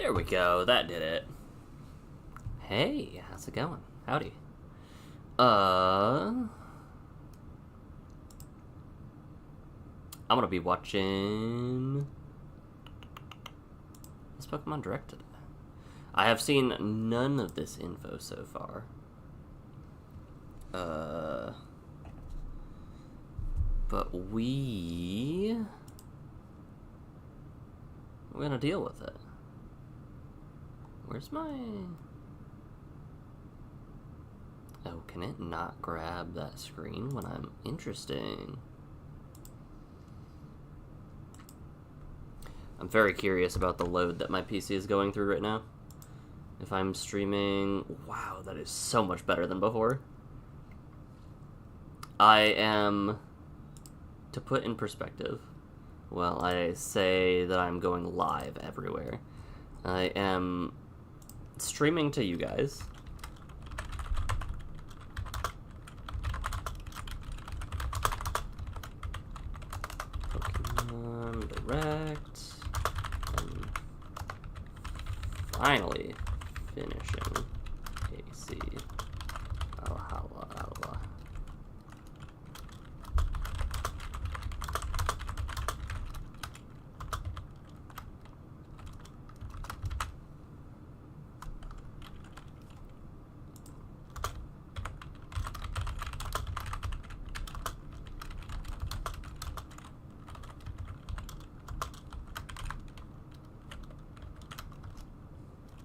There we go, that did it. Hey, how's it going? Howdy. I'm gonna be watching this Pokemon Direct today. I have seen none of this info so far. But we're gonna deal with it. Where's my... Oh, can it not grab that screen when I'm... Interesting. I'm very curious about the load that my PC is going through right now. If I'm streaming... Wow, that is so much better than before. I am... To put in perspective, well, I say that I'm going live everywhere. I am streaming to you guys. Pokemon Direct. And finally finishing AC Valhalla.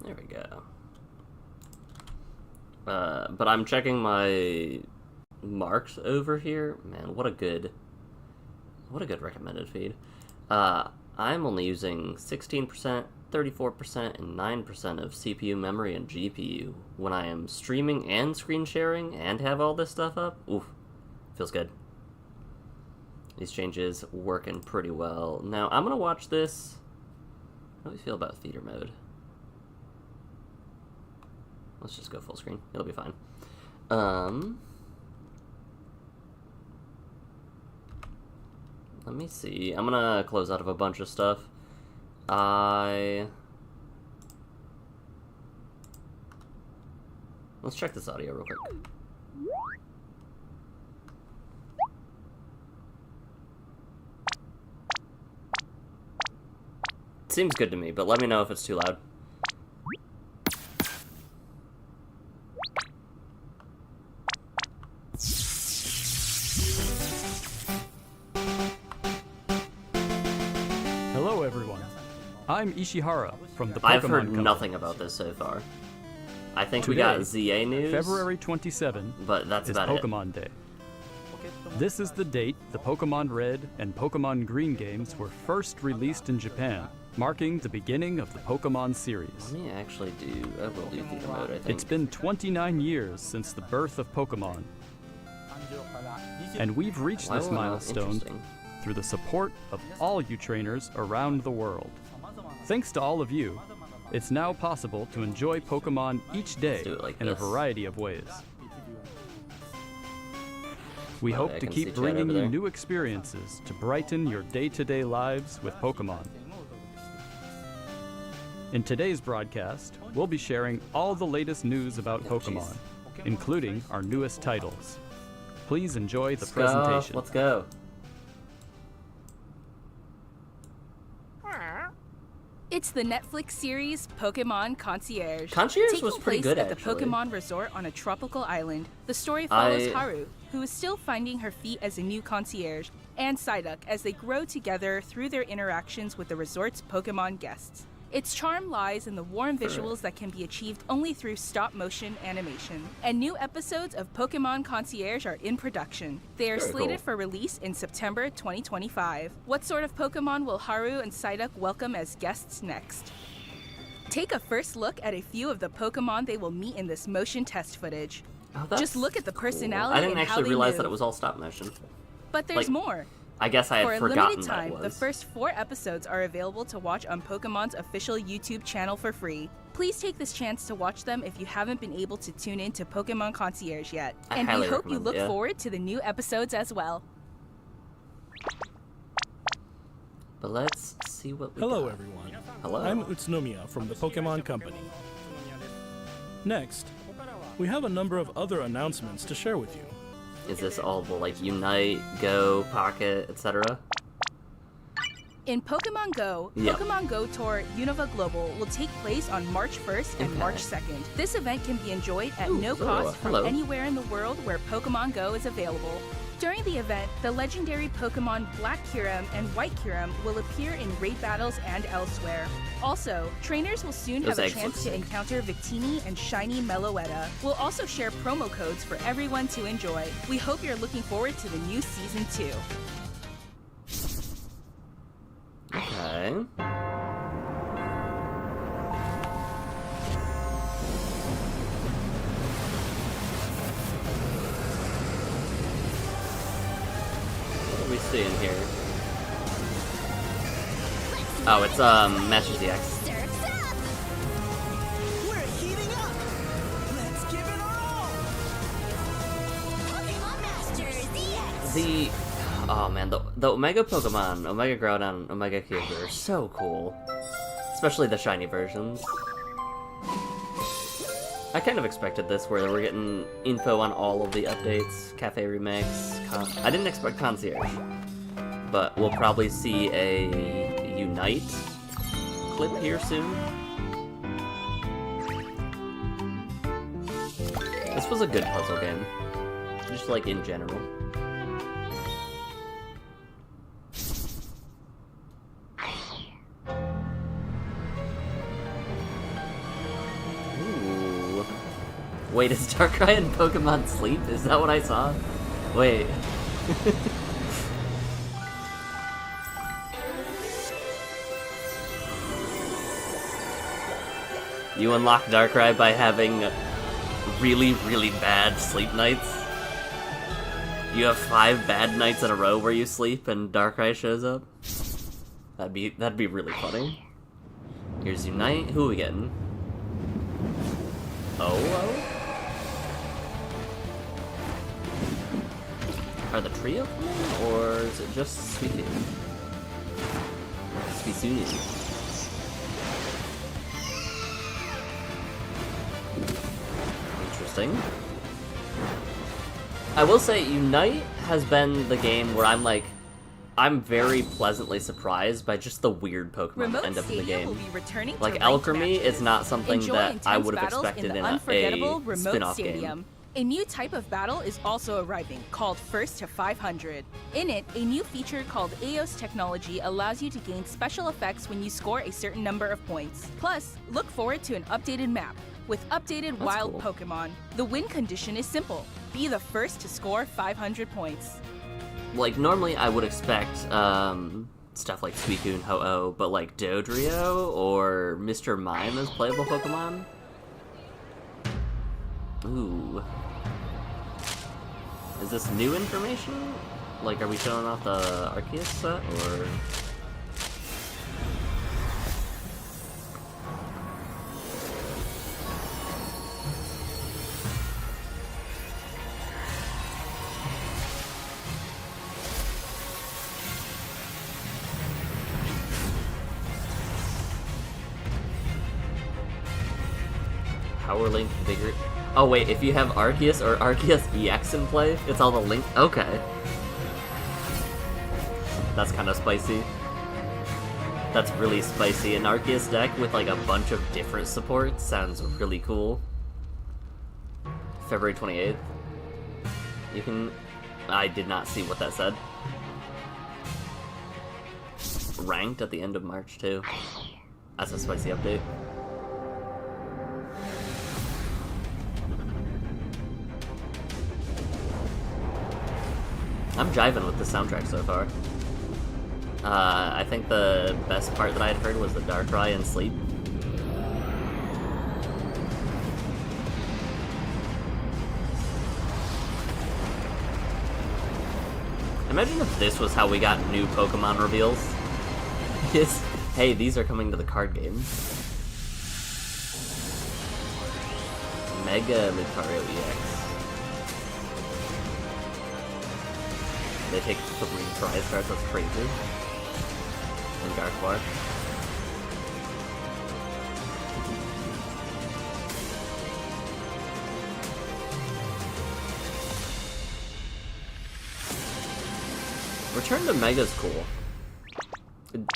There we go. But I'm checking my marks over here. Man, what a good recommended feed. I'm only using 16%, 34%, and 9% of CPU memory and GPU when I am streaming and screen sharing and have all this stuff up. Oof, feels good. These changes working pretty well. Now, I'm gonna watch this. How do we feel about theater mode? Let's just go full screen. It'll be fine. Let me see. I'm gonna close out of a bunch of stuff. Let's check this audio real quick. Seems good to me, but let me know if it's too loud. Hello, everyone. I'm Ishihara from the Pokemon I've heard Company. nothing about this so far. I think Today, we got ZA news, February 27, but that's is about Pokemon Day. This is the date the Pokemon Red and Pokemon Green games were first released in Japan, marking the beginning of the Pokemon series. Let me actually do... I will do theater mode, I think. It's been 29 years since the birth of Pokemon, and we've reached Why this will it not? milestone Interesting. through the support of all you trainers around the world. Thanks to all of you, it's now possible to enjoy Pokemon each day do it like in a this. variety of ways. We Oh, hope I to can see keep chat bringing over you there. new experiences to brighten your day-to-day lives with Pokemon. In today's broadcast, we'll be sharing all the latest news about Oh, Pokemon, jeez. including our newest titles. Please enjoy the Let's presentation. Go. Let's go. It's the Netflix series Pokemon Concierge. Concierge Taking was pretty place good, at actually. the Pokemon Resort on a tropical island. The story follows I- Haru, who is still finding her feet as a new concierge, and Psyduck as they grow together through their interactions with the resort's Pokemon guests. Its charm lies in the warm visuals that can be achieved only through stop-motion animation. And new episodes of Pokemon Concierge are in production. They are Very slated cool. for release in September 2025. What sort of Pokemon will Haru and Psyduck welcome as guests next? Take a first look at a few of the Pokemon they will meet in this motion test footage. Oh, that's Just look at the cool. personality I didn't and how actually they realize move. that it was all stop motion. But there's like, more. I guess I For had a forgotten limited time, that it the was. first 4 episodes are available to watch on Pokemon's official YouTube channel for free. Please take this chance to watch them if you haven't been able to tune in to Pokemon Concierge yet. I And we highly hope you recommend, look yeah. forward to the new episodes as well. But let's see what we Hello, got. everyone. Hello. I'm Utsunomiya from the Pokemon Company. Next, we have a number of other announcements to share with you. Is this all the, like, Unite, Go, Pocket, etc.? In Pokemon Go, Yep. Pokemon Go Tour Unova Global will take place on March 1st and Okay. March 2nd. This event can be enjoyed at Ooh, no hello, cost from hello. anywhere in the world where Pokemon Go is available. During the event, the legendary Pokemon Black Kyurem and White Kyurem will appear in raid battles and elsewhere. Also, trainers will soon Those have a eggs look chance to sick. encounter Victini and Shiny Meloetta. We'll also share promo codes for everyone to enjoy. We hope you're looking forward to the new Season 2. Okay. What are we seeing here? Oh, it's Masters EX. Surf's up! We're heating up! Let's give it our all! Pokemon Masters EX! Oh man, the Omega Pokemon, Omega Groudon, Omega Kyogre are so cool. Especially the shiny versions. I kind of expected this, where we're getting info on all of the updates, Cafe Remix, I didn't expect Concierge. But we'll probably see a Unite clip here soon. This was a good puzzle game. Just like in general. Ooh. Wait, is Darkrai in Pokemon Sleep? Is that what I saw? Wait. You unlock Darkrai by having really, really bad sleep nights. You have 5 bad nights in a row where you sleep and Darkrai shows up. That'd be really funny. Here's Unite. Who are we getting? Oh. Are the trio coming, or is it just Suicune? Suicune. Interesting. I will say, Unite has been the game where I'm very pleasantly surprised by just the weird Pokemon that Remote end up in the Stadium will game. be returning to Like, ranked Alchemy matches. is not something Enjoy that I intense would have battles expected in in the unforgettable a Remote spin-off Stadium. game. A new type of battle is also arriving, called First to 500. In it, a new feature called Eos technology allows you to gain special effects when you score a certain number of points. Plus, look forward to an updated map with updated That's wild cool. Pokemon. The win condition is simple: be the first to score 500 points. Like, normally I would expect stuff like Suicune, Ho-Oh, but like Dodrio or Mr. Mime as playable Pokemon? Ooh. Is this new information? Like, are we showing off the Arceus set, or...? Power Link Vigor... Oh wait, if you have Arceus or Arceus EX in play, it's all the Link... Okay. That's kind of spicy. That's really spicy. An Arceus deck with like a bunch of different supports sounds really cool. February 28th. You can... I did not see what that said. Ranked at the end of March too. That's a spicy update. I'm jiving with the soundtrack so far. I think the best part that I had heard was the Darkrai and Sleep. Imagine if this was how we got new Pokemon reveals. Yes. Hey, these are coming to the card game. Mega Lucario EX. They take 3 prize cards, that's crazy. and Gardevoir. Return to Mega's cool.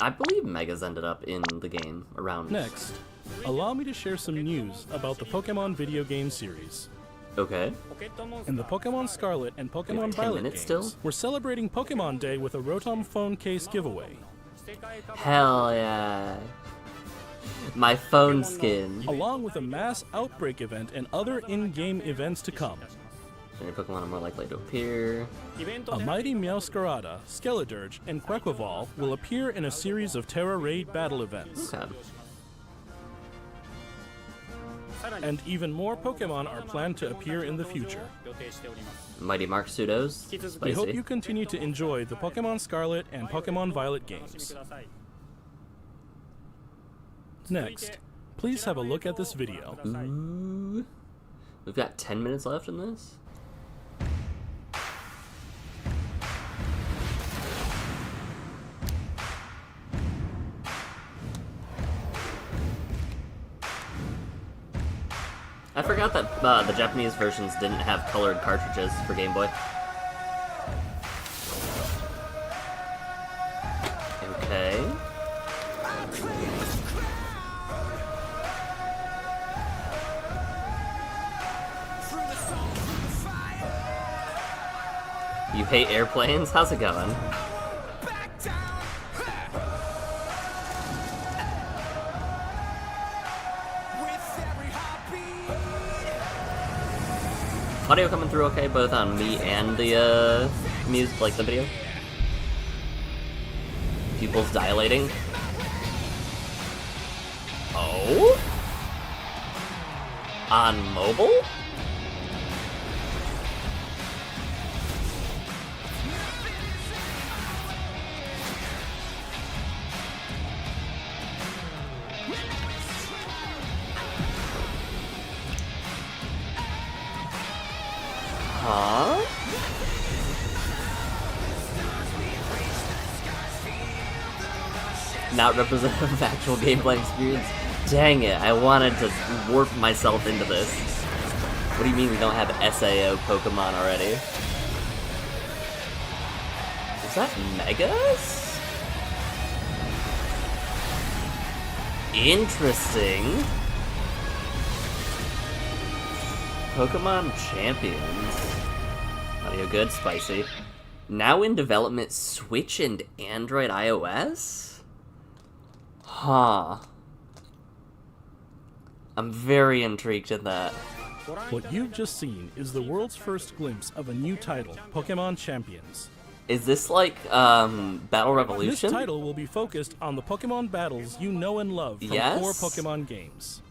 I believe Mega's ended up in the game around. Next, allow me to share some news about the Pokemon video game series. Okay. In the Pokemon Scarlet and Pokemon Violet games, still? we're celebrating Pokemon Day with a Rotom phone case giveaway. Hell yeah. My phone skin. Along with a mass outbreak event and other in-game events to come. Your Pokemon are more likely to appear. A mighty Meowscarada, Skeledirge, and Quaquaval will appear in a series of Terra Raid battle events. Okay. And even more Pokemon are planned to appear in the future. Mighty Mark Pseudos. Spicy. We hope you continue to enjoy the Pokemon Scarlet and Pokemon Violet games. Next, please have a look at this video. Ooh. We've got 10 minutes left in this. I forgot that the Japanese versions didn't have colored cartridges for Game Boy. Okay. You hate airplanes? How's it going? Audio coming through okay, both on me and the music, like the video? Pupils dilating. Oh? On mobile? Huh? Not representative of actual gameplay experience? Dang it, I wanted to warp myself into this. What do you mean we don't have SAO Pokemon already? Is that Megas? Interesting. Pokemon Champions. Audio good, spicy. Now in development Switch and Android iOS? Huh. I'm very intrigued in that. What you've just seen is the world's first glimpse of a new title, Pokemon Champions. Is this like, Battle Revolution? This title will be focused on the Pokemon battles you know and love from core Pokemon games.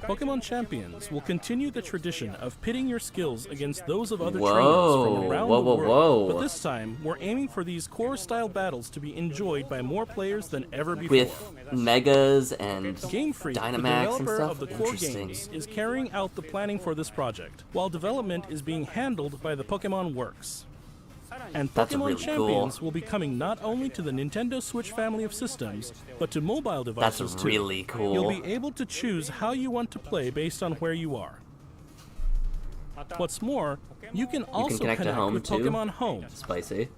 Pokemon Champions will continue the tradition of pitting your skills against those of other trainers from around the world. But this time, we're aiming for these core-style battles to be enjoyed by more players than ever before. With Megas and Game Freak, Dynamax the developer and stuff? of the core games, is carrying out the planning for this project, while development is being handled by the Pokemon Works. And That's Pokemon really Champions cool. will be coming not only to the Nintendo Switch family of systems, but to mobile devices That's too. really cool. You'll be able to choose how you want to play based on where you are. What's more, you can also connect to Home with too? Pokemon Home. Spicy.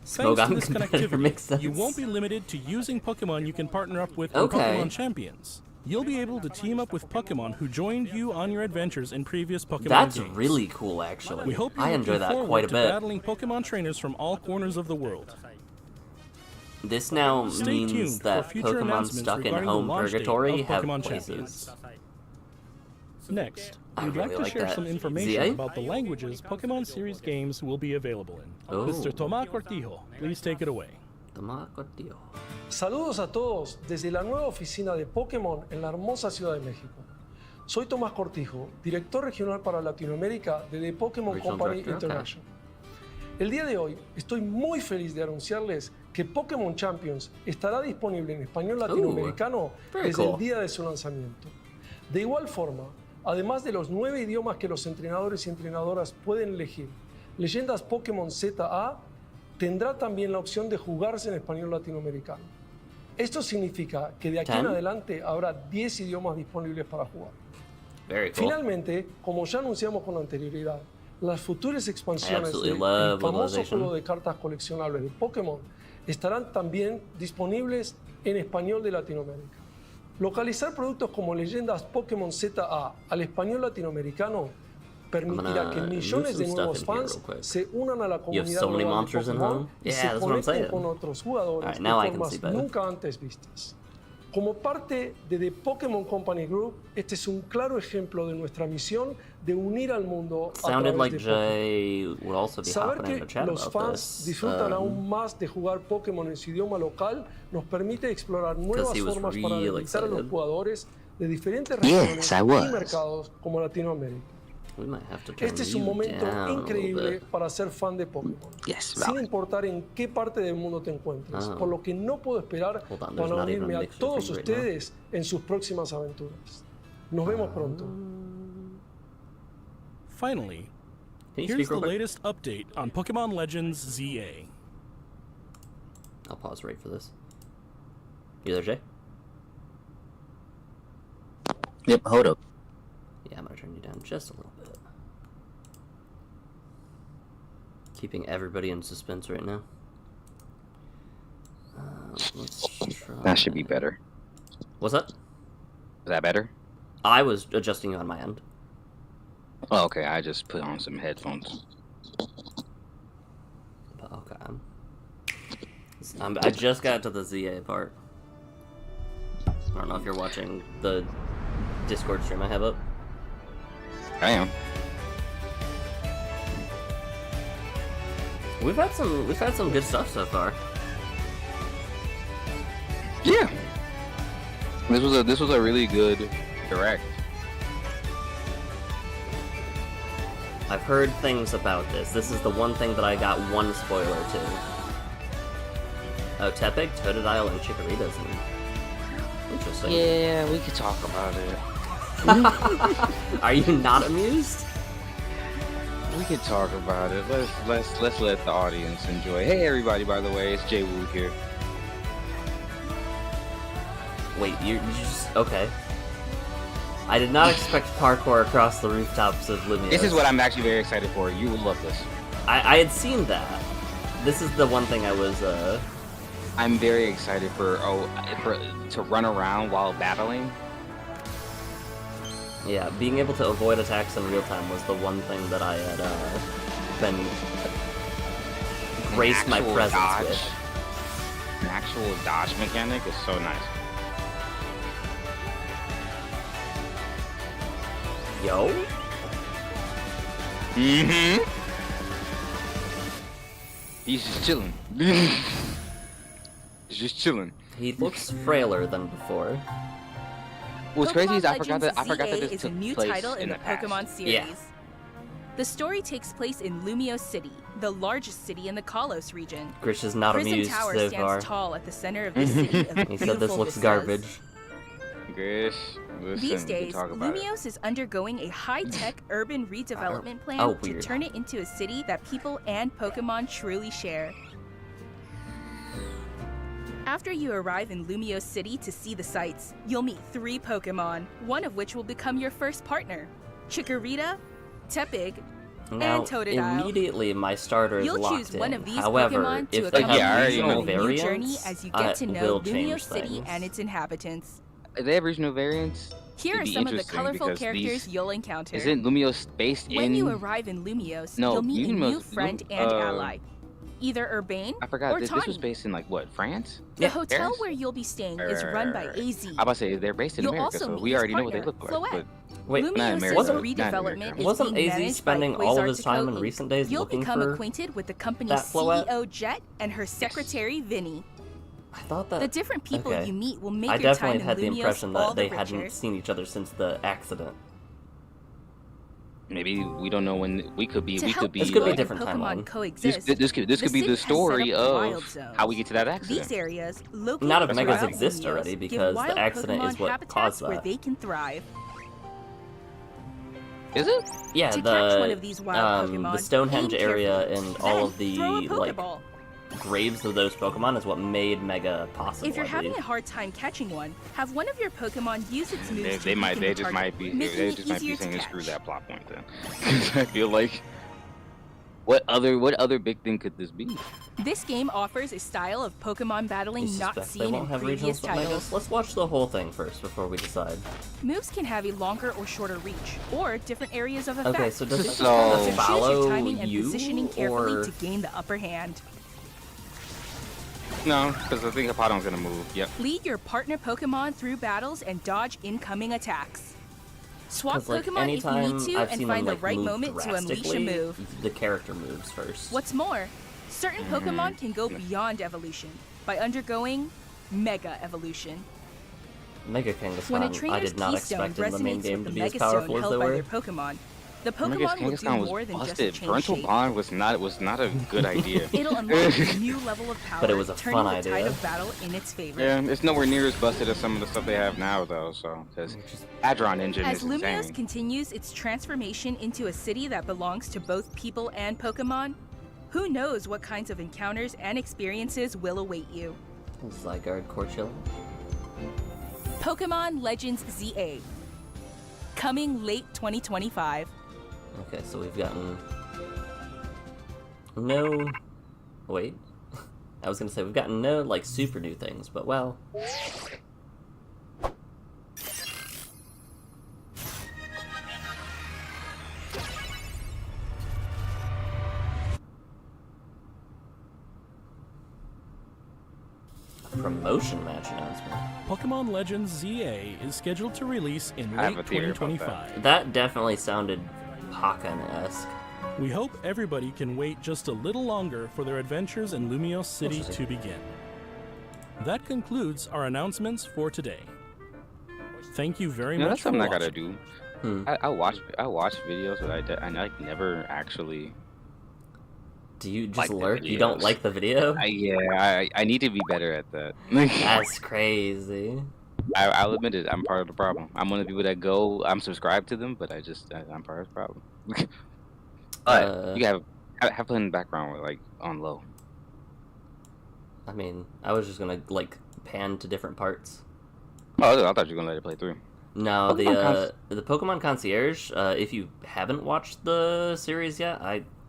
Thanks to this Competitor makes connectivity, sense. you won't be limited to using Pokemon you can partner up with in Okay. Pokemon Champions. You'll be able to team up with Pokemon who joined you on your adventures in previous Pokemon That's games. really cool, actually. We hope you're I enjoy looking that forward quite a to bit. battling Pokemon trainers from all corners of the world. This now Stay tuned means for that future Pokemon announcements stuck in regarding the home launch date purgatory of have Pokemon places. Champions. Next, I we'd really like to like share that. some information ZA? about the languages Pokemon series games will be available in. Oh. Mr. Tomás Cortijo, please take it away. Toma Cortillo. Saludos a todos desde la nueva oficina de Pokémon en la hermosa Ciudad de México. Soy Tomás Cortijo, director regional para Latinoamérica de The Pokémon Regional Company Director, okay. International. El día de hoy estoy muy feliz de anunciarles que Pokémon Champions estará disponible en español latinoamericano very desde cool. el día de su lanzamiento. De igual forma, además de los 9 idiomas que los entrenadores y entrenadoras pueden elegir, leyendas Pokémon ZA, tendrá también la opción de jugarse en español latinoamericano. Esto significa que de aquí en adelante habrá 10 idiomas disponibles para jugar. Very cool. Finalmente, como ya anunciamos con anterioridad, las futuras expansiones absolutely del love famoso localization. juego de cartas coleccionables de Pokémon estarán también disponibles en español de Latinoamérica. Localizar productos como Leyendas Pokémon ZA al español latinoamericano permitirá que millones de move some nuevos stuff in here fans real quick. se unan a la You have comunidad so many global de monsters in Pokémon home? y Yeah, se that's what I'm conecten saying. con otros jugadores Alright, de now I can formas see better. nunca antes vistas. Como parte de The Pokémon Company Group, este es un claro ejemplo de nuestra misión de unir al mundo a Sounded través like de Pokémon. Jay would also be Saber hopping in que the chat los about fans this. disfrutan aún más de jugar Pokémon en su idioma local nos permite explorar nuevas he was formas para really deleitar a los excited. jugadores de diferentes Yes, regiones I y was. mercados como Latinoamérica. We might have to turn Este es un you momento down a little increíble bit. para ser fan de Pokémon, Yes, sin Robin. importar en qué parte del mundo te encuentres, por lo que no puedo esperar Hold on, there's para not even unirme a a mixer todos thing right now. ustedes en sus próximas aventuras. Nos vemos pronto. Finally, Can you here's speak the real quick? latest update on Pokemon Legends ZA. I'll pause right for this. You there, Jay? Yep, hold up. Yeah, I'm gonna turn you down just a little bit. Keeping everybody in suspense right now. Let's try... That should be better. What's that? Is that better? I was adjusting you on my end. Oh, okay. I just put on some headphones. But okay. I just got to the ZA part. I don't know if you're watching the Discord stream I have up. I am. We've had some good stuff so far. Yeah. This was a really good direct. I've heard things about this. This is the one thing that I got one spoiler to. Oh, Tepig, Totodile, and Chikorita's in. Interesting. Yeah, we could talk about it. Are you not amused? We could talk about it. Let's let the audience enjoy. Hey everybody, by the way, it's Jay Woo here. Wait, you just okay. I did not expect parkour across the rooftops of Lumia. This is what I'm actually very excited for. You will love this. I had seen that. This is the one thing I was I'm very excited for to run around while battling. yeah, being able to avoid attacks in real time was the one thing that I had been graced my Actual presence dodge. with. An actual dodge mechanic is so nice. Yo? Mm-hmm. He's just chilling. He's just chilling. He looks frailer than before. What's crazy is I Pokemon forgot that Legends this ZA is a took new place title in the past. Pokemon series. Yeah. The story takes place in Lumio City, the largest city in the Kalos region. Grish is not Prism amused Tower so stands far. tall at the center of this city of He said this beautiful looks vistas. garbage. Grish, listen, These we can days, talk about Lumios is undergoing a high-tech urban redevelopment plan oh, to weird. turn it into a city that people and Pokemon truly share. After you arrive in Lumio City to see the sights, you'll meet 3 Pokemon, one of which will become your first partner: Chikorita, Tepig, Now, and Totodile. immediately my starter is You'll locked choose one in. of these However, Pokemon to if they accompany Yeah, I have already you know. on regional a new journey variants, as you I get to know will Lumio change City things. and its inhabitants. it. They have regional variants. Here It'd are be some of the interesting colorful because characters these- you'll encounter. Isn't Lumios based When in? you arrive in Lumios, No, you'll meet a new Lumios- friend Lum- and uh, ally. Either Urbane I forgot or this Tawny. was based in like what, France? The hotel Paris? where you'll be staying is run by AZ. I'm about to say they're based in You'll America, also so meet we his already know what they partner, look like. Floette. Wait, Not Lumios' America, Wasn't- redevelopment is wasn't being AZ managed spending by all of his Quasar time in Inc. recent days You'll looking become for acquainted with the company's that Floette? CEO Jet and her secretary Vinny. I thought that The different people okay. you meet will make I your definitely time had in the Lumios impression all that they the hadn't richer. seen each other since the accident. Maybe we don't know when we could be. To We help could be. This could be a people different and Pokemon timeline. coexist. This could be city the has set story up wild of zones. how we get to that These accident. areas, located Not if That's Megas right. exist throughout already, Lumios, give because the wild accident Pokemon is what habitats caused where that. they can thrive. Is it? Yeah, To catch one of the these wild the Pokemon, Stonehenge aim area carefully. and all Then of the throw a like Pokeball. graves of those Pokemon is what made Mega possible. If you're I having believe. a hard time catching one, have one of your Pokemon use its moves They to might. weaken They the just target, might be. making They it just might be easier to saying screw catch. that plot point then. 'Cause I feel like. What other big thing could this be? This game offers a style of Pokemon battling You not suspect they seen in won't have previous regionals with Megas? titles. Let's watch the whole thing first before we decide. Moves can have a longer or shorter reach, or different areas of effect. Okay, so does it So- So choose follow your timing and you, positioning carefully or to gain the upper hand. No, because I think Hippowdon's gonna move. Yep. Lead your partner Pokemon through battles and dodge incoming attacks. Swap 'cause, like, Pokemon if you anytime need to I've and seen find them, the like, right move moment to unleash a drastically, move. the character moves first. What's more, certain Pokemon can go beyond evolution by undergoing Mega Evolution. Mega When a Kangaskhan, I trainer's did not keystone expect in the main resonates game with to the be as Mega Stone powerful as held they by were. their Pokemon, the Mega's Pokemon will do Kangaskhan more was than just busted. change Parental shape. bond was not a good idea. It'll unlock a new level of power, But it was a turning fun the tide idea. of battle in its favor. Yeah, it's nowhere near as busted as some of the stuff they have now, though. So, because Hadron engine As is Lumiose insane. continues its transformation into a city that belongs to both people and Pokemon, who knows what kinds of encounters and experiences will await you. Zygarde Corchilla. Pokemon Legends ZA. Coming late 2025. Okay, so we've gotten no. Wait, I was gonna say we've gotten no like super new things, but well. Promotion match announcement. Pokemon Legends ZA is scheduled to release in I have late a theory about 2025. That definitely sounded Hakan-esque. We hope everybody can wait just a little longer for their adventures in Lumiose City to begin. That concludes our announcements for today. Thank you very You know, much that's for something I watching. gotta do. I watch videos, but I like never actually. Do you just Like the lurk? You don't videos. like the video? I need to be better at that. That's crazy. I'll admit it. I'm part of the problem. I'm one of the people that go. I'm subscribed to them, but I'm part of the problem. But you have playing in the background with, like on low. I mean, I was just gonna like pan to different parts. Oh, I thought you were gonna let it play through. No, Pokemon the Pokemon Concierge. If you haven't watched the series yet,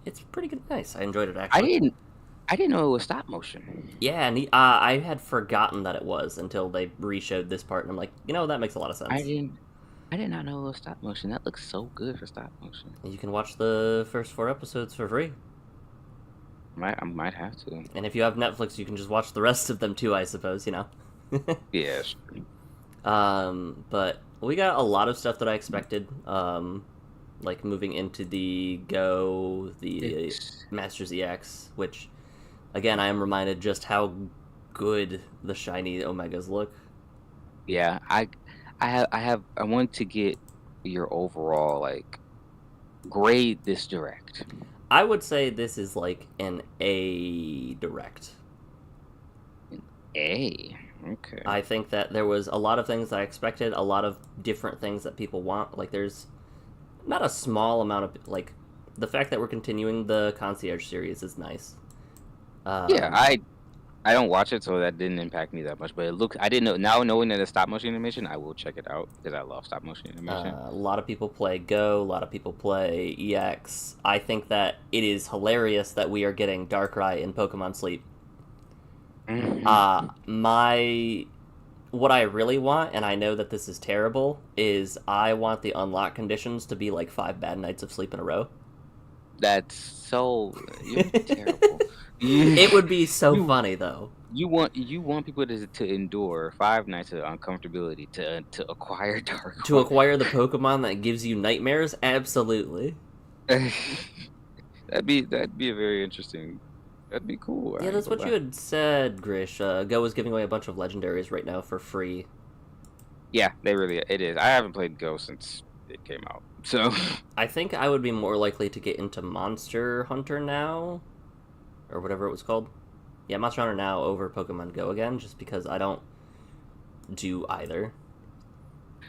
it's pretty good. Nice. I enjoyed it actually. I didn't know it was stop motion. Yeah, and I had forgotten that it was until they re-showed this part, and I'm like, that makes a lot of sense. I did not know it was stop motion. That looks so good for stop motion. You can watch the first 4 episodes for free, I might have to. and if you have Netflix, you can just watch the rest of them too. I suppose Yes. But we got a lot of stuff that I expected. Like moving into the Go, the Masters EX, which, again, I am reminded just how good the shiny Omegas look. Yeah, I want to get your overall grade this direct. I would say this is like an A direct. A. Okay. I think that there was a lot of things I expected, a lot of different things that people want. Like, there's not a small amount of, the fact that we're continuing the Concierge series is nice. Yeah, I don't watch it, so that didn't impact me that much. But I didn't know. Now knowing that it's stop motion animation, I will check it out because I love stop motion animation. A lot of people play Go, a lot of people play EX. I think that it is hilarious that we are getting Darkrai in Pokemon Sleep. What I really want, and I know that this is terrible, is I want the unlock conditions to be like 5 bad nights of sleep in a row. That's so terrible. It would be so funny though. You want people to endure 5 nights of uncomfortability to acquire Dark. To acquire the Pokemon that gives you nightmares? Absolutely. That'd be a very interesting. That'd be cool. Yeah, that's what you had said, Grish. Go is giving away a bunch of legendaries right now for free. Yeah, it is. I haven't played Go since it came out, so I think I would be more likely to get into Monster Hunter now, or whatever it was called. Yeah, Monster Hunter now over Pokemon Go again, just because I don't do either.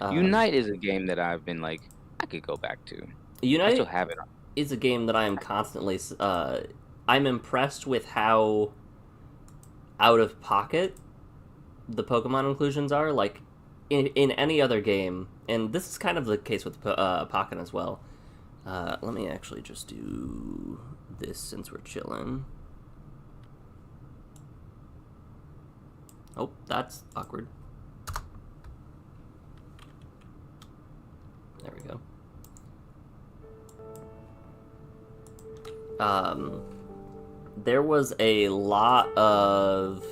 Unite is a game that I've been I could go back to. Unite I still have it. is a game that I am constantly. I'm impressed with how out of pocket the Pokemon inclusions are. Like, in any other game, and this is kind of the case with Pocket as well. Let me actually just do this since we're chilling. Oh, that's awkward. There we go. There was a lot of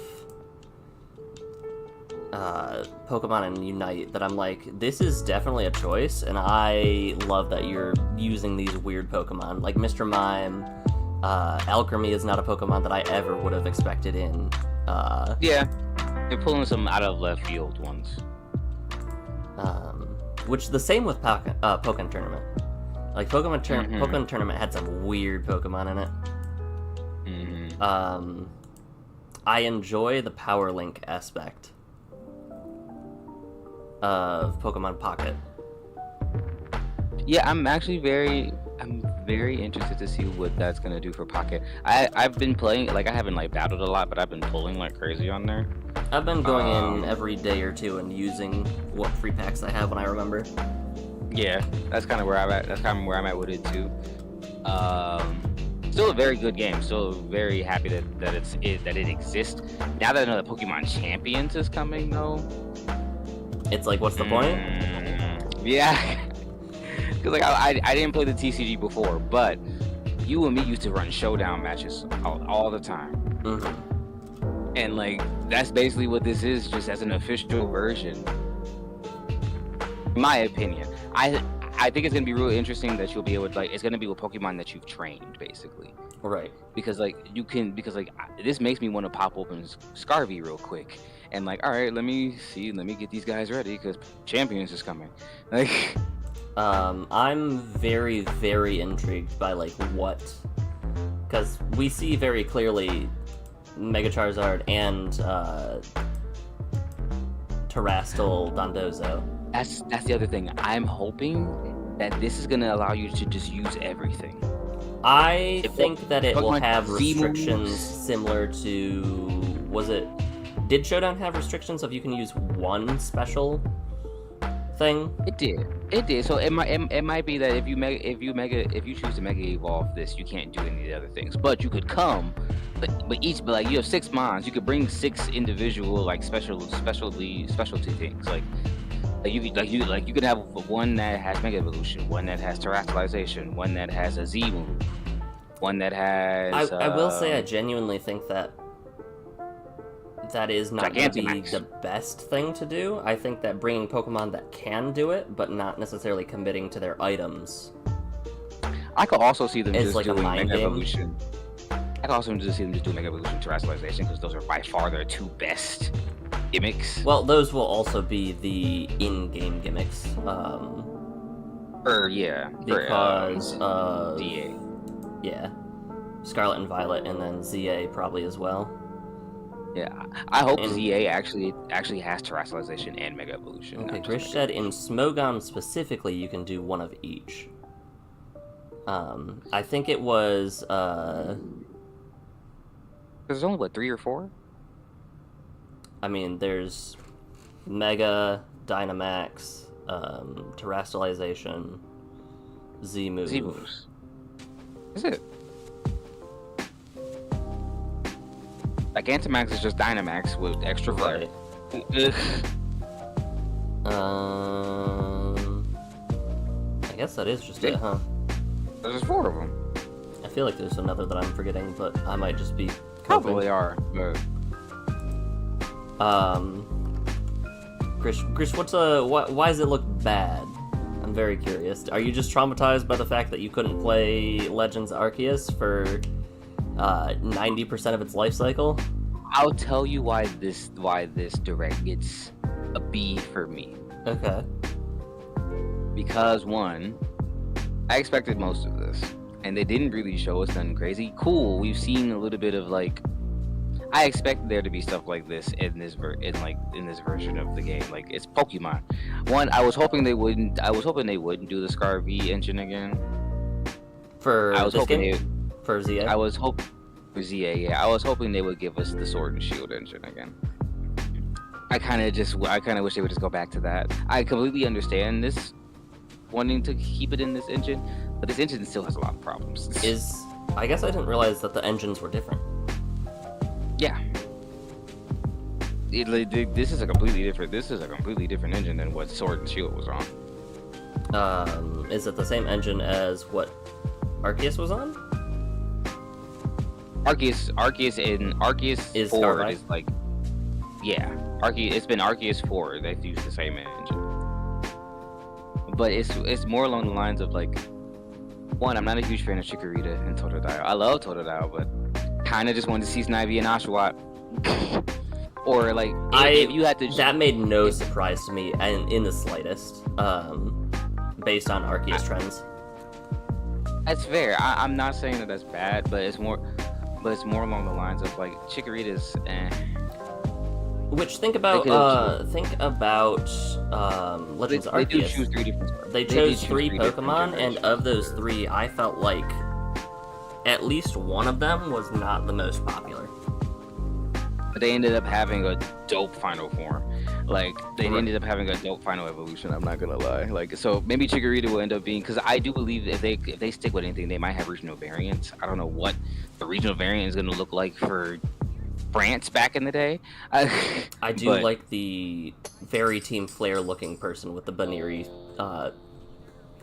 Pokemon in Unite that I'm like, this is definitely a choice, and I love that you're using these weird Pokemon. Like Mr. Mime, Alchemy is not a Pokemon that I ever would have expected in. Yeah, they're pulling some out of left field ones. Which the same with Pokemon Tournament. Like Pokemon Tournament had some weird Pokemon in it. I enjoy the Power Link aspect of Pokemon Pocket. Yeah, I'm very interested to see what that's gonna do for Pocket. I've been playing, like, I haven't like battled a lot, but I've been pulling like crazy on there. I've been going in every day or two and using what free packs I have when I remember. Yeah, that's kind of where I'm at. That's kind of where I'm at with it too. Still a very good game. Still very happy that it exists. Now that I know that Pokemon Champions is coming, though, it's like, what's the point? Yeah, because like I didn't play the TCG before, but you and me used to run showdown matches all the time. And like that's basically what this is, just as an official version. In my opinion, I think it's gonna be really interesting that you'll be able to, like, it's gonna be with Pokemon that you've trained, basically. Right. Because this makes me want to pop open Scarvy real quick and like, all right, let me get these guys ready because Champions is coming. Like, I'm very, very intrigued by like what, because we see very clearly Mega Charizard and Terrastal Dondozo. That's the other thing. I'm hoping that this is gonna allow you to just use everything. I think that it will have restrictions similar to, did Showdown have restrictions of you can use one special thing? It did. So it might be that if you choose to Mega Evolve this, you can't do any of the other things. But you could come, but like you have 6 mons, you could bring 6 individual like specialty things. Like you could have one that has Mega Evolution, one that has Terastallization, one that has a Z move, one that has. I will say I genuinely think that is not going to be the best thing to do. I think that bringing Pokemon that can do it, but not necessarily committing to their items. I could also see them just like doing Mega game. Evolution. I could also just see them just doing Mega Evolution, Terastallization, because those are by far their 2 best gimmicks. Well, those will also be the in-game gimmicks. Because of ZA. Yeah, Scarlet and Violet, and then ZA probably as well. Yeah, I hope ZA actually has Terastallization and Mega Evolution. Okay, Grish said in Smogon specifically, you can do one of each. I think it was. There's only what, 3 or 4? I mean, there's Mega, Dynamax, Terastallization, Z-Move. Z-Moves. Is it? Like Gigantamax is just Dynamax with extra fire. Right. I guess that is just it, huh? There's 4 of them. I feel like there's another that I'm forgetting, but I might just be Probably are, but... Grish, why does it look bad? I'm very curious. Are you just traumatized by the fact that you couldn't play Legends Arceus for 90% of its life cycle? I'll tell you why this direct gets a B for me. Okay. Because 1, I expected most of this, and they didn't really show us nothing crazy. Cool, we've seen a little bit of like. I expected there to be stuff like this in this version of the game. Like, it's Pokemon. 1, I was hoping they wouldn't do the Scarvy engine again. For ZA? For ZA, yeah. I was hoping they would give us the Sword and Shield engine again. I kind of wish they would just go back to that. I completely understand this, wanting to keep it in this engine, but this engine still has a lot of problems. I guess I didn't realize that the engines were different. Yeah. This is a completely different engine than what Sword and Shield was on. Is it the same engine as what Arceus was on? Arceus is 4 Carbide? is like, yeah. It's been Arceus 4 they've used the same engine, but it's more along the lines of like, one, I'm not a huge fan of Chikorita and Totodile. I love Totodile, but kind of just wanted to see Snivy and Oshawott. Or like, if you had to, that made no surprise to me, and in the slightest, based on Arceus trends. That's fair. I'm not saying that that's bad, but it's more along the lines of like Chikorita's. Which think about Legends of Arceus. They do choose 3 different. They chose 3 Pokemon, and of those 3, I felt like at least one of them was not the most popular. But they ended up having a dope final form. Like, they ended up having a dope final evolution, I'm not gonna lie. Like, so maybe Chikorita will end up being, because I do believe if they stick with anything, they might have regional variants. I don't know what the regional variant is gonna look like for France back in the day. I do like the very Team Flare looking person with the Baniri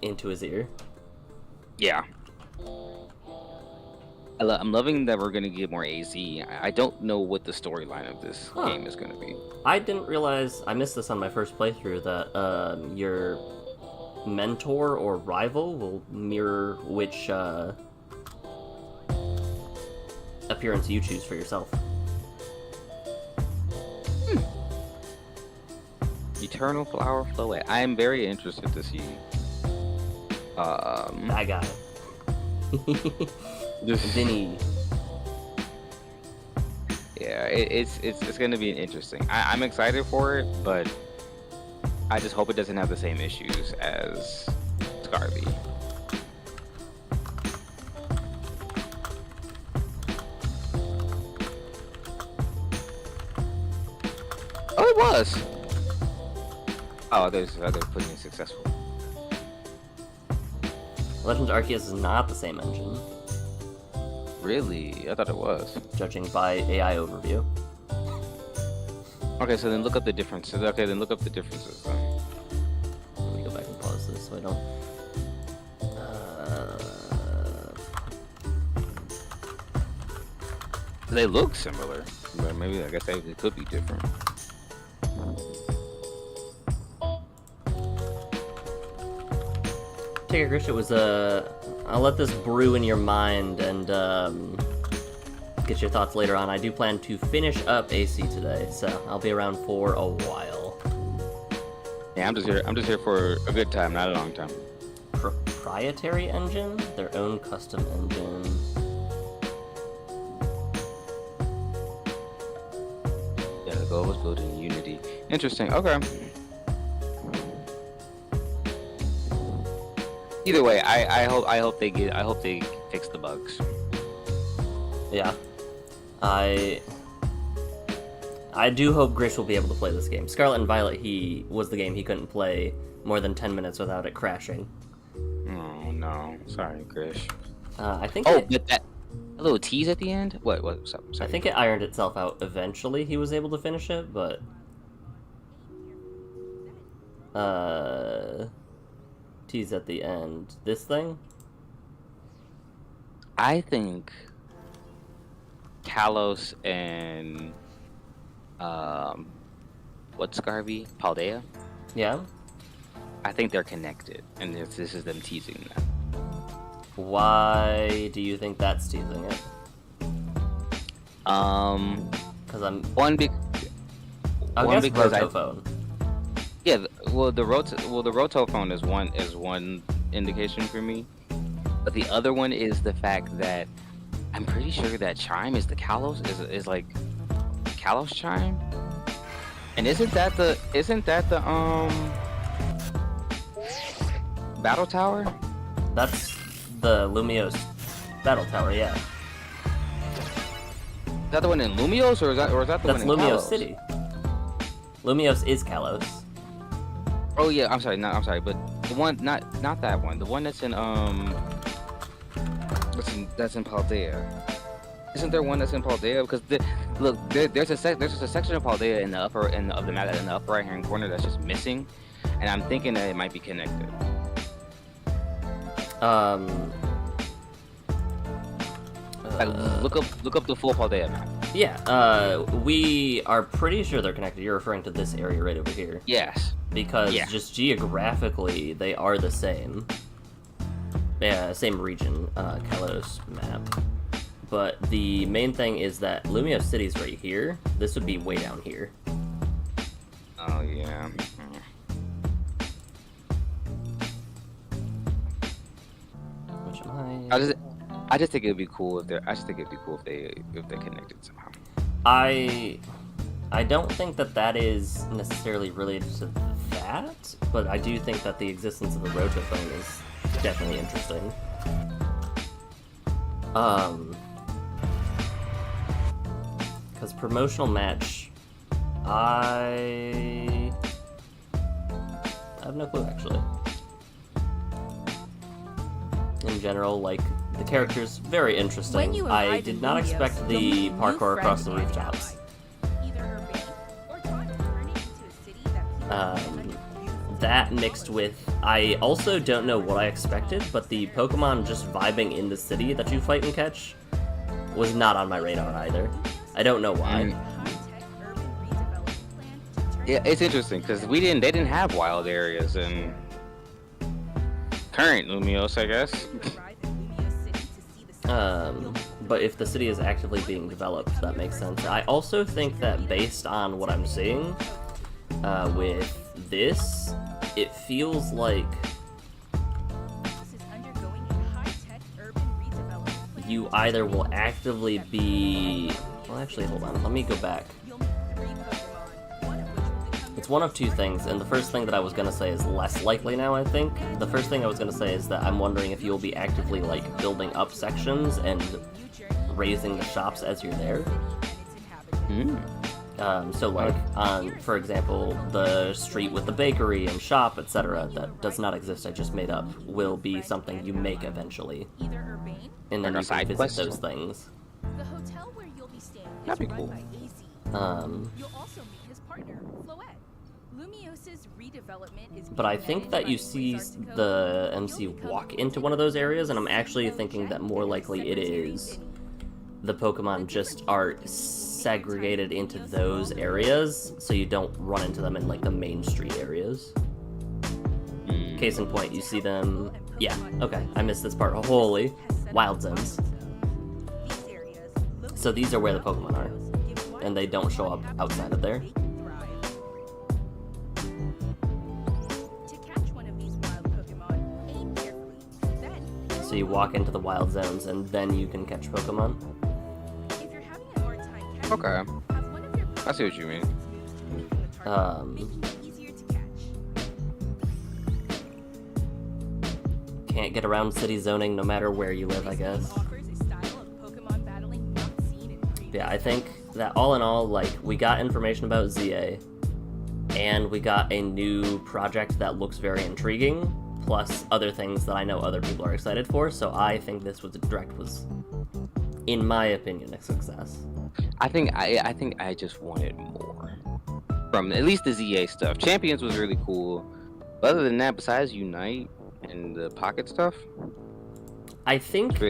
into his ear. Yeah. I'm loving that we're going to get more AZ. I don't know what the storyline of this game is going to be. I didn't realize, I missed this on my first playthrough, that your mentor or rival will mirror which appearance you choose for yourself. Eternal Flower Flow. I am very interested to see. I got it. Vinny. Yeah, it's gonna be interesting. I'm excited for it, but I just hope it doesn't have the same issues as Scarby. Oh, it was. Oh, they're putting it successful. Legends of Arceus is not the same engine. Really? I thought it was. Judging by AI overview. Okay, so then look up the differences. Okay, then look up the differences then. Let me go back and pause this so I don't... They look similar, but maybe I guess they could be different. Take a Grish, it was I'll let this brew in your mind and get your thoughts later on. I do plan to finish up AC today, so I'll be around for a while. Yeah, I'm just here for a good time, not a long time. Proprietary engine? Their own custom engine. Yeah, the goal was building Unity. Interesting. Okay. Either way, I hope they fix the bugs. Yeah. I do hope Grish will be able to play this game. Scarlet and Violet, was the game he couldn't play more than 10 minutes without it crashing. Oh no, sorry, Grish. I think. But that a little tease at the end. What? What's up? Sorry. I think it ironed itself out eventually. He was able to finish it, but. Tease at the end. This thing? I think Kalos and what's Scarby? Paldea? Yeah. I think they're connected, and this is them teasing them. Why do you think that's teasing it? Because I'm because Rotophone. Yeah, the Rotophone is one indication for me, but the other one is the fact that I'm pretty sure that Chime is the Kalos is like Kalos Chime, and isn't that the battle tower? That's the Lumiose battle tower, yeah. that the one in Lumios, or is that the That's one in Lumios Kalos? City. Lumios is Kalos. Oh yeah, I'm sorry, but the one, not that one, the one that's in Paldea. Isn't there one that's in Paldea? Because there's a section of Paldea in the upper of the map in the upper right hand corner that's just missing, and I'm thinking that it might be connected. Look up the full Paldea map. Yeah, we are pretty sure they're connected. You're referring to this area right over here. Yes. Because just geographically, they are the same. Yeah, same region, Kalos map. But the main thing is that Lumios City's right here. This would be way down here. Oh yeah. Which am I? I just think it'd be cool if they connected somehow. I don't think that is necessarily related to that, but I do think that the existence of the Roto thing is definitely interesting. Because promotional match, I have no clue actually. In general, like, the character's very interesting. I did not expect the parkour across the rooftops. That mixed with, I also don't know what I expected, but the Pokemon just vibing in the city that you fight and catch was not on my radar either. I don't know why. Yeah, it's interesting because they didn't have wild areas in current Lumios, I guess. But if the city is actively being developed, that makes sense. I also think that based on what I'm seeing with this, it feels like you either will actively be... Well, actually, hold on. Let me go back. It's one of two things, and the first thing that I was going to say is less likely now, I think. The first thing I was going to say is that I'm wondering if you'll be actively, like, building up sections and raising the shops as you're there. So, like, on, for example, the street with the bakery and shop, etc., that does not exist, I just made up, will be something you make eventually. And then you can visit those things. The hotel where you'll be staying is That'd be run cool. by AC. You'll also meet his partner, Floette. Lumios's redevelopment is But I think that you see the MC walk into one of those areas, and I'm actually thinking that more likely it is the Pokemon just are segregated into those areas, so you don't run into them in, like, the main street areas. Case in point, you see them... Yeah, okay, I missed this part. Holy. Wild zones. So these are where the Pokemon are, and they don't show up outside of there. So you walk into the wild zones, and then you can catch Pokemon. Okay. I see what you mean. Can't get around city zoning no matter where you live, I guess. Yeah, I think that all in all, like, we got information about ZA, and we got a new project that looks very intriguing, plus other things that I know other people are excited for, so I think this direct was, in my opinion, a success. I think I just wanted more from at least the ZA stuff. Champions was really cool. But other than that, besides Unite and the Pocket stuff, I think,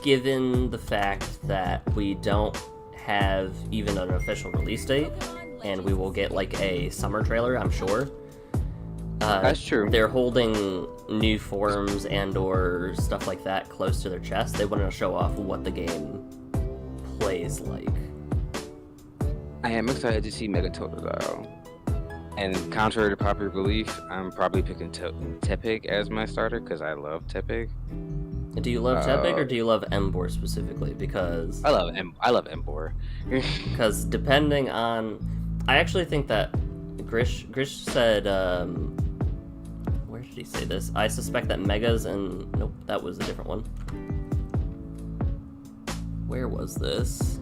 given the fact that we don't have even an official release date, and we will get, like, a summer trailer, I'm sure. That's true. They're holding new forms and or stuff like that close to their chest. They want to show off what the game plays like. I am excited to see Mega Totodile. And contrary to popular belief, I'm probably picking Tepig as my starter because I love Tepig. Do you love Tepig or do you love Emboar specifically? Because I love Emboar. Because depending on, I actually think that Grish said, where did he say this? I suspect that Megas and nope, that was a different one. Where was this?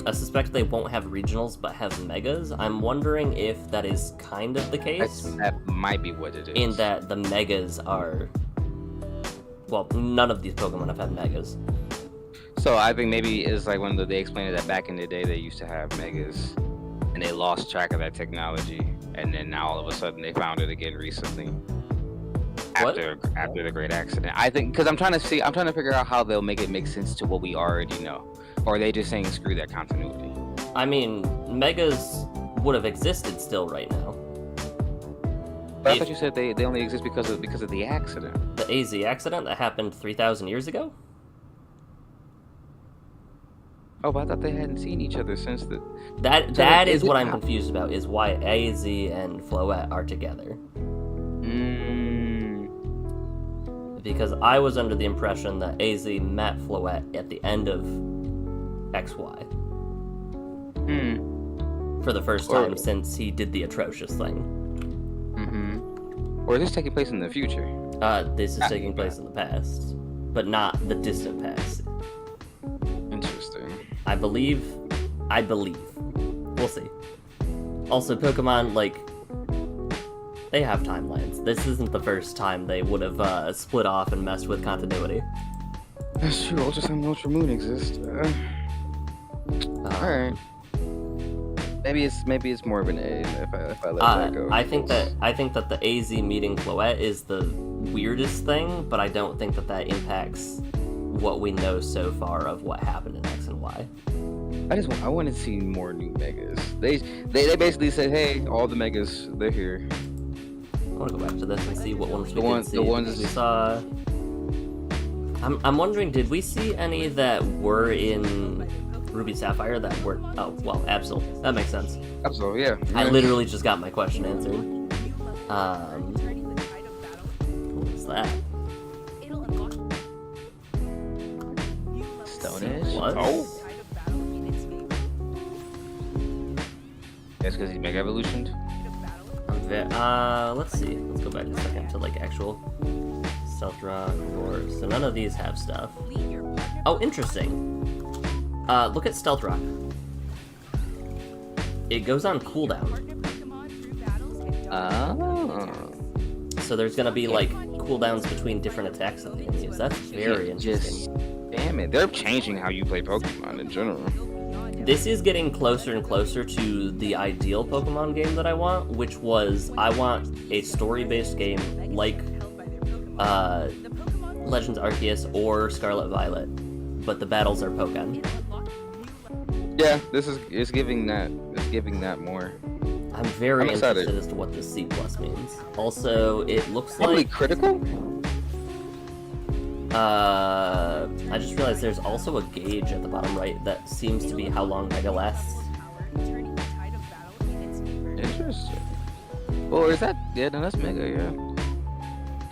I suspect they won't have regionals, but have megas. I'm wondering if that is kind of the case. That might be what it is. In that the megas are... Well, none of these Pokemon have had megas. So I think maybe it's like when they explained it that back in the day they used to have megas, and they lost track of that technology, and then now all of a sudden they found it again recently. After the great accident. I think, because I'm trying to figure out how they'll make it make sense to what we already know. Or are they just saying screw that continuity? I mean, megas would have existed still right now. But I thought you said they only exist because of the accident. The AZ accident that happened 3,000 years ago? Oh, but I thought they hadn't seen each other since the... That is what I'm confused about, is why AZ and Floette are together. Because I was under the impression that AZ met Floette at the end of XY. For the first time since he did the atrocious thing. Or is this taking place in the future? This is taking place in the past. But not the distant past. Interesting. I believe. We'll see. Also, Pokemon, like... They have timelines. This isn't the first time they would have split off and messed with continuity. That's true. Ultra Sun and Ultra Moon exist. Alright. Maybe it's more of an A if I let that go. I think that the AZ meeting Floette is the weirdest thing, but I don't think that impacts what we know so far of what happened in X and Y. I want to see more new megas. They basically said, hey, all the megas, they're here. I want to go back to this and see what ones we did see. The ones we saw. I'm wondering, did we see any that were in Ruby Sapphire that were? Oh, well, Absol. That makes sense. Absol, yeah. I literally just got my question answered. What was that? Stone Edge? What? Oh. That's because he's Mega Evolutioned? Let's see. Let's go back a second to like actual Stealth Rock or so none of these have stuff. Oh, interesting. Look at Stealth Rock. It goes on cooldown. Oh. So there's gonna be like cooldowns between different attacks that they can use. That's very interesting. Damn it, they're changing how you play Pokemon in general. This is getting closer and closer to the ideal Pokemon game that I want, which was I want a story-based game like Legends Arceus or Scarlet Violet, but the battles are Pokken. Yeah, it's giving that more. I'm very interested as to what this C+ means. Also, it looks Probably like critical. I just realized there's also a gauge at the bottom right that seems to be how long Mega lasts. Interesting. Or is that? Yeah, no, that's Mega, yeah.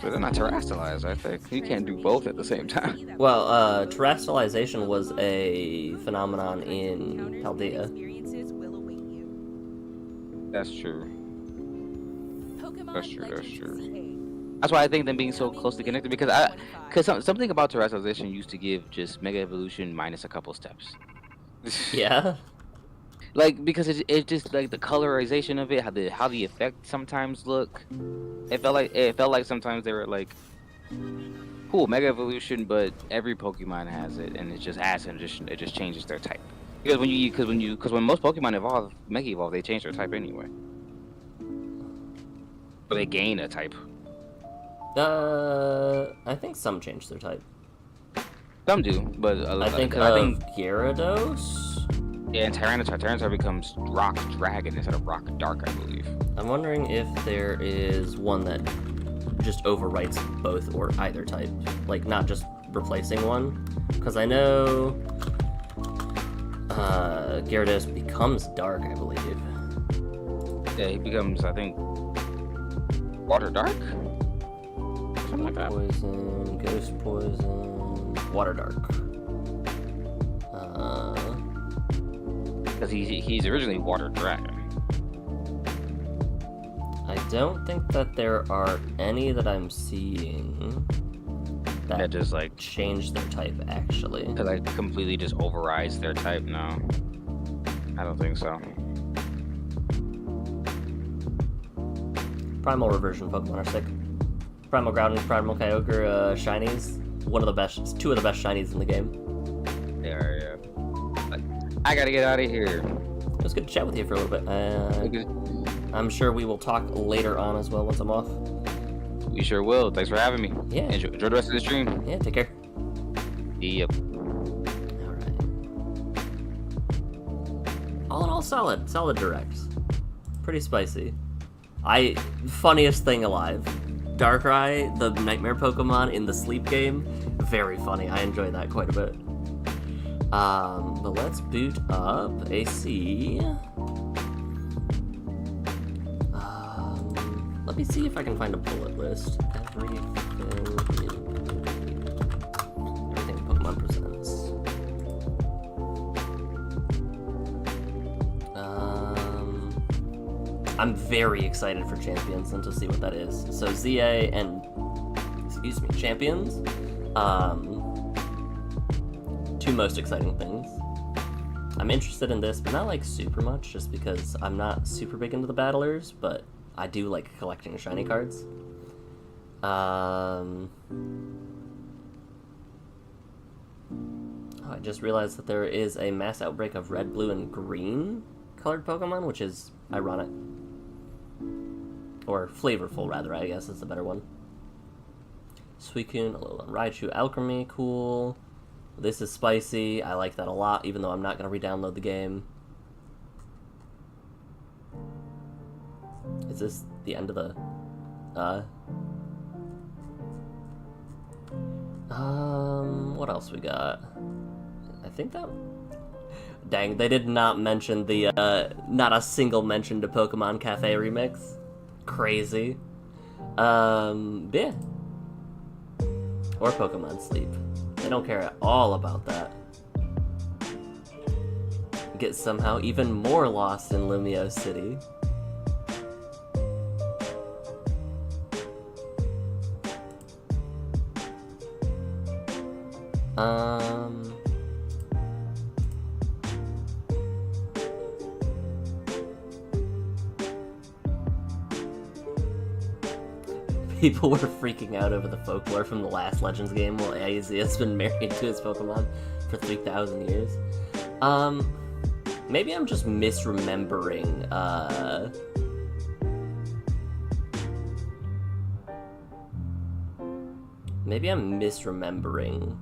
But they're not terrestrialized, I think. You can't do both at the same time. Well, terrestrialization was a phenomenon in Paldea. That's true. That's true. That's why I think them being so closely connected, because something about terrestrialization used to give just Mega Evolution minus a couple steps. Yeah. Like, because it just like the colorization of it, how the effects sometimes look. It felt like sometimes they were like, cool, Mega Evolution, but every Pokemon has it, and it just adds and it just changes their type. Because when most Pokemon evolve, Mega Evolve, they change their type anyway. Or they gain a type. I think some change their type. Some do, but I think Gyarados. Yeah, and Tyranitar becomes Rock Dragon instead of Rock Dark, I believe. I'm wondering if there is one that just overwrites both or either type, like not just replacing one. Because I know Gyarados becomes Dark, I believe. Yeah, he becomes, I think, Water Dark. Something like that. Poison, Ghost Poison, Water Dark. Because he's originally Water Dragon. I don't think that there are any that I'm seeing that just like change their type actually. Because I completely just overrides their type now. I don't think so. Primal reversion Pokemon are sick. Primal Groudon, Primal Kyogre shinies. Two of the best shinies in the game. Yeah. I gotta get out of here. It was good to chat with you for a little bit. I'm sure we will talk later on as well once I'm off. We sure will. Thanks for having me. Yeah. Enjoy the rest of the stream. Yeah, take care. Yep. Alright. All in all, solid. Solid directs. Pretty spicy. Funniest thing alive. Darkrai, the Nightmare Pokemon in the sleep game, very funny. I enjoy that quite a bit. But let's boot up AC. Let me see if I can find a bullet list. Everything Pokemon presents. I'm very excited for Champions and to see what that is. So ZA and, Champions. Two most exciting things. I'm interested in this, but not like super much, just because I'm not super big into the battlers, but I do like collecting shiny cards. I just realized that there is a mass outbreak of red, blue, and green colored Pokemon, which is ironic. Or flavorful, rather, I guess is the better one. Suicune, Alolan Raichu, Alchemy, cool. This is spicy. I like that a lot, even though I'm not going to re-download the game. Is this the end of the... What else we got? I think that... Dang, they did not mention the, not a single mention to Pokemon Cafe Remix. Crazy. Yeah. Or Pokemon Sleep. They don't care at all about that. Get somehow even more lost in Lumio City. People were freaking out over the folklore from the last Legends game while AZ has been married to his Pokemon for 3,000 years. Maybe I'm just misremembering, Maybe I'm misremembering.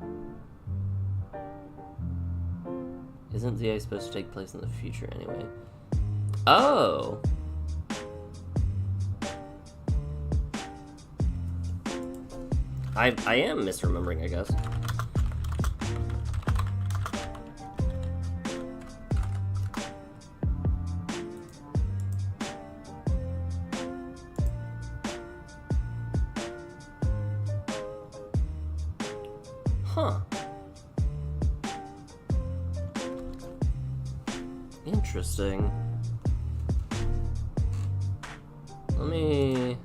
Isn't ZA supposed to take place in the future anyway? Oh! I am misremembering, I guess. Huh. Interesting. Let me...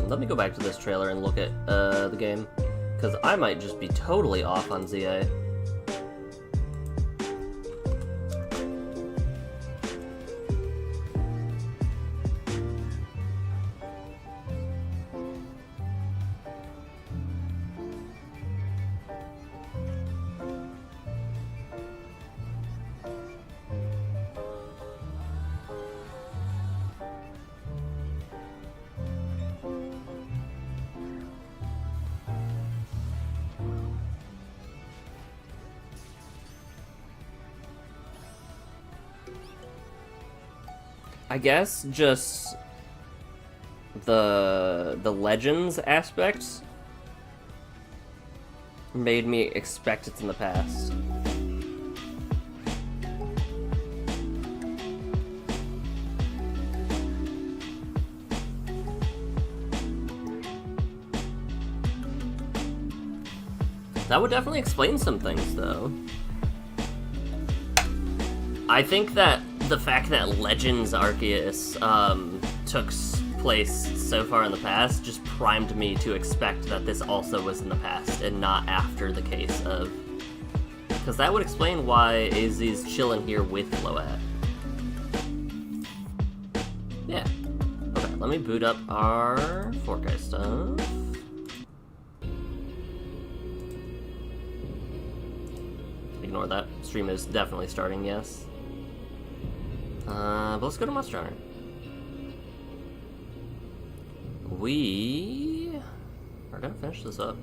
Let me go back to this trailer and look at the game, because I might just be totally off on ZA. I guess just the Legends aspect made me expect it's in the past. That would definitely explain some things, though. I think that the fact that Legends Arceus took place so far in the past just primed me to expect that this also was in the past and not after the case of... Because that would explain why AZ's chilling here with Float. Yeah. Okay, let me boot up our 4K stuff. Ignore that. Stream is definitely starting, yes. But let's go to Monster Hunter. We are gonna finish this up.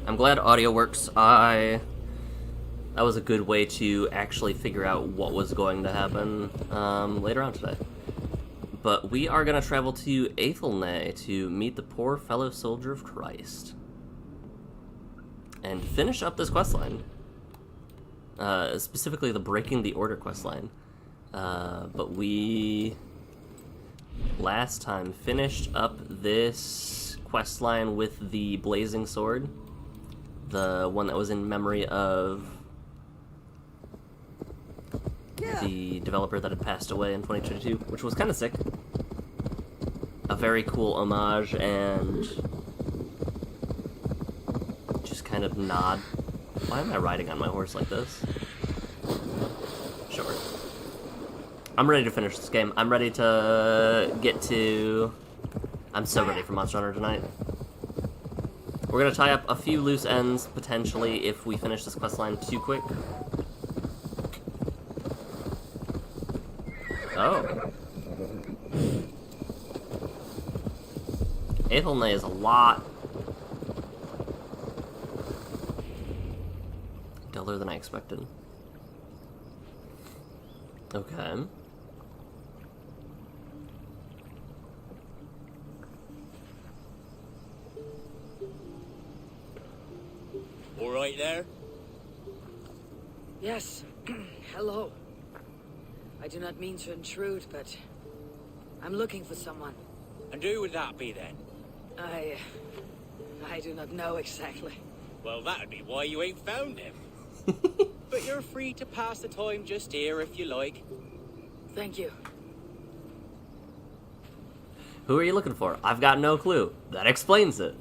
I'm glad audio works. That was a good way to actually figure out what was going to happen later on today. But we are going to travel to Athelney to meet the poor fellow soldier of Christ. And finish up this questline. Specifically the Breaking the Order questline. But we last time finished up this questline with the Blazing Sword. The one that was in memory of the developer that had passed away in 2022, which was kind of sick. A very cool homage and just kind of nod. Why am I riding on my horse like this? Sure. I'm ready to finish this game. I'm ready to get to... I'm so ready for Monster Hunter tonight. We're gonna tie up a few loose ends, potentially, if we finish this questline too quick. Oh. Athelney is a lot duller than I expected. Okay. All right there? Yes. Hello. I do not mean to intrude, but I'm looking for someone. And who would that be then? I do not know exactly. Well, that'd be why you ain't found him. But you're free to pass the time just here if you like. Thank you. Who are you looking for? I've got no clue. That explains it.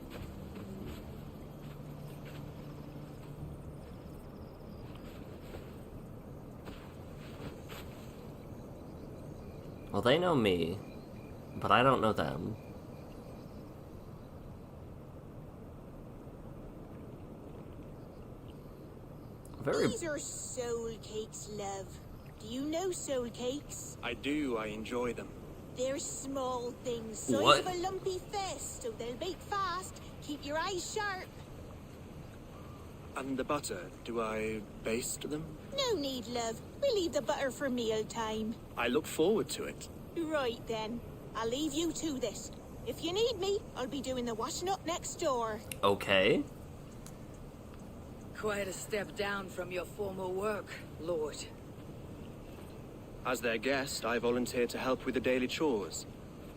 Well, they know me, but I don't know them. These are soul cakes, love. Do you know soul cakes? I do. I enjoy them. They're small things, size of a lumpy fist, so they'll bake fast. Keep your eyes sharp. And the butter, do I baste them? No need, love. We'll leave the butter for meal time. I look forward to it. Right then. I'll leave you to this. If you need me, I'll be doing the washing up next door. Okay. Quite a step down from your former work, Lord. As their guest, I volunteered to help with the daily chores.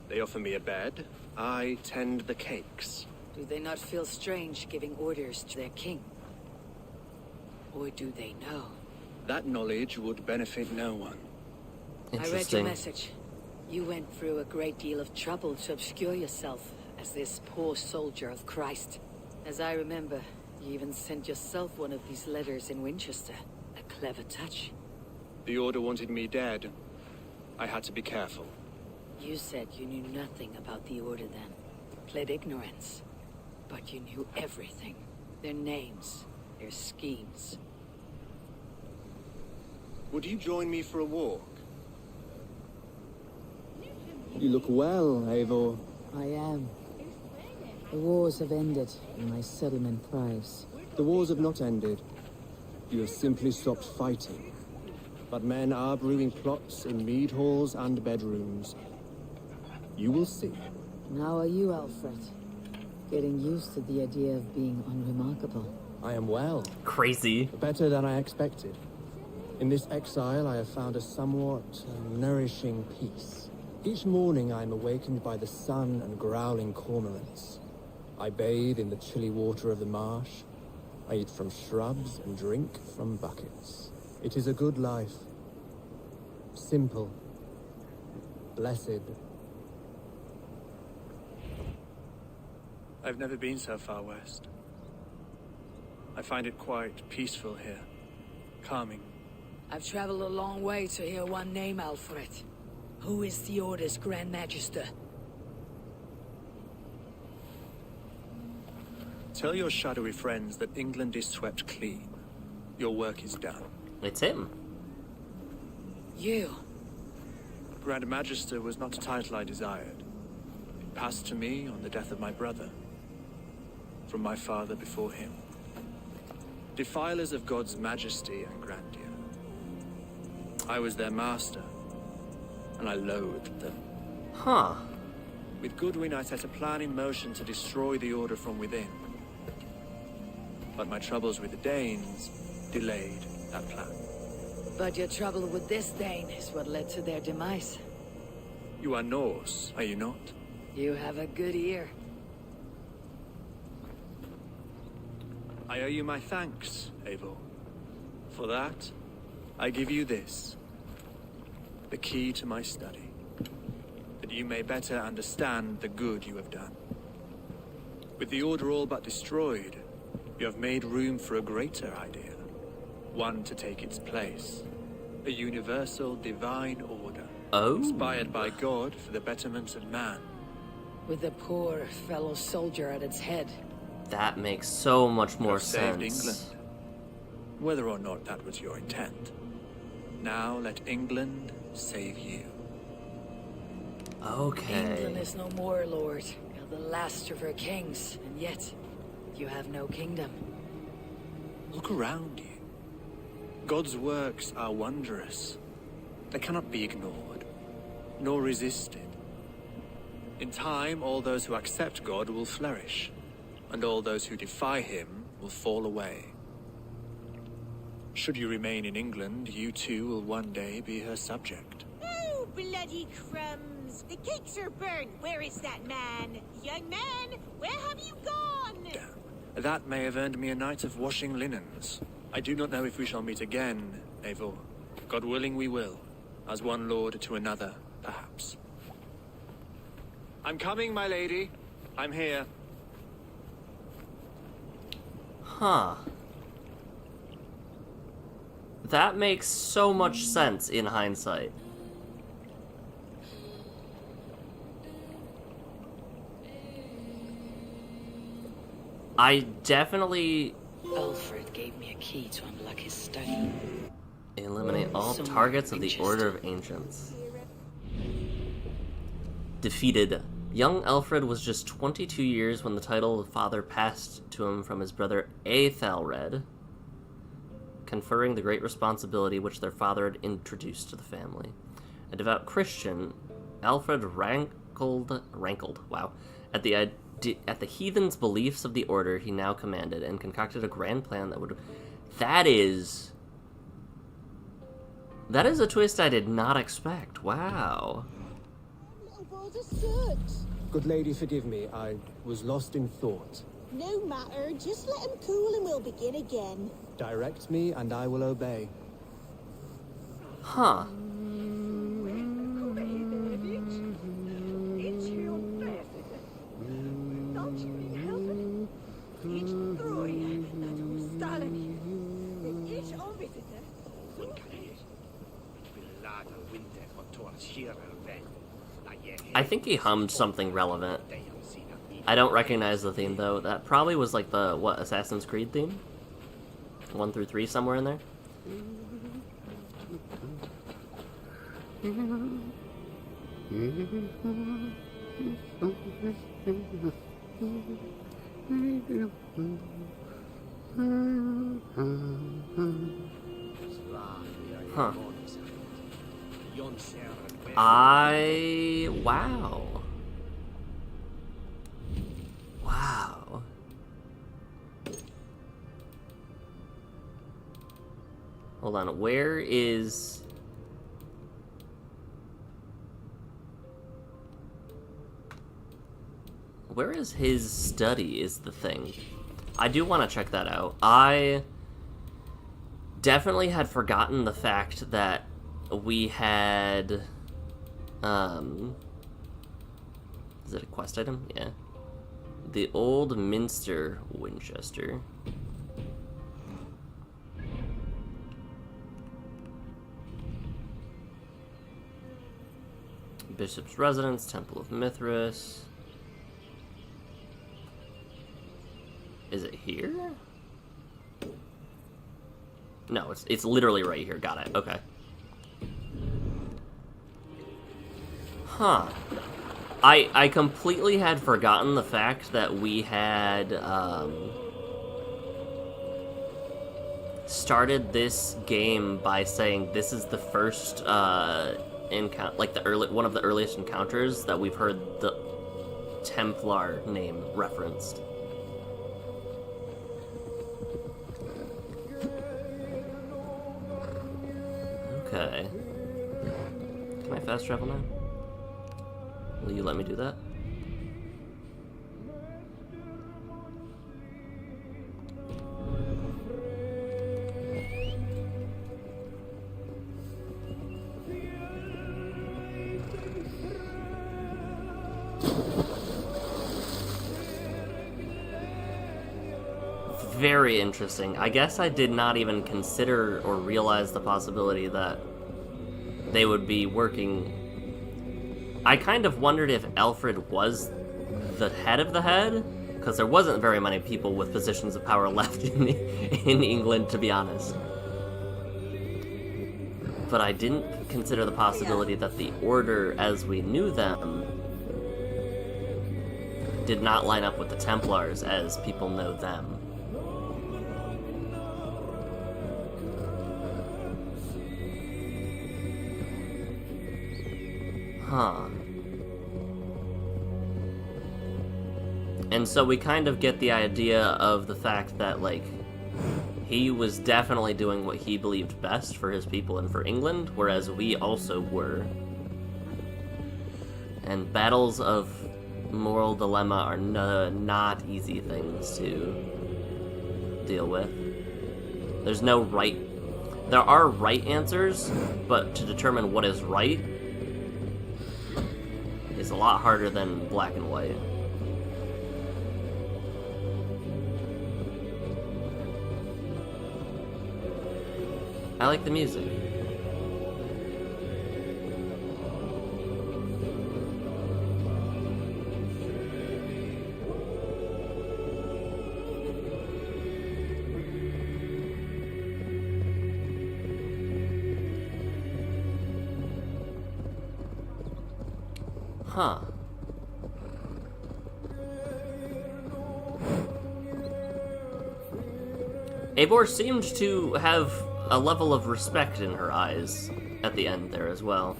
They offer me a bed. I tend the cakes. Do they not feel strange giving orders to their king? Or do they know? That knowledge would benefit no one. I read your message. You went through a great deal of trouble to obscure yourself as this poor soldier of Christ. As I remember, you even sent yourself one of these letters in Winchester. A clever touch. The Order wanted me dead. I had to be careful. You said you knew nothing about the Order then. Pled ignorance. But you knew everything. Their names, their schemes. Would you join me for a walk? You look well, Eivor. I am. The wars have ended, and my settlement thrives. The wars have not ended. You have simply stopped fighting. But men are brewing plots in mead halls and bedrooms. You will see. How are you, Alfred? Getting used to the idea of being unremarkable. I am well. Crazy. Better than I expected. In this exile, I have found a somewhat nourishing peace. Each morning I am awakened by the sun and growling cormorants. I bathe in the chilly water of the marsh. I eat from shrubs and drink from buckets. It is a good life. Simple. Blessed. I've never been so far west. I find it quite peaceful here. Calming. I've traveled a long way to hear one name, Alfred. Who is the Order's Grand Magister? Tell your shadowy friends that England is swept clean. Your work is done. It's him. You? Grand Magister was not a title I desired. It passed to me on the death of my brother. From my father before him. Defilers of God's majesty and grandeur. I was their master, and I loathed them. Huh. With Goodwin, I set a plan in motion to destroy the Order from within. But my troubles with the Danes delayed that plan. But your trouble with this Dane is what led to their demise. You are Norse, are you not? You have a good ear. I owe you my thanks, Eivor. For that, I give you this. The key to my study. That you may better understand the good you have done. With the Order all but destroyed, you have made room for a greater idea. One to take its place. A universal divine order. Oh. Inspired by God for the betterment of man. With a poor fellow soldier at its head. That makes so much more sense. Saved England. Whether or not that was your intent. Now let England save you. Okay. England is no more, Lord. You're the last of her kings, and yet you have no kingdom. Look around you. God's works are wondrous. They cannot be ignored, nor resisted. In time, all those who accept God will flourish, and all those who defy him will fall away. Should you remain in England, you too will one day be her subject. Oh, bloody crumbs! The cakes are burned. Where is that man? Young man, where have you gone? Damn. That may have earned me a night of washing linens. I do not know if we shall meet again, Eivor. God willing, we will. As one lord to another, perhaps. I'm coming, my lady. I'm here. Huh. That makes so much sense in hindsight. I definitely... Alfred gave me a key to unlock his study. Eliminate all targets of the Order of Ancients. Defeated. Young Alfred was just 22 years when the title of father passed to him from his brother Aethelred, conferring the great responsibility which their father had introduced to the family. A devout Christian, Alfred rankled at the heathens' beliefs of the Order he now commanded, and concocted a grand plan that would... That is a twist I did not expect. Wow. Good lady, forgive me. I was lost in thought. No matter, just let him cool and we'll begin again. Direct me and I will obey. Huh. I think he hummed something relevant. I don't recognize the theme though. That probably was like the, what, Assassin's Creed theme? 1 through 3 somewhere in there? Huh. Wow. Wow. Hold on, where is... Where is his study is the thing. I do want to check that out. I definitely had forgotten the fact that we had... Is it a quest item? Yeah. The Old Minster Winchester. Bishop's Residence, Temple of Mithras. Is it here? No, it's literally right here. Got it. Okay. Huh. I completely had forgotten the fact that we had started this game by saying this is the first encounter, like one of the earliest encounters that we've heard the Templar name referenced. Okay. Can I fast travel now? Will you let me do that? Very interesting. I guess I did not even consider or realize the possibility that they would be working. I kind of wondered if Alfred was the head of the head, because there wasn't very many people with positions of power left in England, to be honest. But I didn't consider the possibility that the Order, as we knew them, did not line up with the Templars as people know them. Huh. And so we kind of get the idea of the fact that, like, he was definitely doing what he believed best for his people and for England, whereas we also were. And battles of moral dilemma are not easy things to deal with. There's no right... There are right answers, but to determine what is right is a lot harder than black and white. I like the music. Huh. Eivor seemed to have a level of respect in her eyes at the end there as well.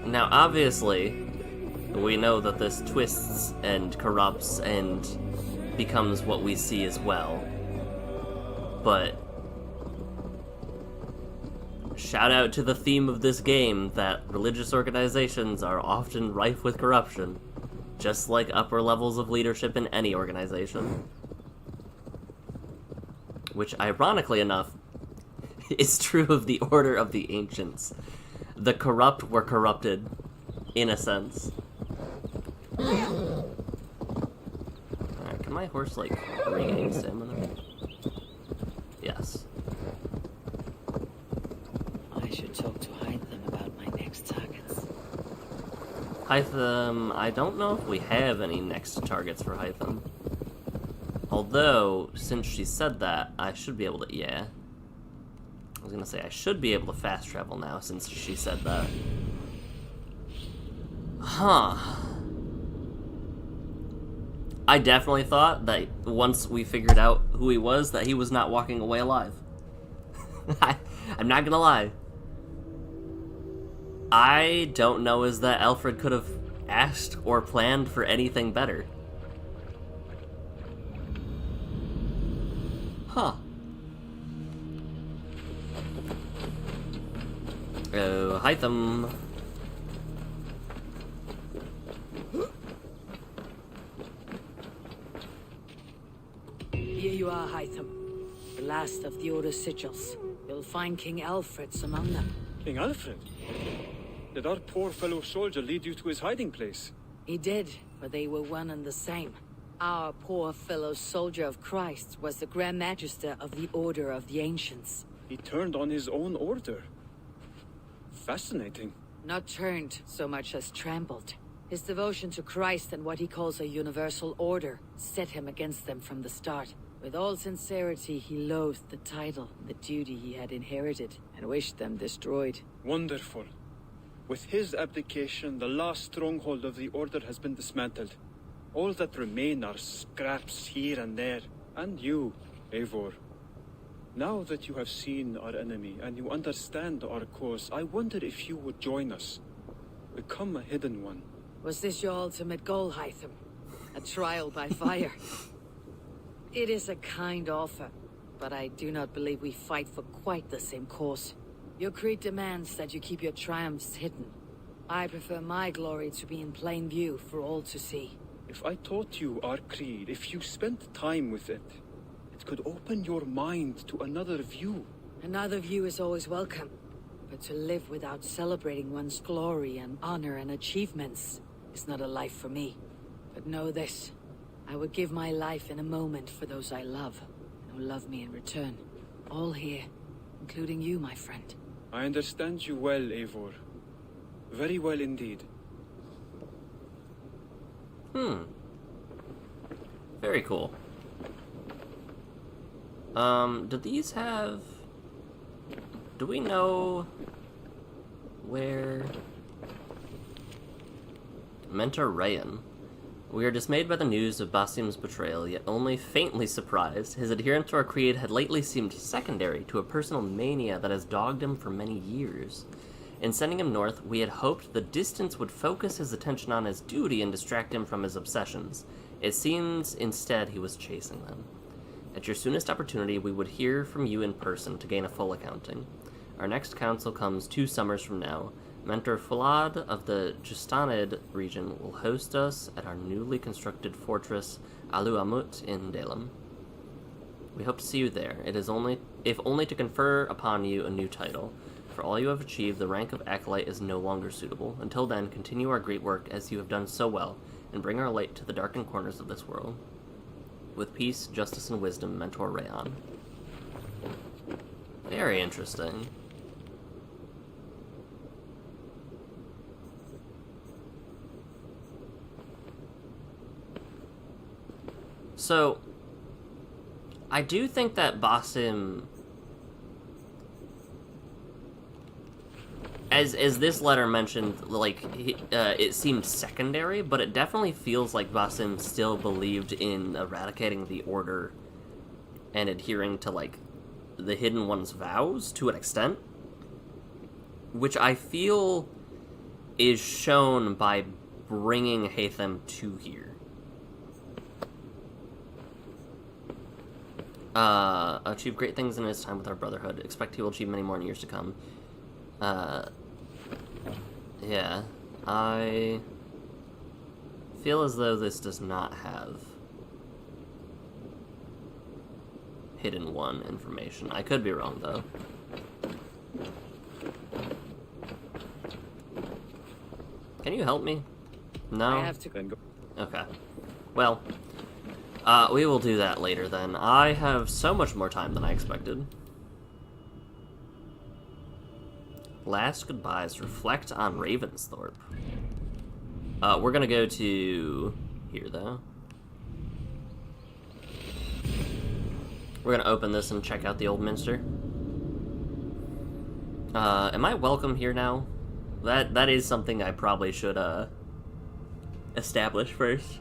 Now, obviously, we know that this twists and corrupts and becomes what we see as well. But shout out to the theme of this game that religious organizations are often rife with corruption, just like upper levels of leadership in any organization. Which, ironically enough, is true of the Order of the Ancients. The corrupt were corrupted, in a sense. Alright, can my horse, like, regain stamina? Yes. I should talk to Hytham about my next targets. Hytham, I don't know if we have any next targets for Hytham. Although, since she said that, I should be able to, yeah. I was gonna say, I should be able to fast travel now, since she said that. Huh. I definitely thought that once we figured out who he was, that he was not walking away alive. I'm not gonna lie. I don't know as that Alfred could have asked or planned for anything better. Huh. Oh, Hytham. Here you are, Hytham. The last of the Order's sigils. You'll find King Alfred's among them. King Alfred? Did our poor fellow soldier lead you to his hiding place? He did, but they were one and the same. Our poor fellow soldier of Christ was the Grand Magister of the Order of the Ancients. He turned on his own order. Fascinating. Not turned so much as trampled. His devotion to Christ and what he calls a universal order set him against them from the start. With all sincerity, he loathed the title, the duty he had inherited, and wished them destroyed. Wonderful. With his abdication, the last stronghold of the Order has been dismantled. All that remain are scraps here and there. And you, Eivor. Now that you have seen our enemy and you understand our cause, I wonder if you would join us. Become a hidden one. Was this your ultimate goal, Hytham? A trial by fire? It is a kind offer, but I do not believe we fight for quite the same cause. Your creed demands that you keep your triumphs hidden. I prefer my glory to be in plain view for all to see. If I taught you our creed, if you spent time with it, it could open your mind to another view. Another view is always welcome, but to live without celebrating one's glory and honor and achievements is not a life for me. But know this, I would give my life in a moment for those I love, and who love me in return. All here, including you, my friend. I understand you well, Eivor. Very well indeed. Very cool. Do these have... Do we know where... Mentor Rayan. We are dismayed by the news of Basim's betrayal, yet only faintly surprised. His adherence to our creed had lately seemed secondary to a personal mania that has dogged him for many years. In sending him north, we had hoped the distance would focus his attention on his duty and distract him from his obsessions. It seems instead he was chasing them. At your soonest opportunity, we would hear from you in person to gain a full accounting. Our next council comes 2 summers from now. Mentor Fulad of the Justanid region will host us at our newly constructed fortress Aluamut in Dalam. We hope to see you there. It is only, if only to confer upon you a new title. For all you have achieved, the rank of Acolyte is no longer suitable. Until then, continue our great work as you have done so well, and bring our light to the darkened corners of this world. With peace, justice, and wisdom, Mentor Rayan. Very interesting. So, I do think that Basim, as this letter mentioned, like, it seemed secondary, but it definitely feels like Basim still believed in eradicating the Order and adhering to, like, the Hidden One's vows to an extent, which I feel is shown by bringing Haytham to here. Achieve great things in his time with our Brotherhood. Expect he will achieve many more in years to come. Yeah. I feel as though this does not have Hidden One information. I could be wrong, though. Can you help me? No? I have to go. Okay. Well, we will do that later then. I have so much more time than I expected. Last goodbyes. Reflect on Ravensthorpe. We're gonna go to here, though. We're gonna open this and check out the Old Minster. Am I welcome here now? That is something I probably should, establish first.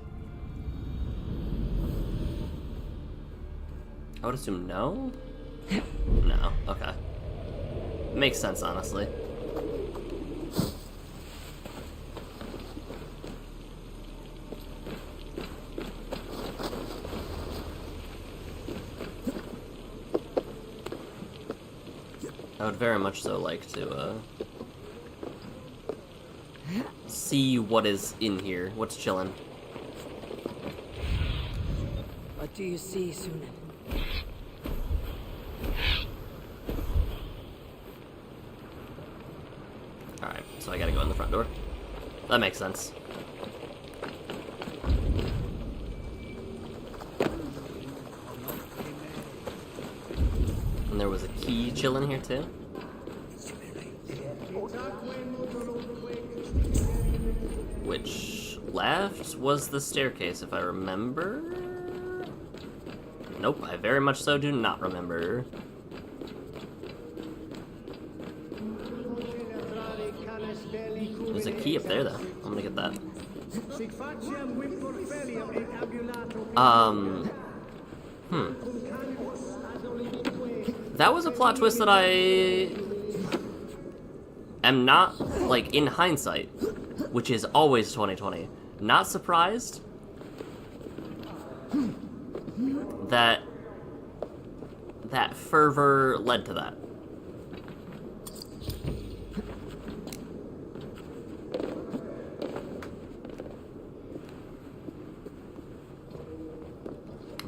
I would assume no? No, okay. Makes sense, honestly. I would very much so like to, see what is in here. What's chilling? What do you see, Sunan? Alright, so I gotta go in the front door. That makes sense. And there was a key chilling here too. Which left was the staircase, if I remember. Nope, I very much so do not remember. There's a key up there, though. I'm gonna get that. That was a plot twist that I am not, like, in hindsight, which is always 2020, not surprised that fervor led to that.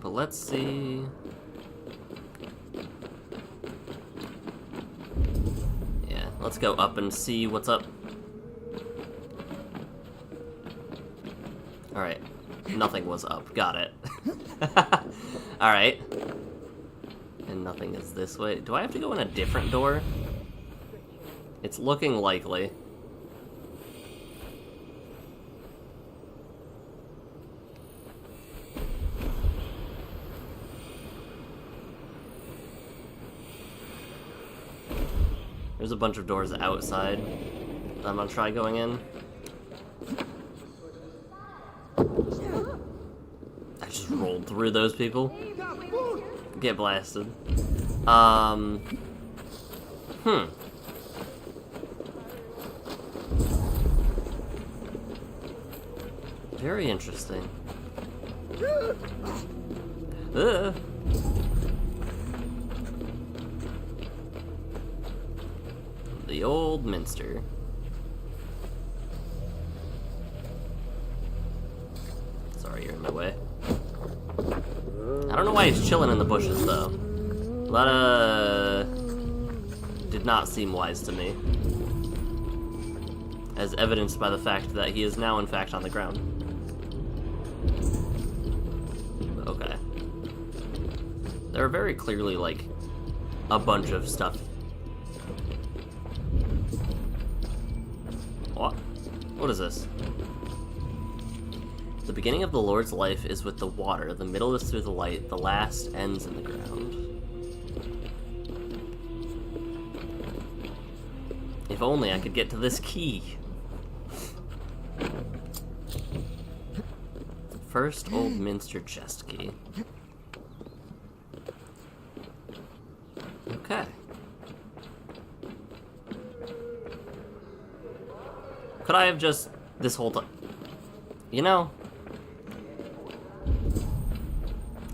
But let's see. Yeah, let's go up and see what's up. Alright, nothing was up. Got it. Alright. And nothing is this way. Do I have to go in a different door? It's looking likely. There's a bunch of doors outside. I'm gonna try going in. I just rolled through those people. Get blasted. Very interesting. The old minster. Sorry, you're in my way. I don't know why he's chilling in the bushes, though. That, did not seem wise to me. As evidenced by the fact that he is now, in fact, on the ground. Okay. There are very clearly, like, a bunch of stuff. What? What is this? The beginning of the Lord's life is with the water, the middle is through the light, the last ends in the ground. If only I could get to this key. First Old Minster chest key. Okay. Could I have just this whole time? You know,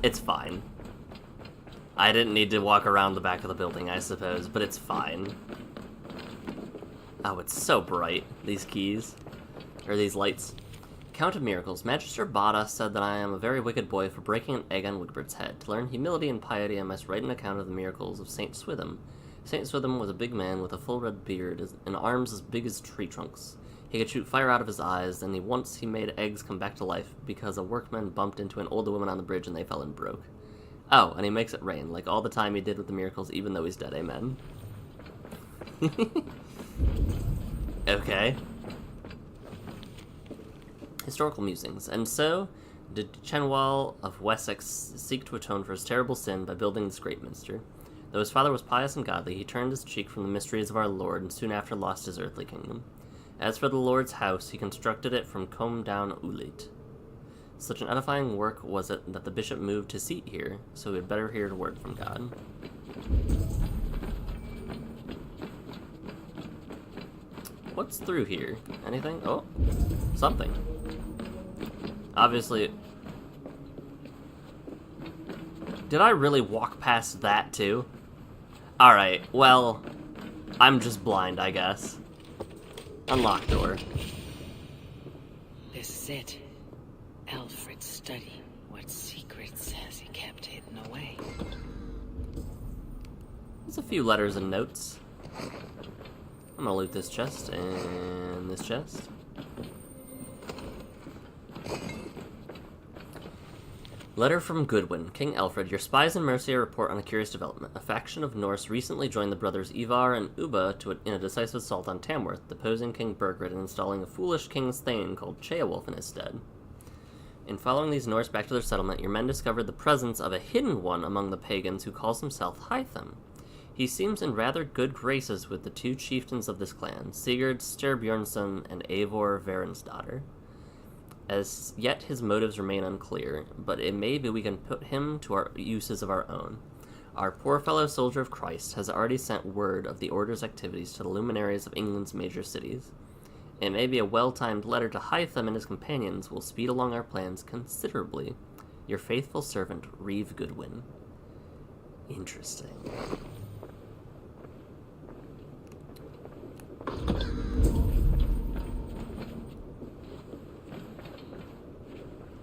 it's fine. I didn't need to walk around the back of the building, I suppose, but it's fine. Oh, it's so bright, these keys. Or these lights. Count of Miracles. Magister Bada said that I am a very wicked boy for breaking an egg on Wigbert's head. To learn humility and piety, I must write an account of the miracles of Saint Swithin. Saint Swithin was a big man with a full red beard and arms as big as tree trunks. He could shoot fire out of his eyes, and once he made eggs come back to life because a workman bumped into an older woman on the bridge and they fell and broke. Oh, and he makes it rain, like all the time he did with the miracles, even though he's dead, amen. Okay. Historical musings. And so did Chenwal of Wessex seek to atone for his terrible sin by building this great minster. Though his father was pious and godly, he turned his cheek from the mysteries of our Lord and soon after lost his earthly kingdom. As for the Lord's house, he constructed it from comb down Ulit. Such an edifying work was it that the bishop moved his seat here, so he had better hear the word from God. What's through here? Anything? Oh, something. Obviously. Did I really walk past that too? Alright, well, I'm just blind, I guess. Unlock door. This is it. Alfred's study. What secrets has he kept hidden away? There's a few letters and notes. I'm gonna loot this chest and this chest. Letter from Goodwin. King Alfred, your spies in Mercia report on a curious development. A faction of Norse recently joined the brothers Ivar and Ubba in a decisive assault on Tamworth, deposing King Burgred and installing a foolish king's thane called Ceolwulf in his stead. In following these Norse back to their settlement, your men discovered the presence of a hidden one among the pagans who calls himself Hytham. He seems in rather good graces with the two chieftains of this clan, Sigurd Styrbjörnsson and Eivor Varinsdottir. As yet his motives remain unclear, but it may be we can put him to our uses of our own. Our poor fellow soldier of Christ has already sent word of the Order's activities to the luminaries of England's major cities. It may be a well-timed letter to Hytham and his companions will speed along our plans considerably. Your faithful servant, Reeve Goodwin. Interesting.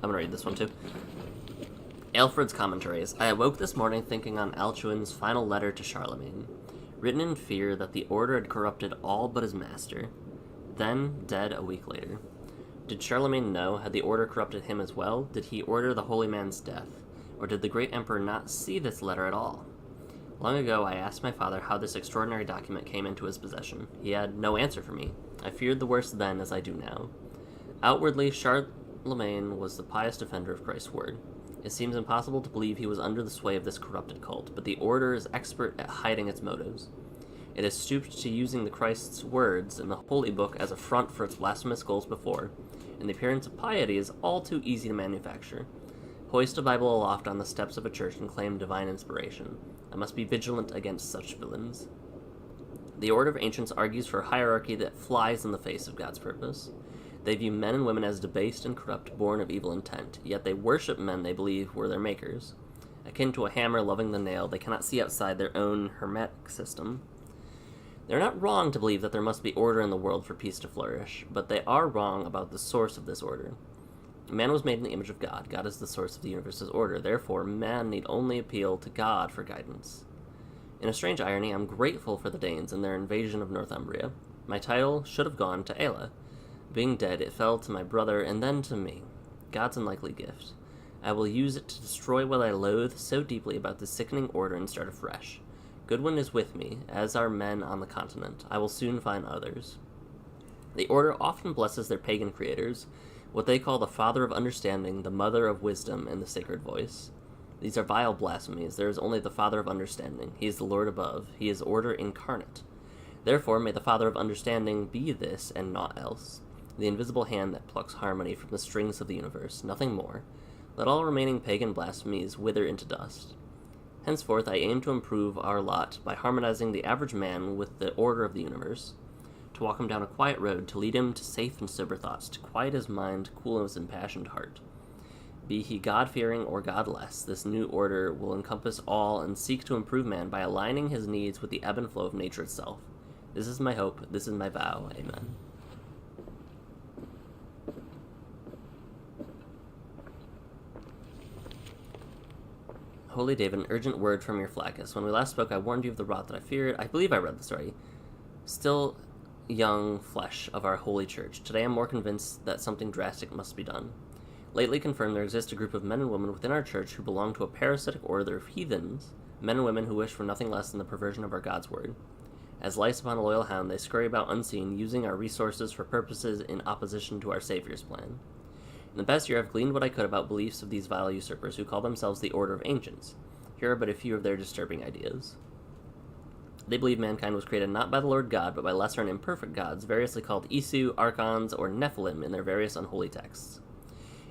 I'm gonna read this one too. Alfred's Commentaries. I awoke this morning thinking on Alcuin's final letter to Charlemagne, written in fear that the Order had corrupted all but his master, then dead a week later. Did Charlemagne know? Had the Order corrupted him as well? Did he order the holy man's death? Or did the great emperor not see this letter at all? Long ago I asked my father how this extraordinary document came into his possession. He had no answer for me. I feared the worst then as I do now. Outwardly, Charlemagne was the pious defender of Christ's word. It seems impossible to believe he was under the sway of this corrupted cult, but the Order is expert at hiding its motives. It has stooped to using the Christ's words in the Holy Book as a front for its blasphemous goals before, and the appearance of piety is all too easy to manufacture. Hoist a Bible aloft on the steps of a church and claim divine inspiration. I must be vigilant against such villains. The Order of Ancients argues for a hierarchy that flies in the face of God's purpose. They view men and women as debased and corrupt, born of evil intent, yet they worship men they believe were their makers. Akin to a hammer loving the nail, they cannot see outside their own hermetic system. They're not wrong to believe that there must be order in the world for peace to flourish, but they are wrong about the source of this order. Man was made in the image of God. God is the source of the universe's order. Therefore, man need only appeal to God for guidance. In a strange irony, I'm grateful for the Danes and their invasion of Northumbria. My title should have gone to Ayla. Being dead, it fell to my brother and then to me. God's unlikely gift. I will use it to destroy what I loathe so deeply about this sickening order and start afresh. Goodwin is with me, as are men on the continent. I will soon find others. The Order often blesses their pagan creators, what they call the Father of Understanding, the Mother of Wisdom, and the Sacred Voice. These are vile blasphemies. There is only the Father of Understanding. He is the Lord above. He is order incarnate. Therefore, may the Father of Understanding be this and naught else. The invisible hand that plucks harmony from the strings of the universe, nothing more. Let all remaining pagan blasphemies wither into dust. Henceforth, I aim to improve our lot by harmonizing the average man with the order of the universe, to walk him down a quiet road, to lead him to safe and sober thoughts, to quiet his mind, cool his impassioned heart. Be he God-fearing or godless, this new order will encompass all and seek to improve man by aligning his needs with the ebb and flow of nature itself. This is my hope, this is my vow. Amen. Holy David, an urgent word from your Flaccus. When we last spoke, I warned you of the rot that I feared. I believe I read this already. Still young flesh of our holy church. Today I'm more convinced that something drastic must be done. Lately confirmed there exists a group of men and women within our church who belong to a parasitic order of heathens, men and women who wish for nothing less than the perversion of our God's word. As lice upon a loyal hound, they scurry about unseen, using our resources for purposes in opposition to our Savior's plan. In the past year, I've gleaned what I could about beliefs of these vile usurpers who call themselves the Order of Ancients. Here are but a few of their disturbing ideas. They believe mankind was created not by the Lord God, but by lesser and imperfect gods, variously called Isu, Archons, or Nephilim in their various unholy texts.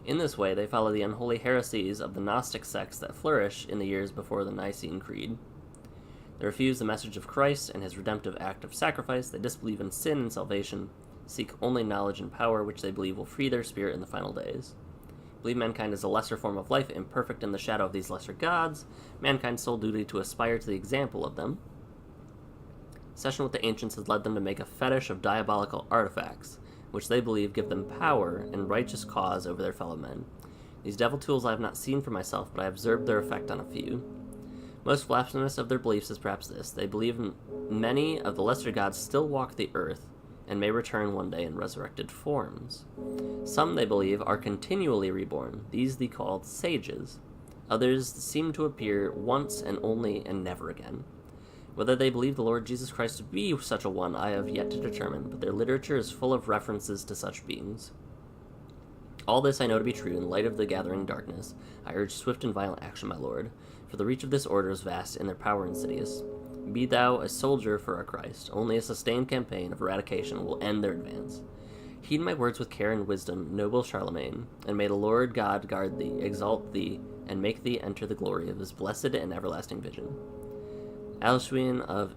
In this way, they follow the unholy heresies of the Gnostic sects that flourished in the years before the Nicene Creed. They refuse the message of Christ and his redemptive act of sacrifice. They disbelieve in sin and salvation, seek only knowledge and power, which they believe will free their spirit in the final days. Believe mankind is a lesser form of life, imperfect in the shadow of these lesser gods, mankind's sole duty to aspire to the example of them. Session with the ancients has led them to make a fetish of diabolical artifacts, which they believe give them power and righteous cause over their fellow men. These devil tools I have not seen for myself, but I have observed their effect on a few. Most blasphemous of their beliefs is perhaps this: they believe many of the lesser gods still walk the earth, and may return one day in resurrected forms. Some, they believe, are continually reborn. These they called sages. Others seem to appear once and only and never again. Whether they believe the Lord Jesus Christ to be such a one, I have yet to determine, but their literature is full of references to such beings. All this I know to be true in light of the gathering darkness. I urge swift and violent action, my lord, for the reach of this order is vast and their power insidious. Be thou a soldier for our Christ. Only a sustained campaign of eradication will end their advance. Heed my words with care and wisdom, noble Charlemagne, and may the Lord God guard thee, exalt thee, and make thee enter the glory of his blessed and everlasting vision. Alcuin of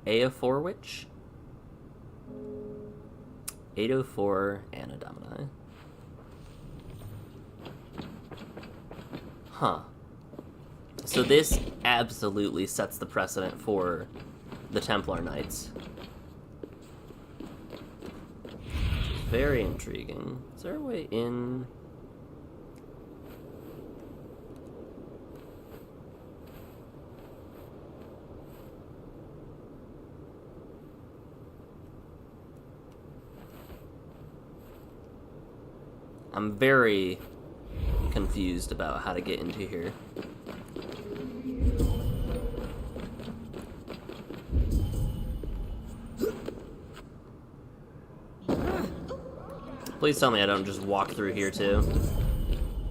Eoforwich, 804 Anna Domini. Huh. So this absolutely sets the precedent for the Templar Knights. Very intriguing. Is there a way in? I'm very confused about how to get into here. Please tell me I don't just walk through here too.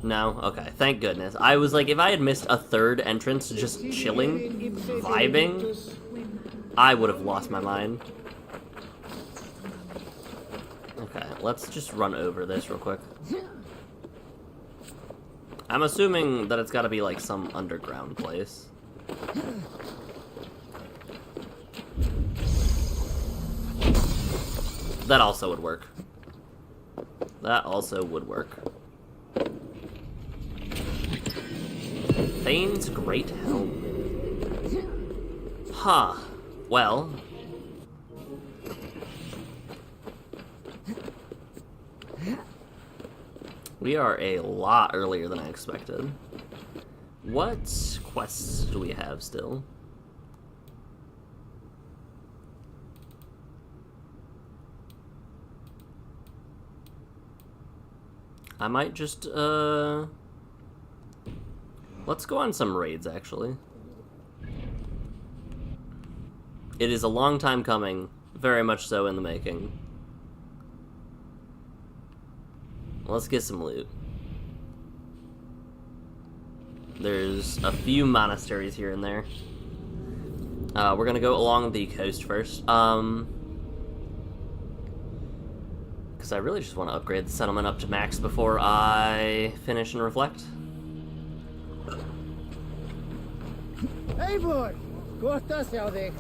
No? Okay, thank goodness. I was like, if I had missed a third entrance just chilling, vibing, I would have lost my mind. Okay, let's just run over this real quick. I'm assuming that it's gotta be like some underground place. That also would work. That also would work. Thane's Great Helm. Huh. Well. We are a lot earlier than I expected. What quests do we have still? I might just, let's go on some raids, actually. It is a long time coming, very much so in the making. Let's get some loot. There's a few monasteries here and there. We're gonna go along the coast first. Because I really just want to upgrade the settlement up to max before I finish and reflect. Eivor! Korta sjá.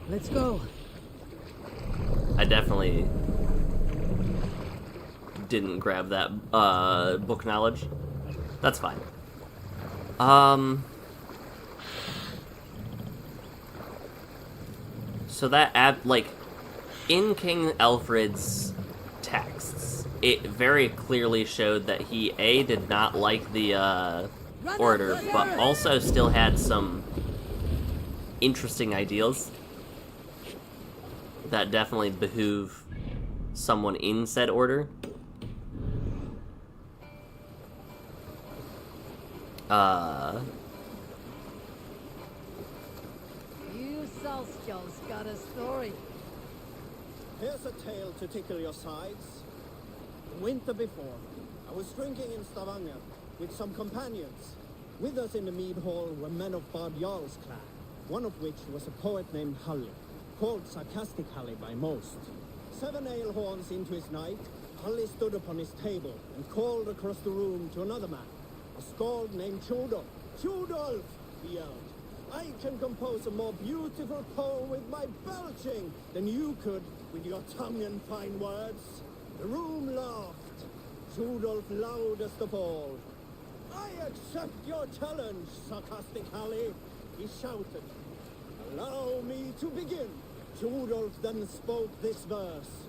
Let's go. I definitely didn't grab that book knowledge. That's fine. So that, like, in King Alfred's texts, it very clearly showed that he, A, did not like the order, but also still had some interesting ideals that definitely behoove someone in said order. You Celestials got a story. Here's a tale to tickle your sides. The winter before, I was drinking in Stavanger with some companions. With us in the mead hall were men of Bard Jarl's clan, one of which was a poet named Halle, called Sarcastic Halle by most. 7 ale horns into his night, Halle stood upon his table and called across the room to another man, a skald named Tjodolf. Tjodolf, he yelled, I can compose a more beautiful poem with my belching than you could with your tongue and fine words. The room laughed. Tjodolf loudest of all. I accept your challenge, Sarcastic Halle, he shouted. Allow me to begin. Rudolph then spoke this verse.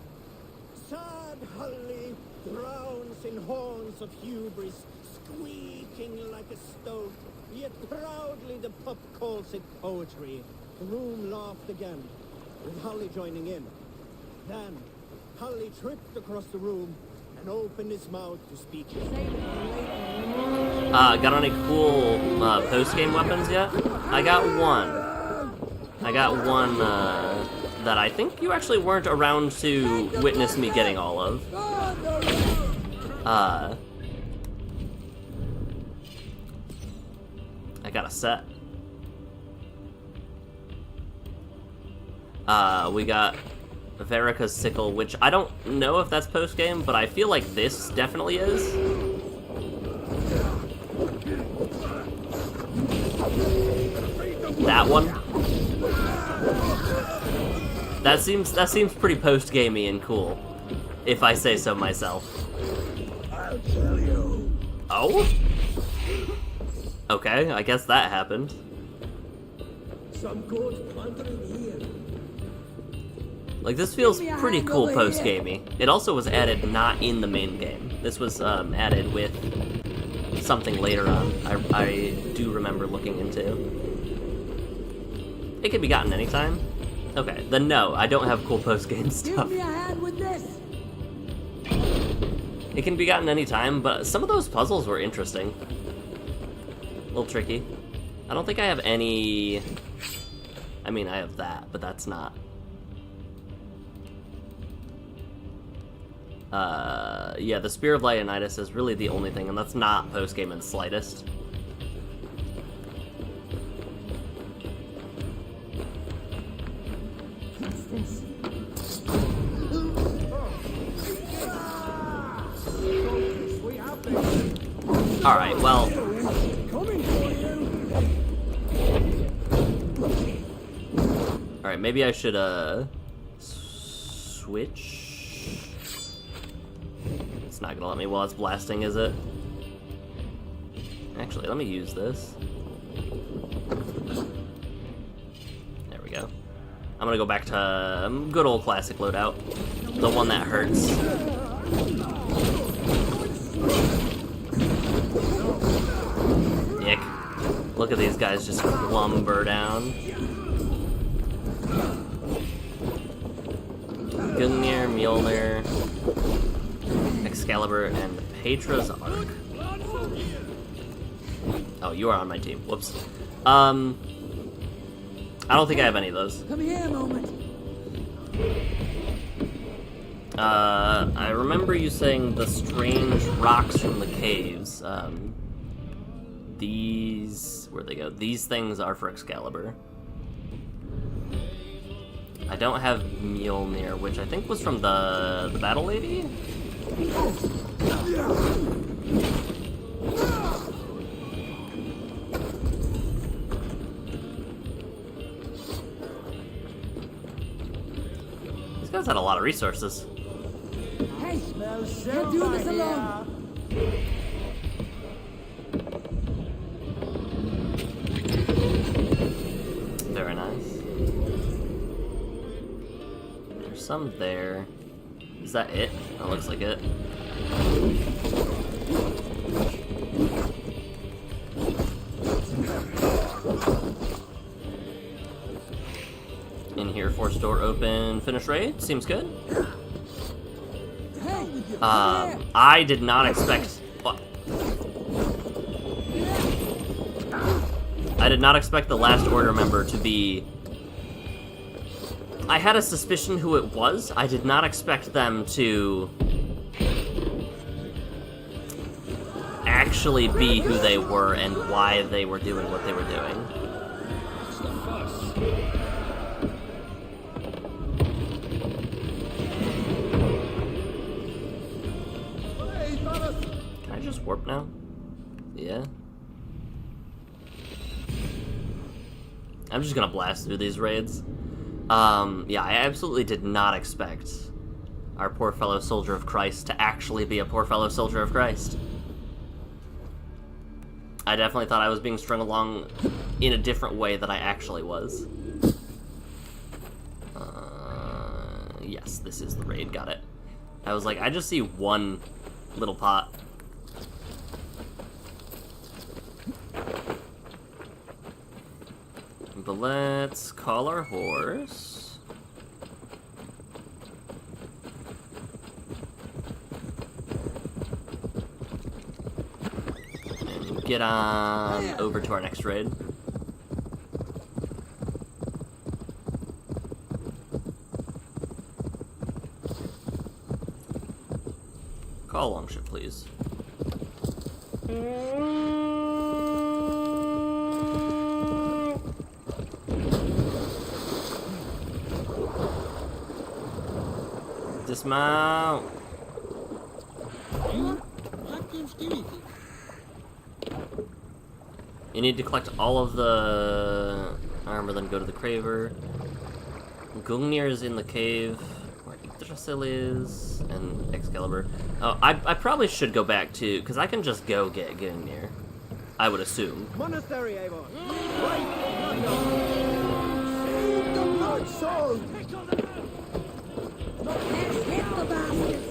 Sad Hully drowns in horns of hubris, squeaking like a stone, yet proudly the pup calls it poetry. The room laughed again, with Hully joining in. Then, Hully tripped across the room and opened his mouth to speak. Got any cool post-game weapons yet? I got one. That I think you actually weren't around to witness me getting all of. I got a set. We got Verica's sickle, which I don't know if that's post-game, but I feel like this definitely is. That one. That seems pretty post-gamey and cool, if I say so myself. I'll tell you. Oh? Okay, I guess that happened. Some good plundering here. Like, this feels pretty cool post-gamey. It also was added not in the main game. This was added with something later on. I do remember looking into. It can be gotten anytime. Okay, then no, I don't have cool post-game stuff. Give me a hand with this. It can be gotten anytime, but some of those puzzles were interesting. A little tricky. I don't think I have any... I mean, I have that, but that's not... yeah, the Spear of Leonidas is really the only thing, and that's not post-game in the slightest. Alright, well... Alright, maybe I should, switch? It's not gonna let me while it's blasting, is it? Actually, let me use this. There we go. I'm gonna go back to good old classic loadout. The one that hurts. Dick. Look at these guys just lumber down. Gungnir, Mjolnir, Excalibur, and Petra's Arc. Oh, you are on my team. Whoops. I don't think I have any of those. Come here a moment. I remember you saying the strange rocks from the caves. These... where'd they go? These things are for Excalibur. I don't have Mjolnir, which I think was from the Battle Lady? These guys had a lot of resources. Hey, can't do this alone. Very nice. There's some there. Is that it? That looks like it. In here, force door open, finish raid. Seems good. I did not expect... What? I did not expect the Last Order member to be... I had a suspicion who it was. I did not expect them to... actually be who they were and why they were doing what they were doing. Can I just warp now? Yeah. I'm just gonna blast through these raids. Yeah, I absolutely did not expect our poor fellow soldier of Christ to actually be a poor fellow soldier of Christ. I definitely thought I was being strung along in a different way than I actually was. Yes, this is the raid. Got it. I was like, I just see one little pot. But let's call our horse. And get on over to our next raid. Call longship, please. Dismount. You need to collect all of the armor, then go to the Craver. Gungnir is in the cave, where Yggdrasil is, and Excalibur. Oh, I probably should go back too, because I can just go get Gungnir. I would assume. Monastery, Avon. Right. Save the blood soul. Hit the bastards.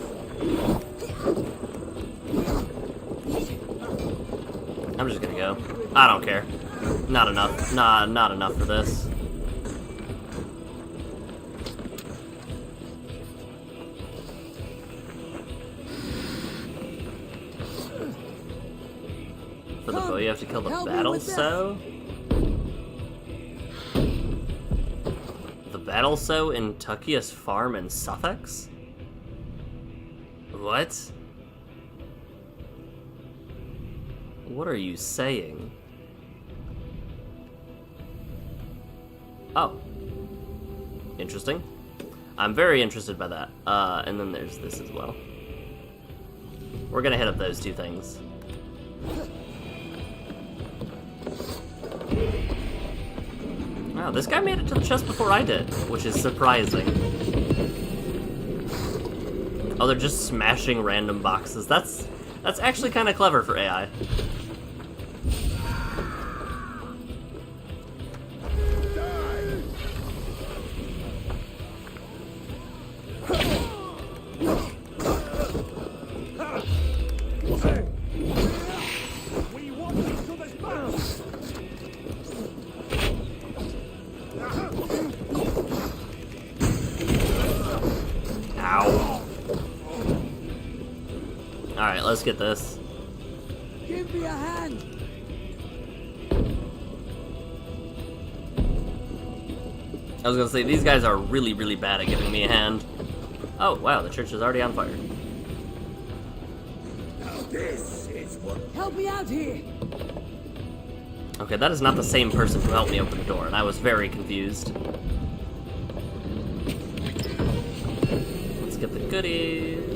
I'm just gonna go. I don't care. Not enough. Nah, not enough for this. For the bow, you have to kill the battle sow? The battle sow in Tuckius Farm in Sussex? What? What are you saying? Oh. Interesting. I'm very interested by that. And then there's this as well. We're gonna hit up those two things. Wow, this guy made it to the chest before I did, which is surprising. Oh, they're just smashing random boxes. That's actually kind of clever for AI. Alright, let's get this. Give me a hand. I was gonna say, these guys are really, really bad at giving me a hand. Oh, wow, the church is already on fire. Now this is what... Help me out here. Okay, that is not the same person who helped me open the door, and I was very confused. Let's get the goodies.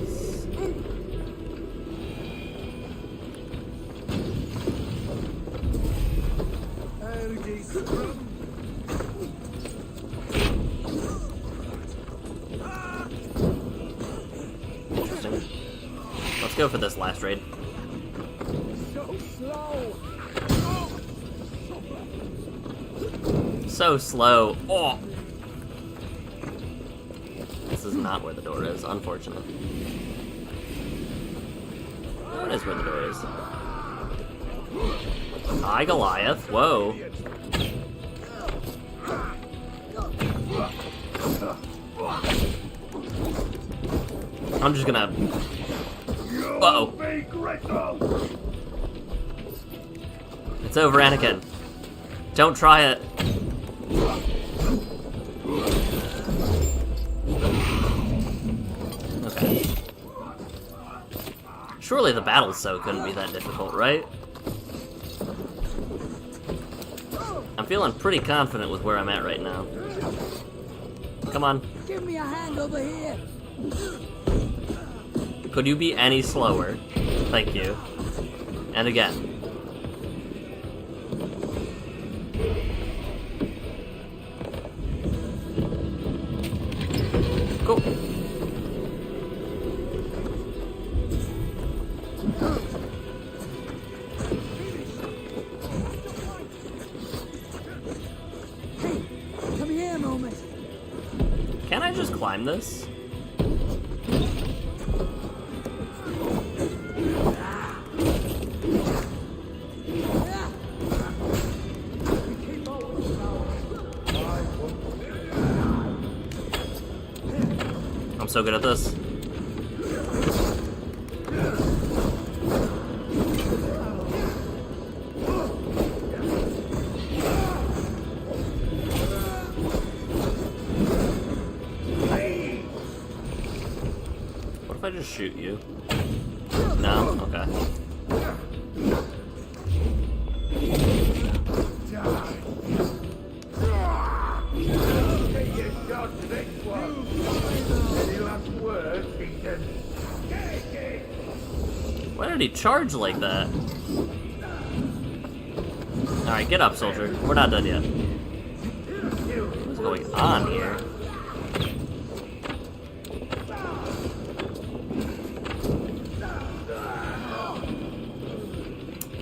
Interesting. Let's go for this last raid. So slow. So slow. Oh! This is not where the door is, unfortunate. That is where the door is. Hi, Goliath. Whoa. I'm just gonna... Uh-oh. It's over, Anakin. Don't try it. Okay. Surely the battle so couldn't be that difficult, right? I'm feeling pretty confident with where I'm at right now. Come on. Give me a hand over here. Could you be any slower? Thank you. And again. Cool. Hey, come here a moment. Can I just climb this? so good at this. What if I just shoot you? No? Okay. Why did he charge like that? Alright, get up, soldier. We're not done yet. What's going on here?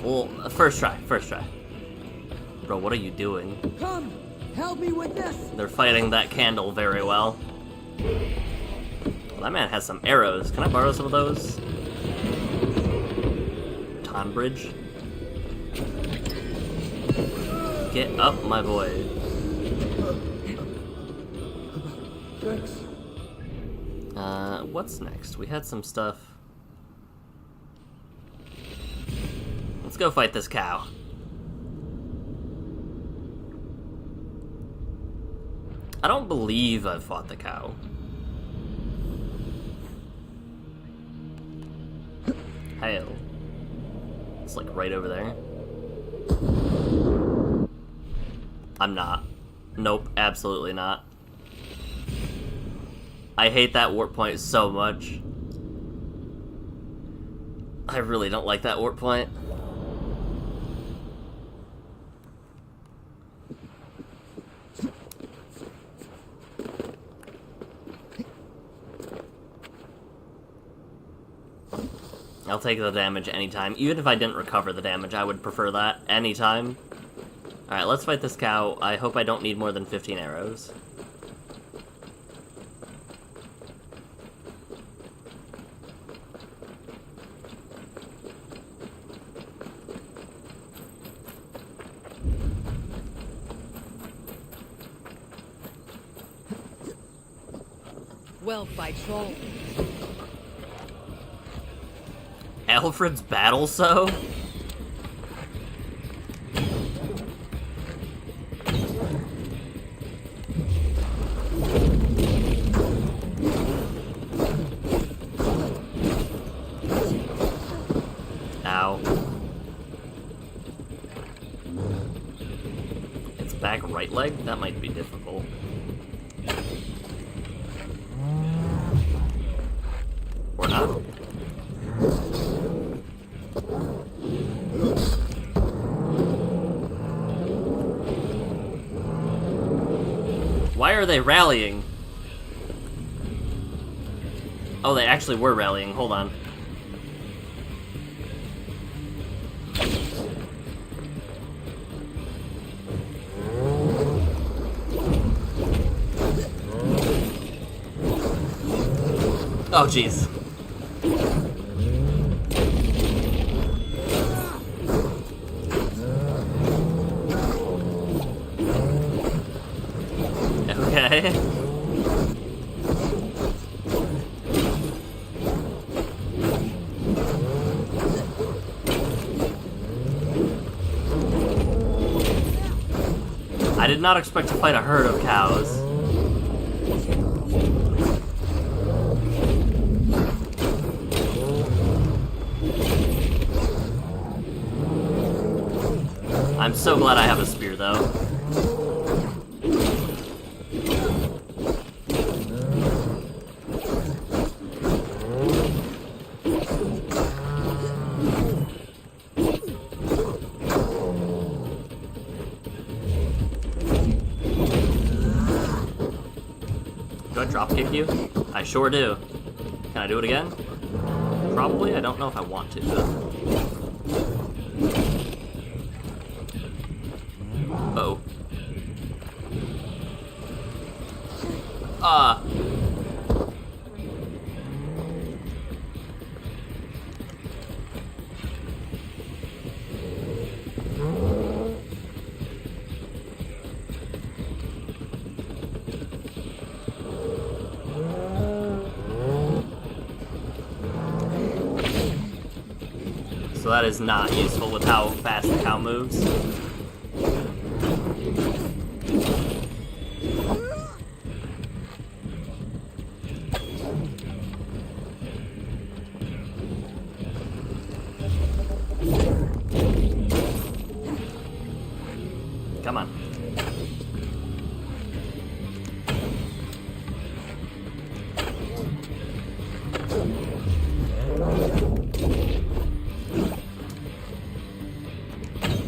Well, first try. Bro, what are you doing? Come, help me with this. They're fighting that candle very well. Well, that man has some arrows. Can I borrow some of those? Tonbridge. Get up, my boy. What's next? We had some stuff. Let's go fight this cow. I don't believe I've fought the cow. Hail. It's like right over there. I'm not. Nope, absolutely not. I hate that warp point so much. I really don't like that warp point. I'll take the damage anytime. Even if I didn't recover the damage, I would prefer that anytime. Alright, let's fight this cow. I hope I don't need more than 15 arrows. Well, by troll. Alfred's battle so? Ow. It's back right leg? That might be difficult. Or not. Why are they rallying? Oh, they actually were rallying. Hold on. Oh, jeez. Okay. I did not expect to fight a herd of cows. I'm so glad I have a spear, though. Do I drop kick you? I sure do. Can I do it again? Probably. I don't know if I want to, though. Uh-oh. that is not useful with how fast the cow moves. Come on.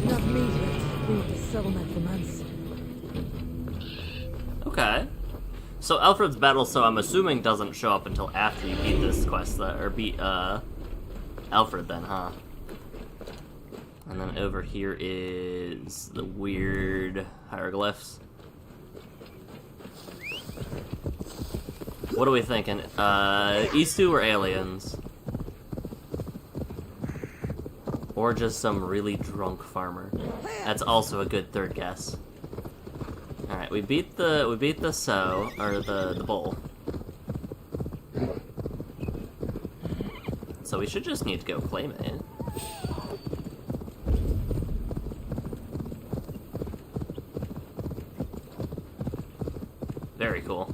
Enough meat to feed the settlement for months. Okay. So Alfred's battle, so I'm assuming doesn't show up until after you beat this quest, or beat Alfred then, huh? And then over here is the weird hieroglyphs. What are we thinking? Istu or aliens? Or just some really drunk farmer. That's also a good third guess. Alright, we beat the sow, or the bull. So we should just need to go claim it. Very cool.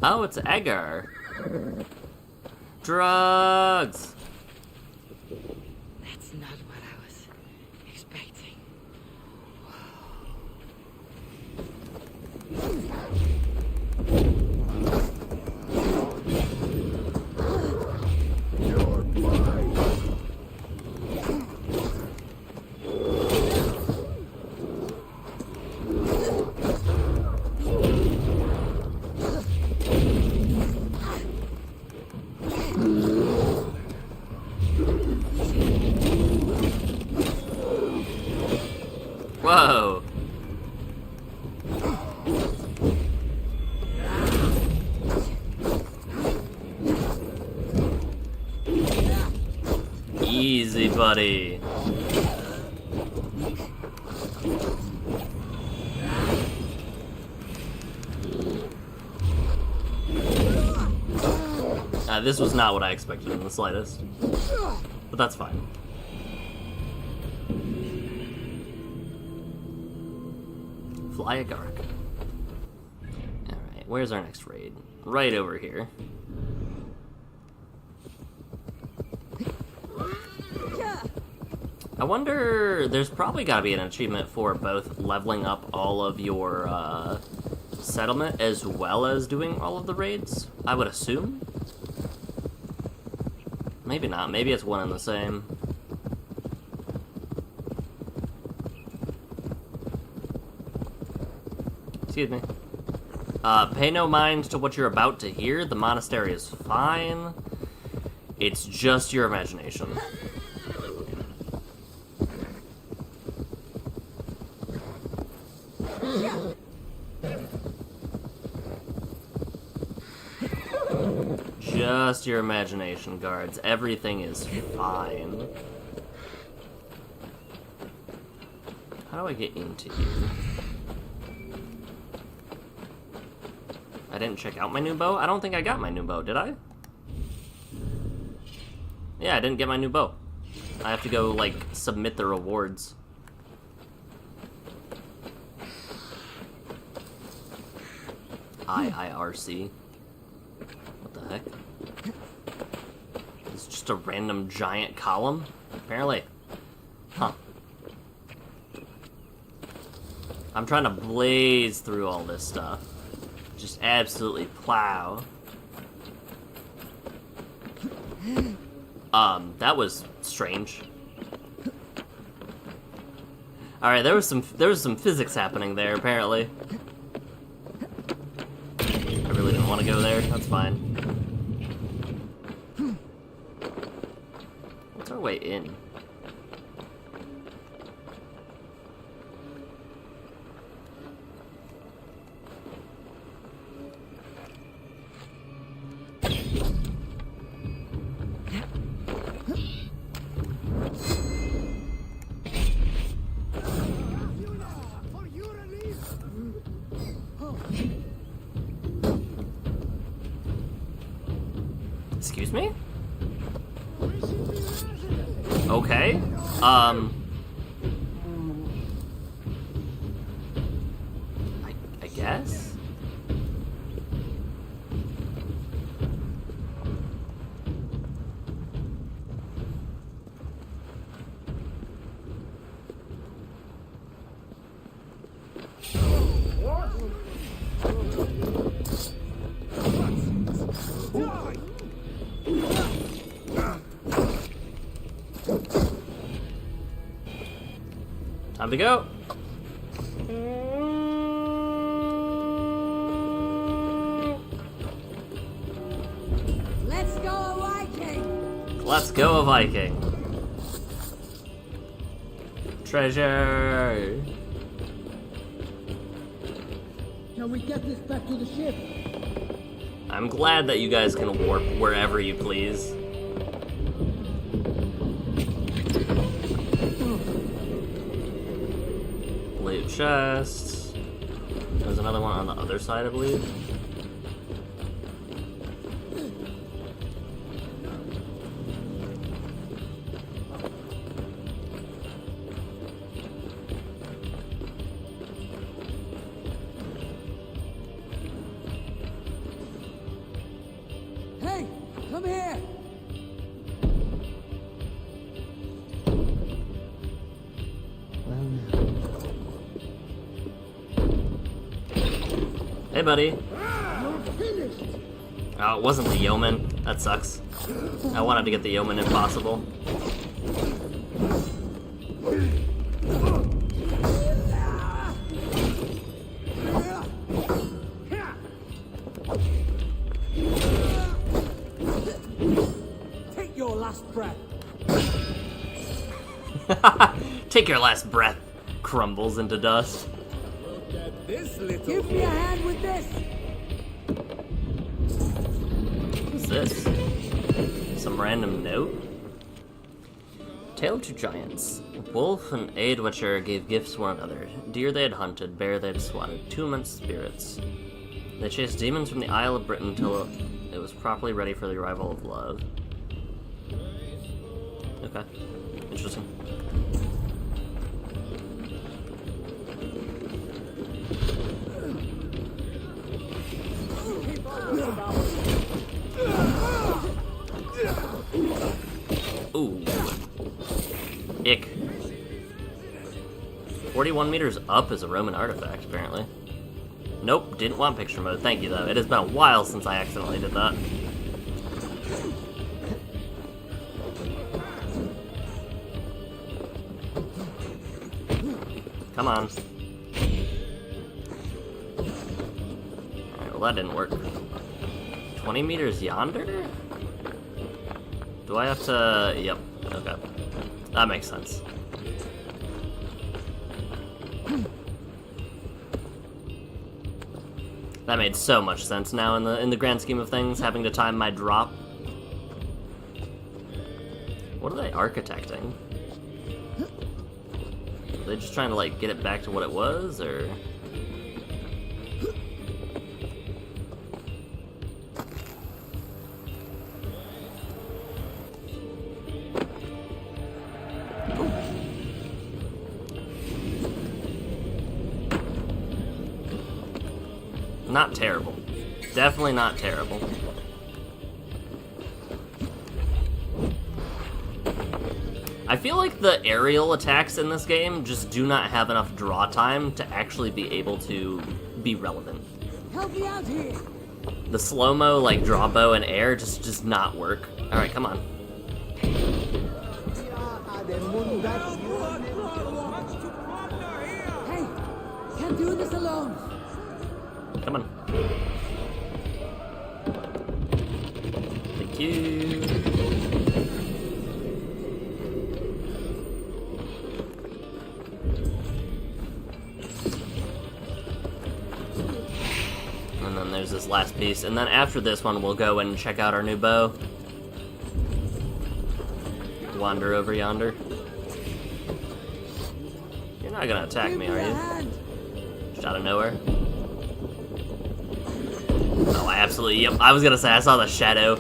Oh, it's Edgar. Drugs! That's not what I was expecting. Whoa! Easy, buddy. This was not what I expected in the slightest. But that's fine. Fly a Gark. Alright, where's our next raid? Right over here. I wonder, there's probably gotta be an achievement for both leveling up all of your settlement as well as doing all of the raids, I would assume. Maybe not, maybe it's one and the same. Excuse me. Pay no mind to what you're about to hear. The monastery is fine. It's just your imagination. Just your imagination, guards. Everything is fine. How do I get into here? I didn't check out my new bow? I don't think I got my new bow, did I? Yeah, I didn't get my new bow. I have to go, like, submit the rewards. IIRC. What the heck? It's just a random giant column? Apparently. Huh. I'm trying to blaze through all this stuff. Just absolutely plow. That was strange. Alright, there was some physics happening there, apparently. I really didn't want to go there. That's fine. What's our way in? Excuse me? Okay. I guess? Time to go. Let's go a Viking! Let's go a Viking. Treasure. Can we get this back to the ship? I'm glad that you guys can warp wherever you please. Loot chest. There's another one on the other side, I believe. Hey, come here! Well now. Hey, buddy. You're finished! Oh, it wasn't the yeoman. That sucks. I wanted to get the yeoman if possible. Take your last breath. Take your last breath. Crumbles into dust. Give me a hand with this! What's this? Some random note? Tale of Two Giants. Wolf and Aid Witcher gave gifts to one another. Deer they had hunted, bear they had swatted, 2 immense spirits. They chased demons from the Isle of Britain until it was properly ready for the arrival of love. Okay. Interesting. Ooh. Ick. 41 meters up is a Roman artifact, apparently. Nope, didn't want picture mode. Thank you, though. It has been a while since I accidentally did that. Come on. Alright, well that didn't work. 20 meters yonder? Do I have to... Yep, okay. That makes sense. That made so much sense now in the grand scheme of things, having to time my drop. What are they architecting? Are they just trying to, like, get it back to what it was, or...? Not terrible. Definitely not terrible. I feel like the aerial attacks in this game just do not have enough draw time to actually be able to be relevant. Help me out here! The slow-mo, like, draw bow and air just does not work. Alright, come on. Hey! Can't do this alone! Come on. Thank you. And then there's this last piece. And then after this one, we'll go and check out our new bow. Wander over yonder. You're not gonna attack me, are you? Just out of nowhere. Oh, I absolutely, yep, I was gonna say, I saw the shadow.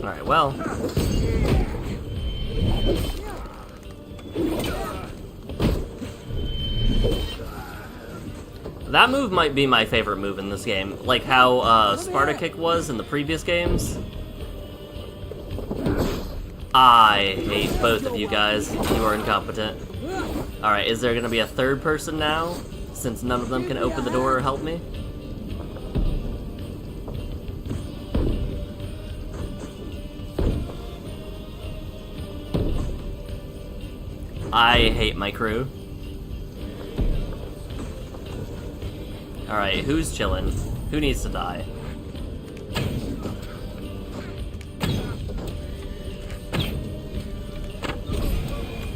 Alright, well. That move might be my favorite move in this game. Like how Sparta Kick was in the previous games. I hate both of you guys. You are incompetent. Alright, is there gonna be a third person now? Since none of them can open the door or help me? I hate my crew. Alright, who's chillin'? Who needs to die?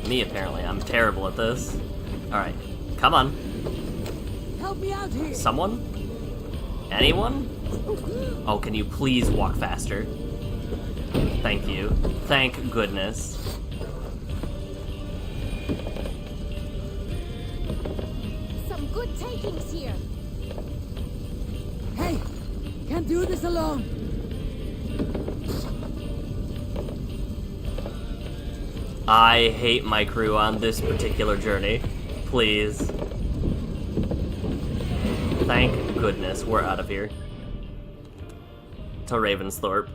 Me, apparently. I'm terrible at this. Alright, come on. Help me out here. Someone? Anyone? Oh, can you please walk faster? Thank you. Thank goodness. Some good takings here. Hey, can't do this alone. I hate my crew on this particular journey. Please. Thank goodness we're out of here. To Ravensthorpe.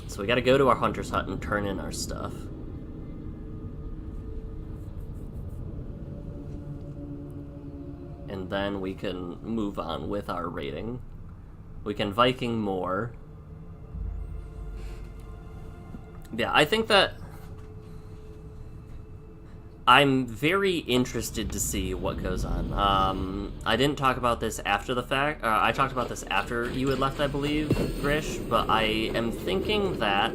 So we gotta go to our hunter's hut and turn in our stuff. And then we can move on with our raiding. We can Viking more. Yeah, I think that I'm very interested to see what goes on. I didn't talk about this after the fact. I talked about this after you had left, I believe, Grish, but I am thinking that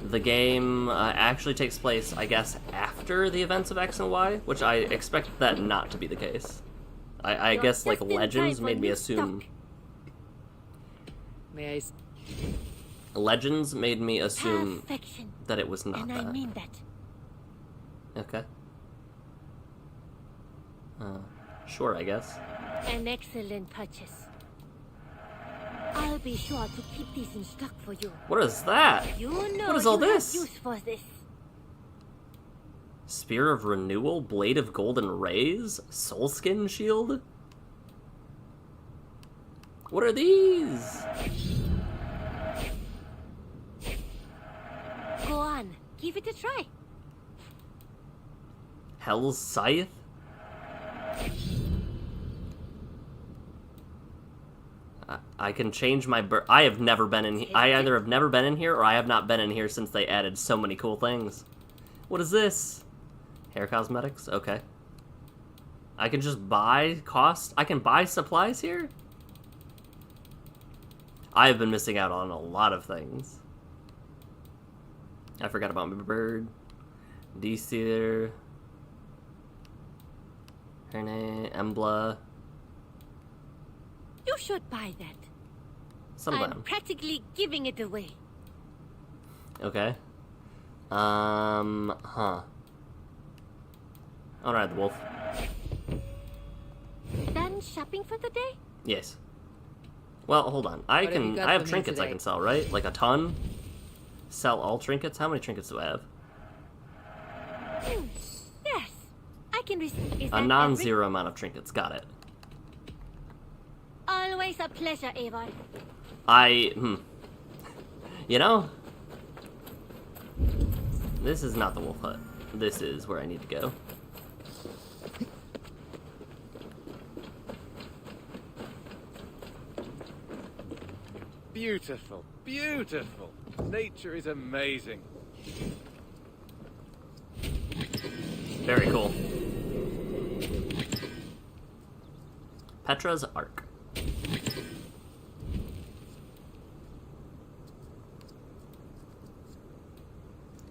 the game actually takes place, I guess, after the events of X and Y, which I expect that not to be the case. I guess, like, Legends made me assume... May I... Legends made me assume that it was not and that. I mean that. Okay. Sure, I guess. An excellent purchase. I'll be sure to keep these in stock for you. What is that? You know What is all you have this? use for this. Spear of Renewal, Blade of Golden Rays, Soulskin Shield? What are these? Go on, give it a try. Hell's Scythe? I can change my I have never been in I either have never been in here or I have not been in here since they added so many cool things. What is this? Hair cosmetics? Okay. I can just buy I can buy supplies here? I have been missing out on a lot of things. I forgot about my bird. D-Seater. Herne, Embla. You should buy that. Some of I'm them. practically giving it away. Okay. Huh. Alright, the wolf. Done shopping for the day? Yes. Well, hold on. I have trinkets I can sell, right? Like a ton? Sell all trinkets? How many trinkets do I have? Yes. I can receive A non-zero amount of trinkets. Got it. Always a pleasure, Avon. You know? This is not the wolf hut. This is where I need to go. Beautiful, beautiful. Nature is amazing. Very cool. Petra's Ark.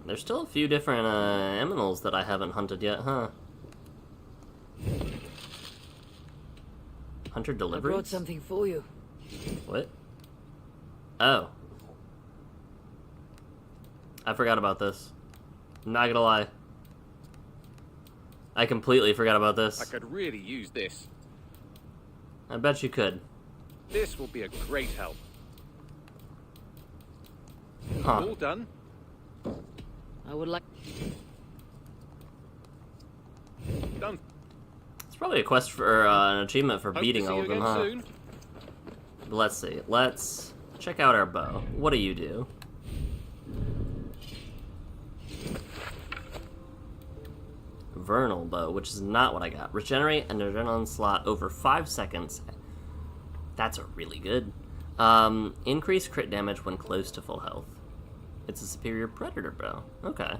There's still a few different Eminals that I haven't hunted yet, huh? Hunter deliveries? I brought something for you. What? Oh. I forgot about this. Not gonna lie. I completely forgot about this. I could really use this. I bet you could. This will be a great help. Huh. All done? I would like... Done. It's probably a quest for an achievement for beating all of them, huh? Soon. But let's see. Let's check out our bow. What do you do? Vernal bow, which is not what I got. Regenerate an adrenaline slot over 5 seconds. That's a really good. Increase crit damage when close to full health. It's a superior predator bow. Okay.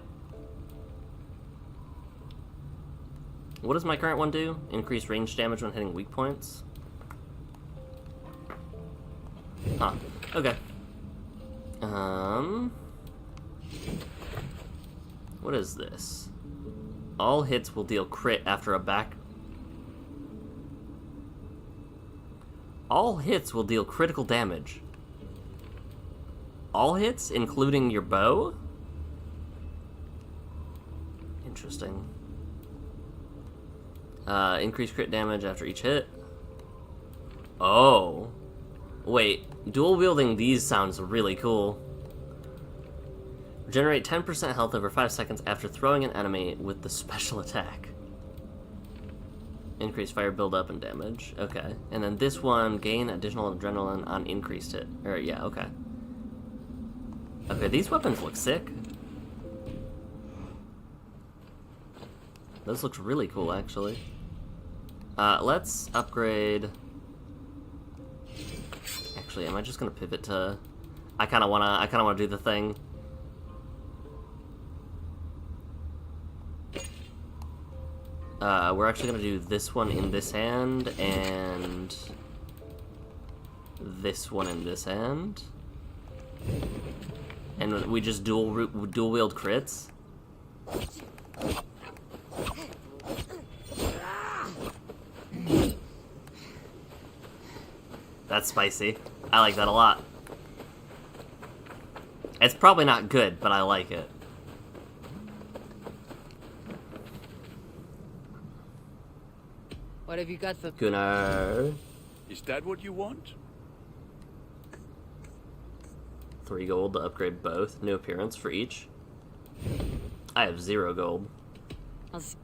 What does my current one do? Increase range damage when hitting weak points? Huh. Okay. What is this? All hits will deal crit after a back... All hits will deal critical damage. All hits, including your bow? Interesting. Increase crit damage after each hit. Oh. Wait, dual wielding these sounds really cool. Regenerate 10% health over 5 seconds after throwing an enemy with the special attack. Increase fire buildup and damage. Okay. And then this one, gain additional adrenaline on increased hit. Or, yeah, okay. Okay, these weapons look sick. This looks really cool, actually. Let's upgrade... Actually, am I just gonna pivot to... I kinda wanna do the thing. We're actually gonna do this one in this hand, and... this one in this hand. And we just dual wield crits. That's spicy. I like that a lot. It's probably not good, but I like it. What have you got for... Gunnar. Is that what you want? 3 gold to upgrade both. New appearance for each. I have 0 gold. I'll see.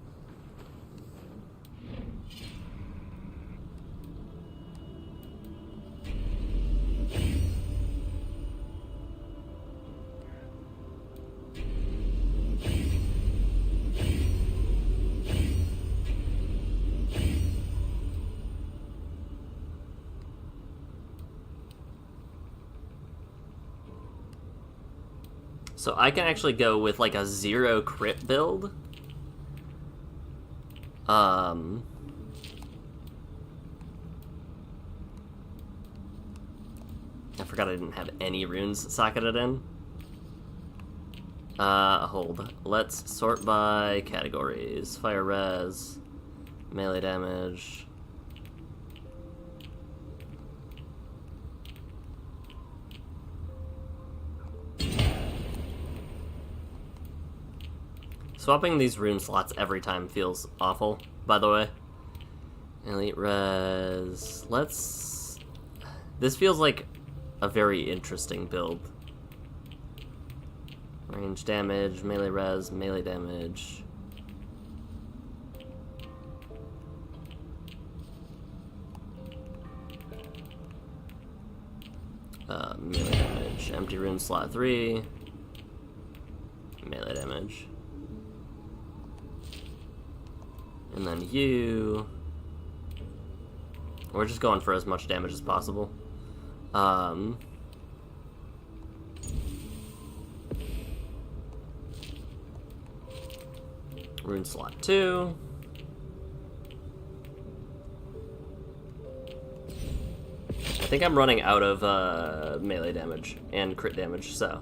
So I can actually go with like a 0 crit build. I forgot I didn't have any runes socketed in. Hold. Let's sort by categories. Fire res, melee damage. Swapping these rune slots every time feels awful, by the way. Elite res... Let's... This feels like a very interesting build. Range damage, melee res, melee damage. Melee damage. Empty rune slot 3. Melee damage. And then you... We're just going for as much damage as possible. Rune slot 2. I think I'm running out of melee damage and crit damage, so...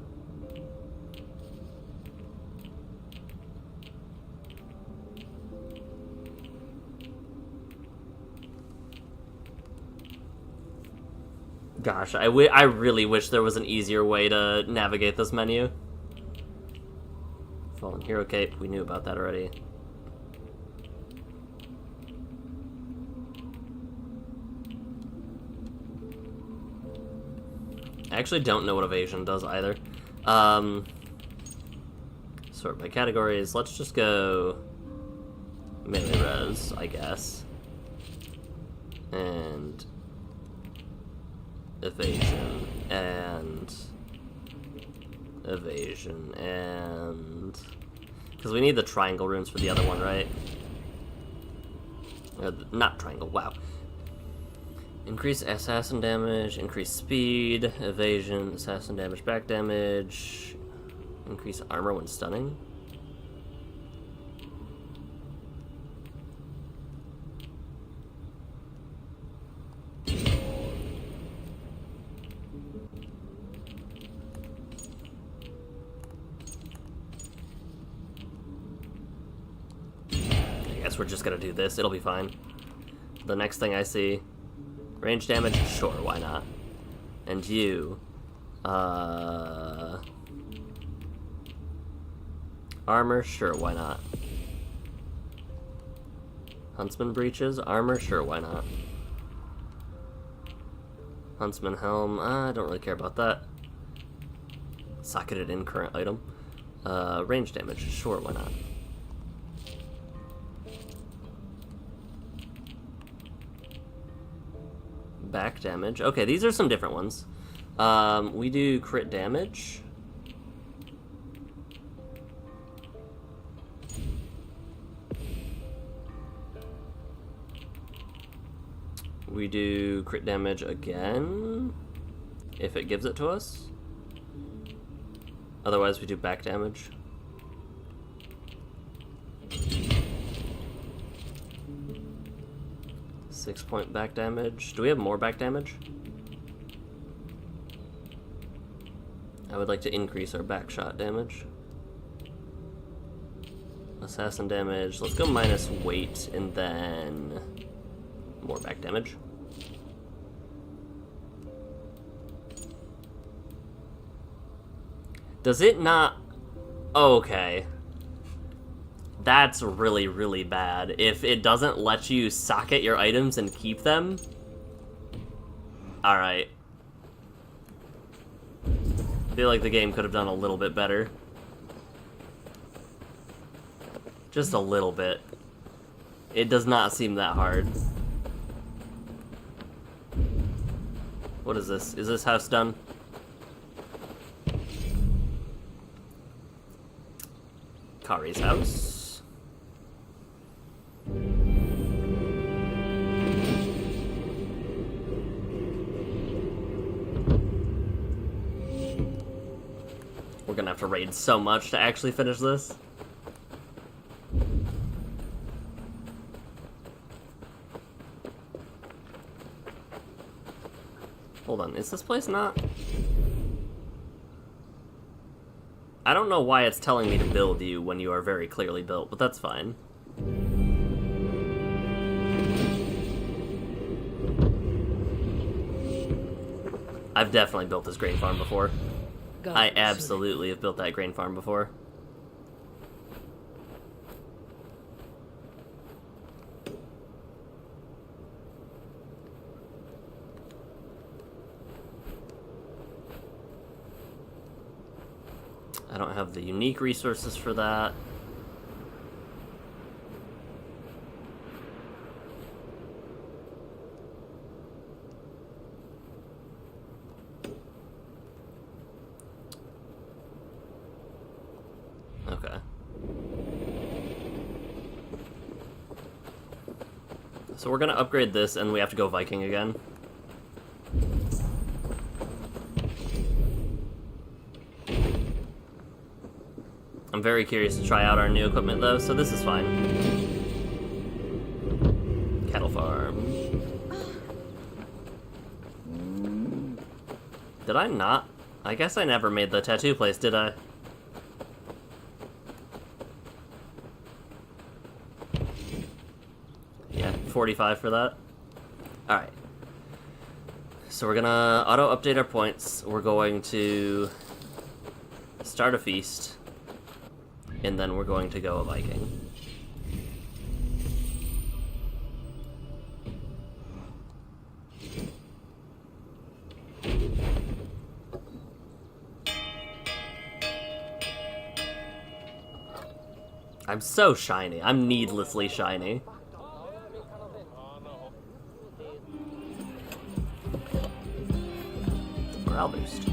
Gosh, I really wish there was an easier way to navigate this menu. Fallen Hero Cape, we knew about that already. I actually don't know what evasion does either. Sort by categories. Let's just go melee res, I guess. And evasion and evasion and because we need the triangle runes for the other one, right? Not triangle, wow. Increase assassin damage, increase speed, evasion, assassin damage, back damage, increase armor when stunning. I guess we're just gonna do this, it'll be fine. The next thing I see, range damage, sure, why not? And you, armor, sure, why not? Huntsman breeches, armor, sure, why not? Huntsman helm, I don't really care about that. Socketed in current item. Range damage, sure, why not? Back damage. Okay, these are some different ones. We do crit damage. We do crit damage again, if it gives it to us. Otherwise, we do back damage. Six-point back damage. Do we have more back damage? I would like to increase our back shot damage. Assassin damage. Let's go minus weight and then more back damage. Does it not? Okay. That's really, really bad. If it doesn't let you socket your items and keep them. Alright. I feel like the game could have done a little bit better. Just a little bit. It does not seem that hard. What is this? Is this house done? Kari's house. We're gonna have to raid so much to actually finish this. Hold on, is this place not? I don't know why it's telling me to build you when you are very clearly built, but that's fine. I've definitely built this grain farm before. I absolutely have built that grain farm before. I don't have the unique resources for that. Okay. So we're gonna upgrade this and we have to go Viking again. I'm very curious to try out our new equipment though, so this is fine. Cattle farm. Did I not? I guess I never made the tattoo place, did I? Yeah, 45 for that. Alright. So we're gonna auto-update our points. We're going to start a feast. And then we're going to go a Viking. I'm so shiny. I'm needlessly shiny. Morale boost.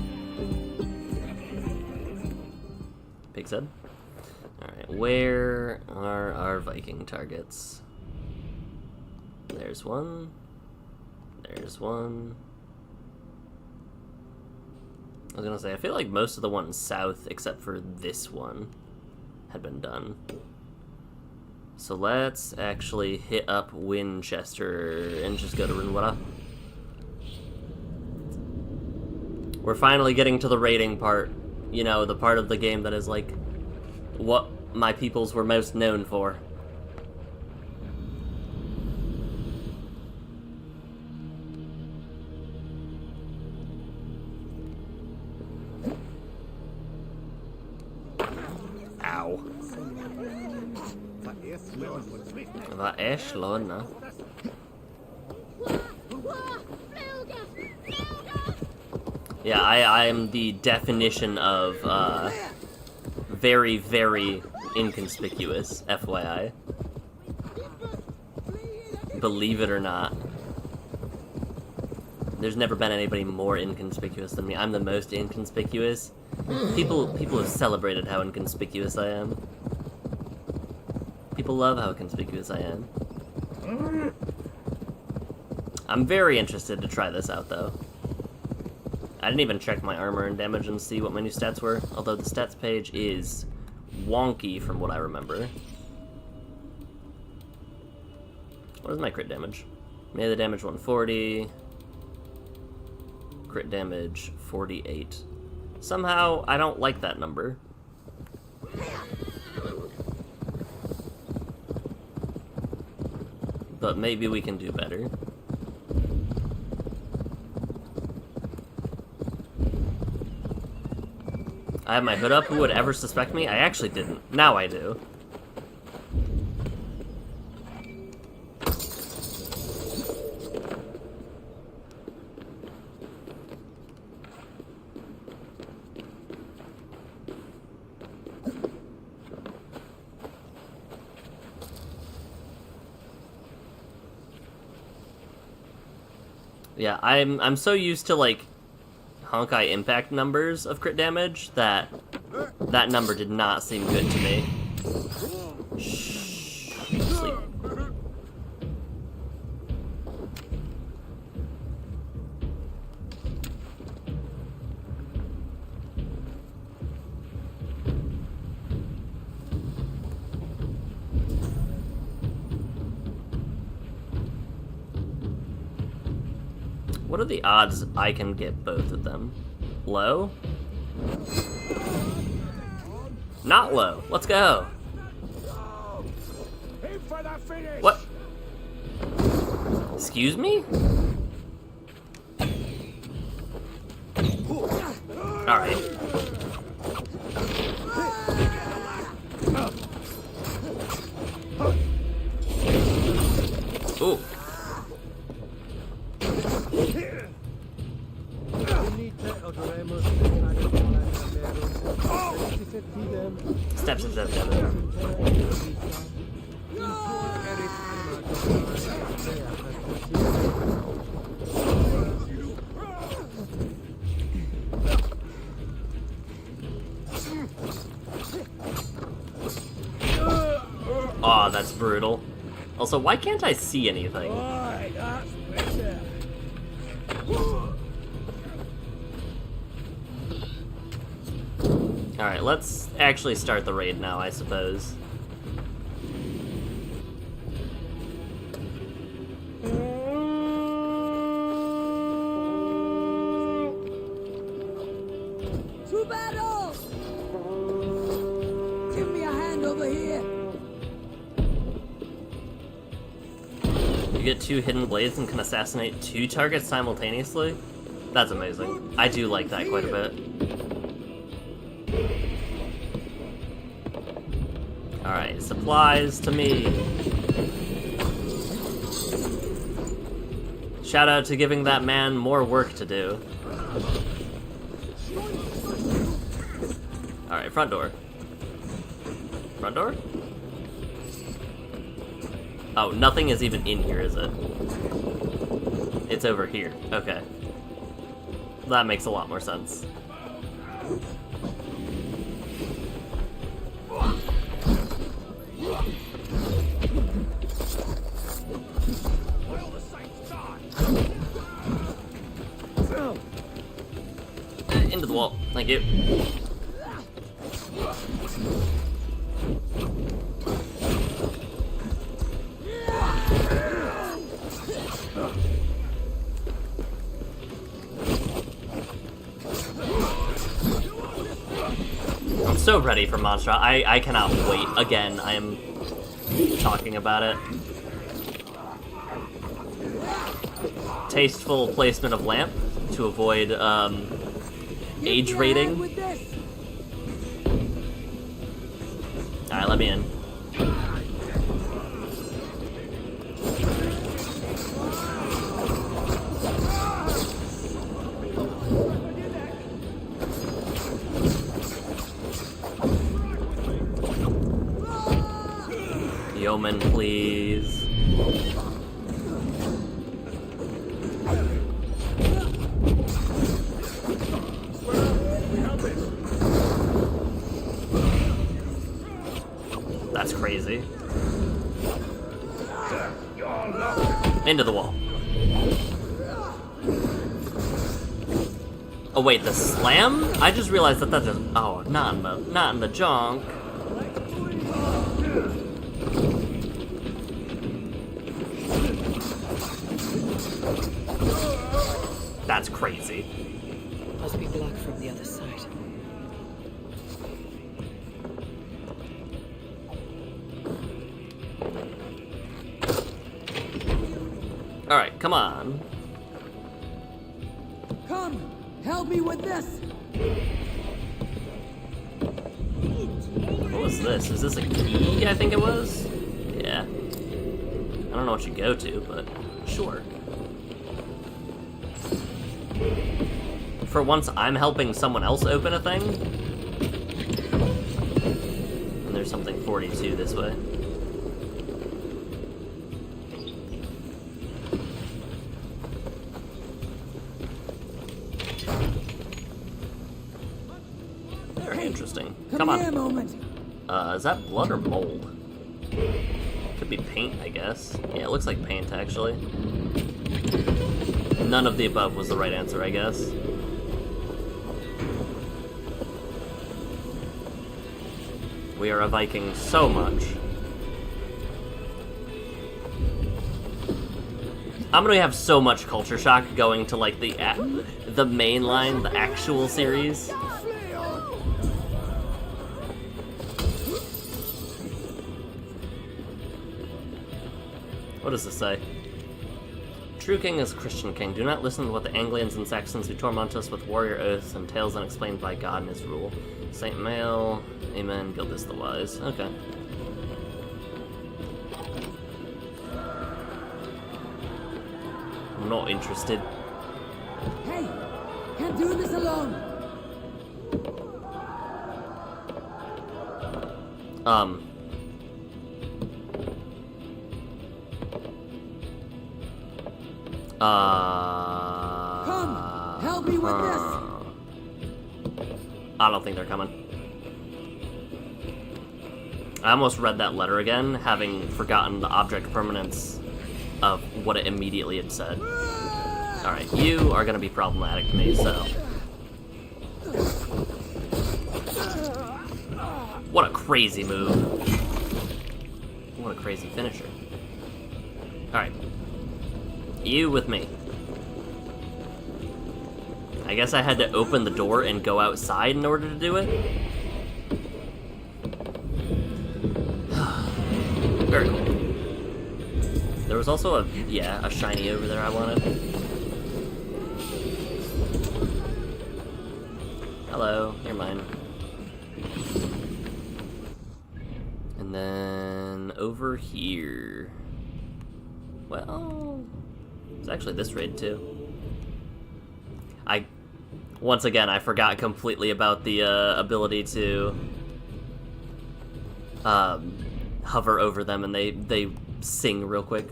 Pig's head. Alright, where are our Viking targets? There's one. There's one. I was gonna say, I feel like most of the ones south, except for this one, had been done. So let's actually hit up Winchester and just go to Runwara. We're finally getting to the raiding part. You know, the part of the game that is like what my peoples were most known for. Ow. Vad är slåna? Yeah, I am the definition of very, very inconspicuous, FYI. Believe it or not. There's never been anybody more inconspicuous than me. I'm the most inconspicuous. People have celebrated how inconspicuous I am. People love how conspicuous I am. I'm very interested to try this out, though. I didn't even check my armor and damage and see what my new stats were, although the stats page is wonky from what I remember. What is my crit damage? Melee damage 140. Crit damage 48. Somehow, I don't like that number. But maybe we can do better. I have my hood up. Who would ever suspect me? I actually didn't. Now I do. Yeah, I'm so used to like Honkai impact numbers of crit damage that that number did not seem good to me. Shh. Sleep. What are the odds I can get both of them? Low? Not low. Let's go. What? Excuse me? Alright. Ooh. Step. Aw, that's brutal. Also, why can't I see anything? Alright, let's actually start the raid now, I suppose. To battle! Give me a hand over here. You get 2 hidden blades and can assassinate 2 targets simultaneously? That's amazing. I do like that quite a bit. Alright, supplies to me. Shout out to giving that man more work to do. Alright, front door. Front door? Oh, nothing is even in here, is it? It's over here. Okay. That makes a lot more sense. Into the wall. Thank you. I'm so ready for Monstro. I cannot wait. Again, I am talking about it. Tasteful placement of lamp to avoid age rating. Alright, let me in. Yeoman, please. That's crazy. Into the wall. Oh wait, the slam? I just realized that that's just... Oh, not in the junk. That's crazy. Must be blocked from the other side. Alright, come on. Come, help me with this. What was this? Is this a key, I think it was? Yeah. I don't know what you go to, but sure. For once, I'm helping someone else open a thing. And there's something 42 this way. Very interesting. Come on. Is that blood or mold? Could be paint, I guess. Yeah, it looks like paint, actually. None of the above was the right answer, I guess. We are a Viking so much. I'm gonna have so much culture shock going to like the main line, the actual series. What does this say? True king is Christian king. Do not listen to what the Anglians and Saxons who torment us with warrior oaths and tales unexplained by God and his rule. Saint Mael, amen, Gildas the Wise. Okay. I'm not interested. Hey, can't do this alone. Come, help me with this. I don't think they're coming. I almost read that letter again, having forgotten the object permanence of what it immediately had said. Alright, you are gonna be problematic to me, so... What a crazy move. What a crazy finisher. Alright. You with me. I guess I had to open the door and go outside in order to do it? Very cool. There was also a shiny over there I wanted. Hello, you're mine. And then over here. Well, it's actually this raid too. Once again, I forgot completely about the ability to hover over them and they sing real quick.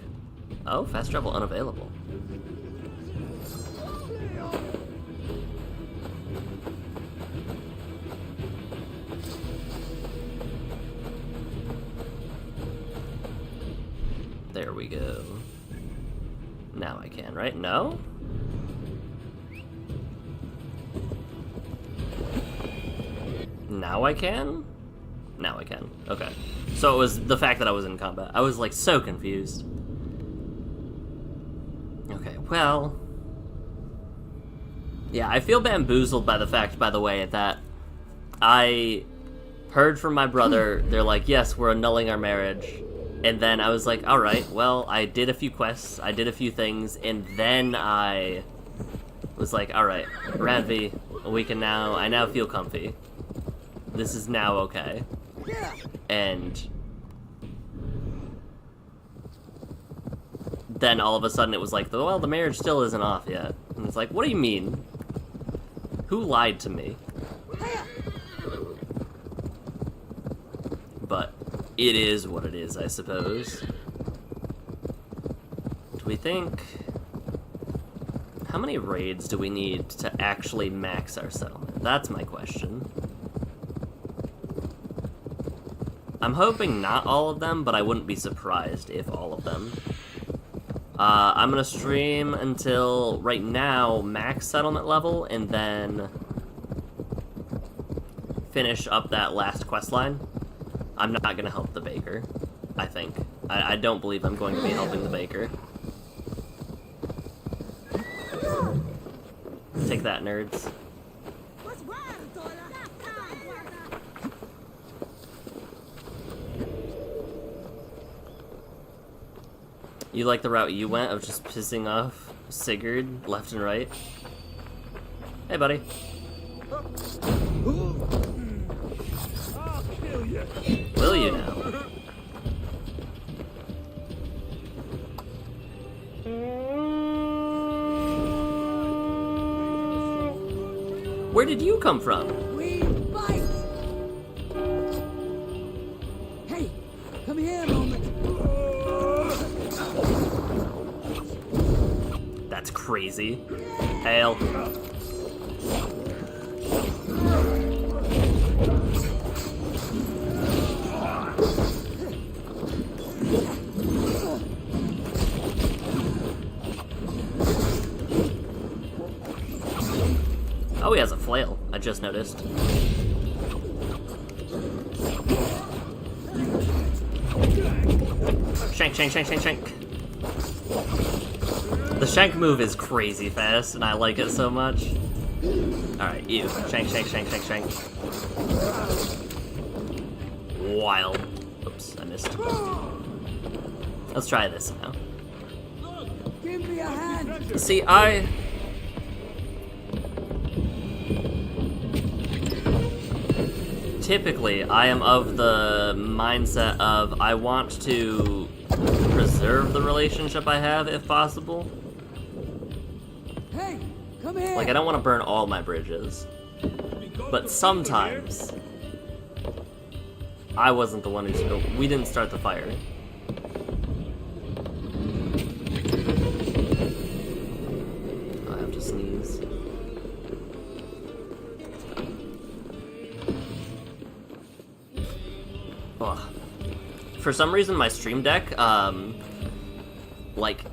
Oh, fast travel unavailable. There we go. Now I can, right? No? Now I can? Now I can. Okay. So it was the fact that I was in combat. I was like so confused. Okay, well. Yeah, I feel bamboozled by the fact, by the way, that I heard from my brother, they're like, yes, we're annulling our marriage. And then I was like, alright, well, I did a few quests, I did a few things, and then I was like, alright, Radvi, I now feel comfy. This is now okay. And then all of a sudden it was like, well, the marriage still isn't off yet. And it's like, what do you mean? Who lied to me? But it is what it is, I suppose. Do we think... How many raids do we need to actually max our settlement? That's my question. I'm hoping not all of them, but I wouldn't be surprised if all of them. I'm gonna stream until, right now, max settlement level, and then finish up that last quest line. I'm not gonna help the baker, I think. I don't believe I'm going to be helping the baker. Take that, nerds. You like the route you went of just pissing off Sigurd left and right? Hey, buddy. Will you now? Where did you come from? We fight! Hey, come here a moment. That's crazy. Hail. Oh, he has a flail. I just noticed. Shank, shank, shank, shank, shank. The shank move is crazy fast, and I like it so much. Alright, you. Shank, shank, shank, shank, shank. Wild. Oops, I missed. Let's try this now. Give me a hand. See, typically, I am of the mindset of I want to preserve the relationship I have if possible. Hey, come here. Like, I don't want to burn all my bridges. But sometimes, I wasn't the one who... We didn't start the fire. I have to sneeze. Ugh. For some reason, my stream deck, like,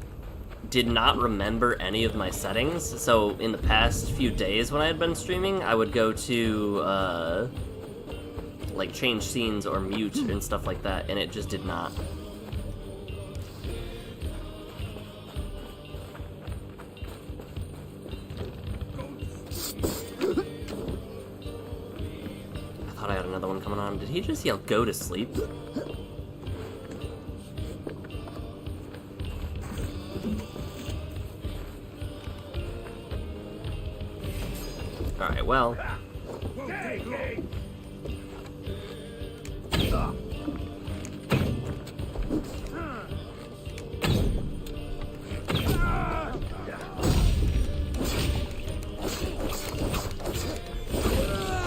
did not remember any of my settings. So in the past few days when I had been streaming, I would go to, like, change scenes or mute and stuff like that, and it just did not. I thought I had another one coming on. Did he just yell, go to sleep? Alright, well.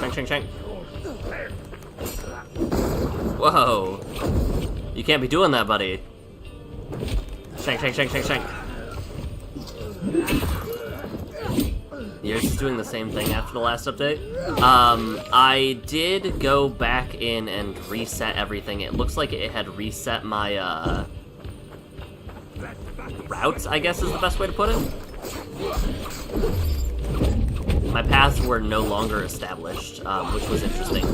Shank, shank, shank. Whoa. You can't be doing that, buddy. Shank, shank, shank, shank, shank. Yours is doing the same thing after the last update. I did go back in and reset everything. It looks like it had reset my, routes, I guess is the best way to put it. My paths were no longer established, which was interesting.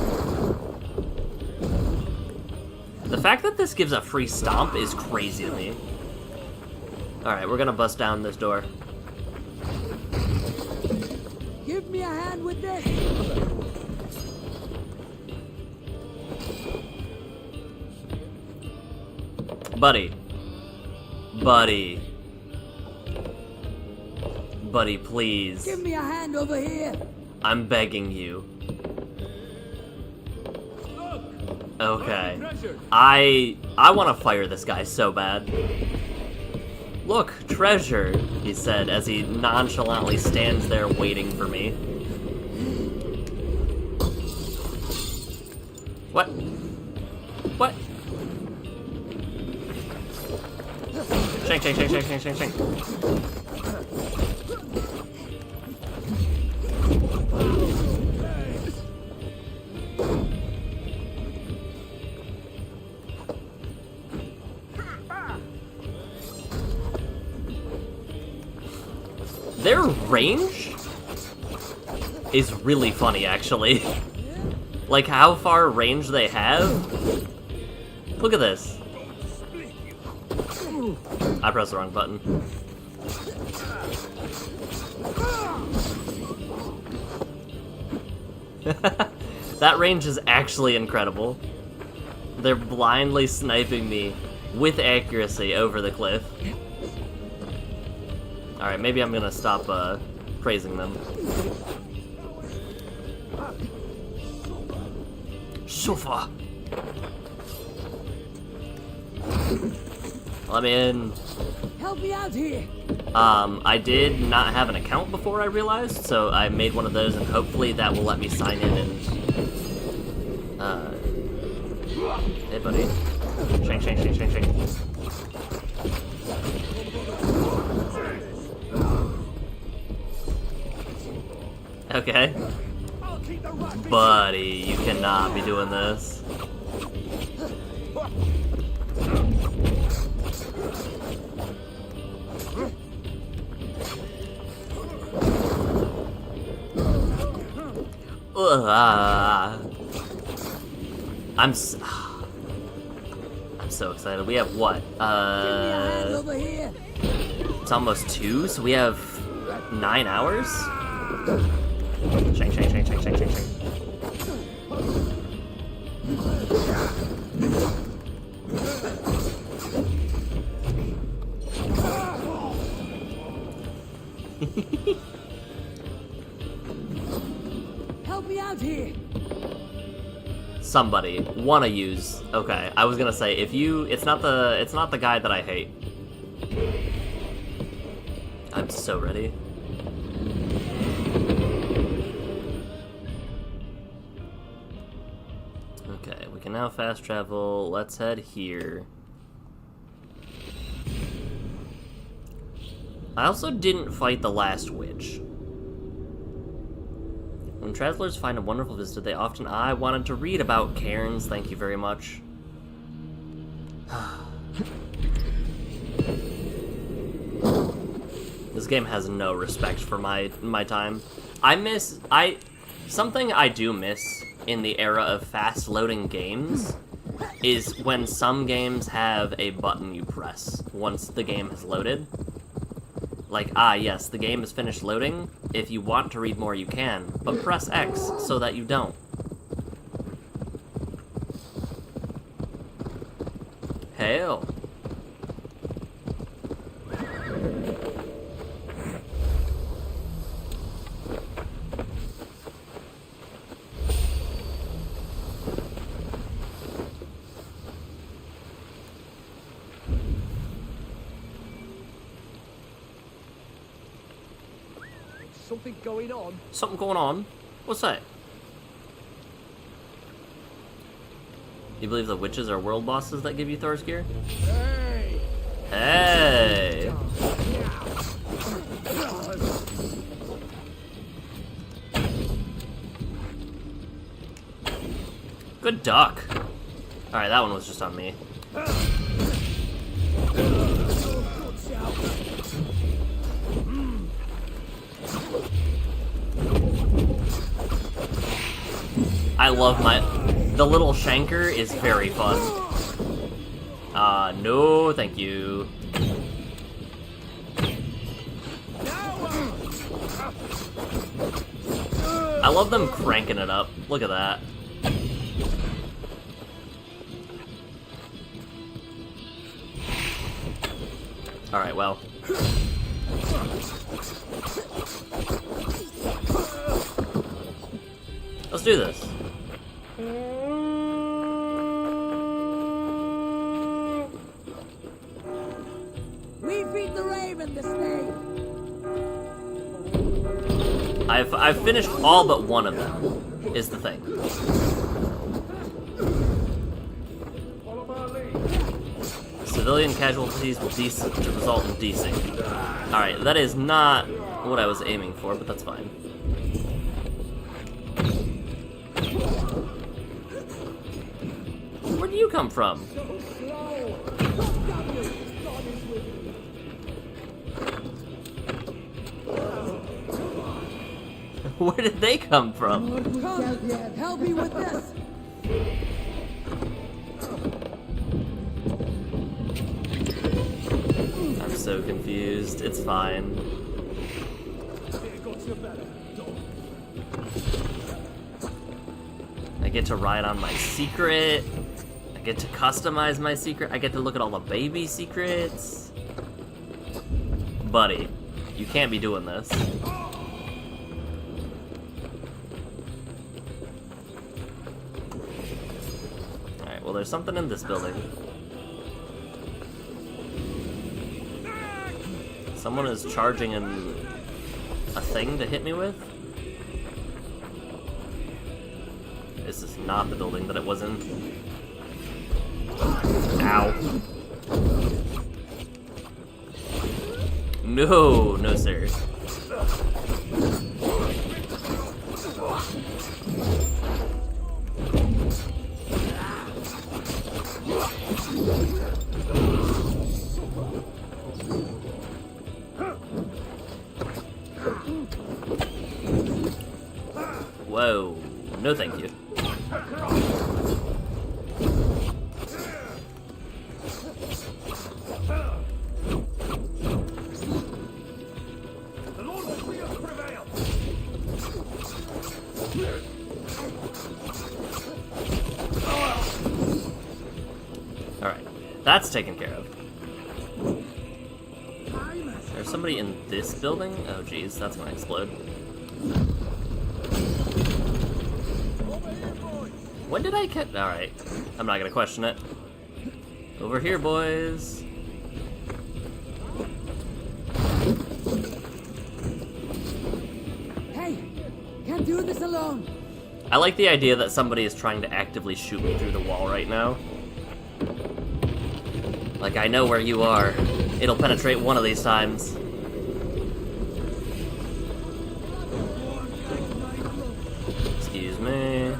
The fact that this gives a free stomp is crazy to me. Alright, we're gonna bust down this door. Give me a hand with this. Buddy. Buddy. Buddy, please. Give me a hand over here. I'm begging you. Okay. I want to fire this guy so bad. Look, treasure, he said as he nonchalantly stands there waiting for me. What? What? Shank, shank, shank, shank, shank, shank, shank. Their range is really funny, actually. Like, how far range they have. Look at this. I pressed the wrong button. That range is actually incredible. They're blindly sniping me with accuracy over the cliff. Alright, maybe I'm gonna stop praising them. Sofa! Let me in. Help me out here. I did not have an account before I realized, so I made one of those, and hopefully that will let me sign in and... Hey, buddy. Shank, shank, shank, shank, shank. Okay. Buddy, you cannot be doing this. I'm so excited. We have what? It's almost 2, so we have 9 hours? Shank, shank, shank, shank, shank, shank, shank. Help me out here. Somebody wanna use. Okay, I was gonna say if you, it's not the guy that I hate. I'm so ready. Okay, we can now fast travel. Let's head here. I also didn't fight the last witch. When travelers find a wonderful visitor, they often... I wanted to read about cairns, thank you very much. This game has no respect for my time. Something I do miss in the era of fast-loading games is when some games have a button you press once the game has loaded. Like, yes, the game is finished loading. If you want to read more, you can, but press X so that you don't. Hail. Something going on. Something going on? What's that? You believe the witches are world bosses that give you Thor's gear? Hey! Hey! Good duck. Alright, that one was just on me. I love the little shanker is very fun. No, thank you. I love them cranking it up. Look at that. Alright, well. Let's do this. We feed the raven this day. I've finished all but one of them, is the thing. Civilian casualties will result in desync. Alright, that is not what I was aiming for, but that's fine. Where do you come from? Where did they come from? Come, help me with this. I'm so confused. It's fine. I get to ride on my secret. I get to customize my secret. I get to look at all the baby secrets. Buddy, you can't be doing this. Alright, well there's something in this building. Someone is charging a thing to hit me with? This is not the building that it was in. Ow. No, no sir. Whoa, no thank you. Alright, that's taken care of. There's somebody in this building? Oh geez, that's gonna explode. When did I get... Alright, I'm not gonna question it. Over here, boys. Hey, can't do this alone. I like the idea that somebody is trying to actively shoot me through the wall right now. Like, I know where you are. It'll penetrate one of these times. Excuse me.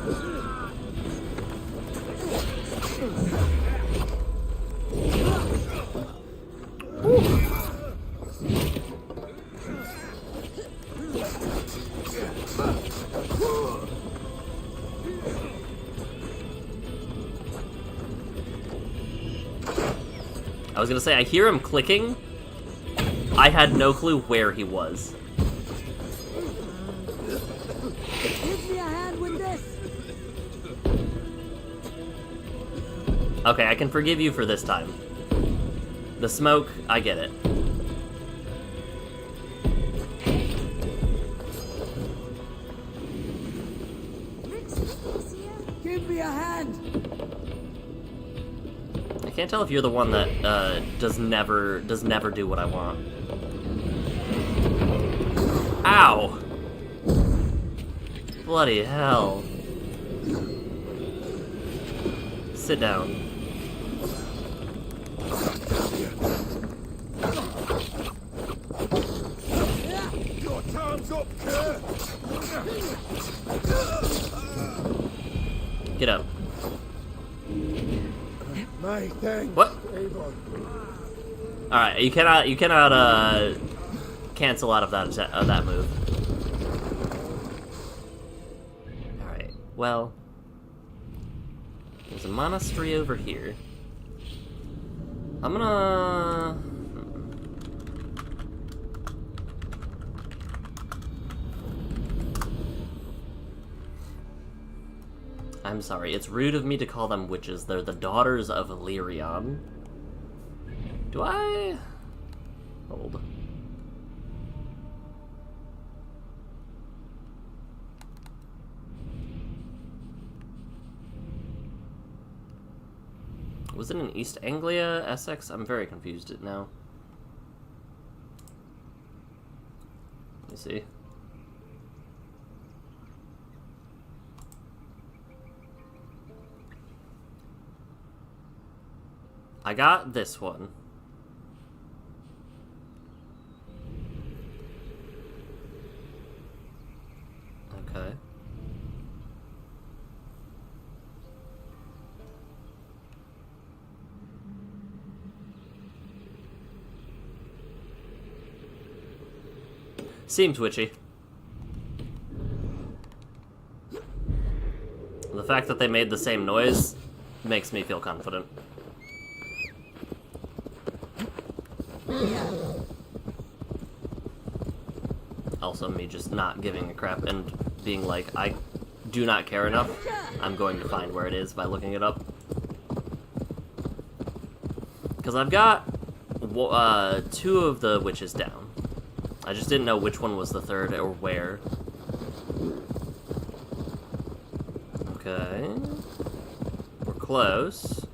I was gonna say, I hear him clicking. I had no clue where he was. Give me a hand with this. Okay, I can forgive you for this time. The smoke, I get it. Give me a hand. I can't tell if you're the one that does never do what I want. Ow! Bloody hell. Sit down. Get up. My thanks, what? Avon. Alright, you cannot cancel out of that move. Alright, well, there's a monastery over here. I'm gonna... I'm sorry, it's rude of me to call them witches. They're the daughters of Illyrion. Do I... Hold. Was it in East Anglia, Essex? I'm very confused now. Let me see. I got this one. Okay. Seems witchy. The fact that they made the same noise makes me feel confident. Also, me just not giving a crap and being like, I do not care enough. I'm going to find where it is by looking it up. Because I've got 2 of the witches down. I just didn't know which one was the third or where. Okay. We're close.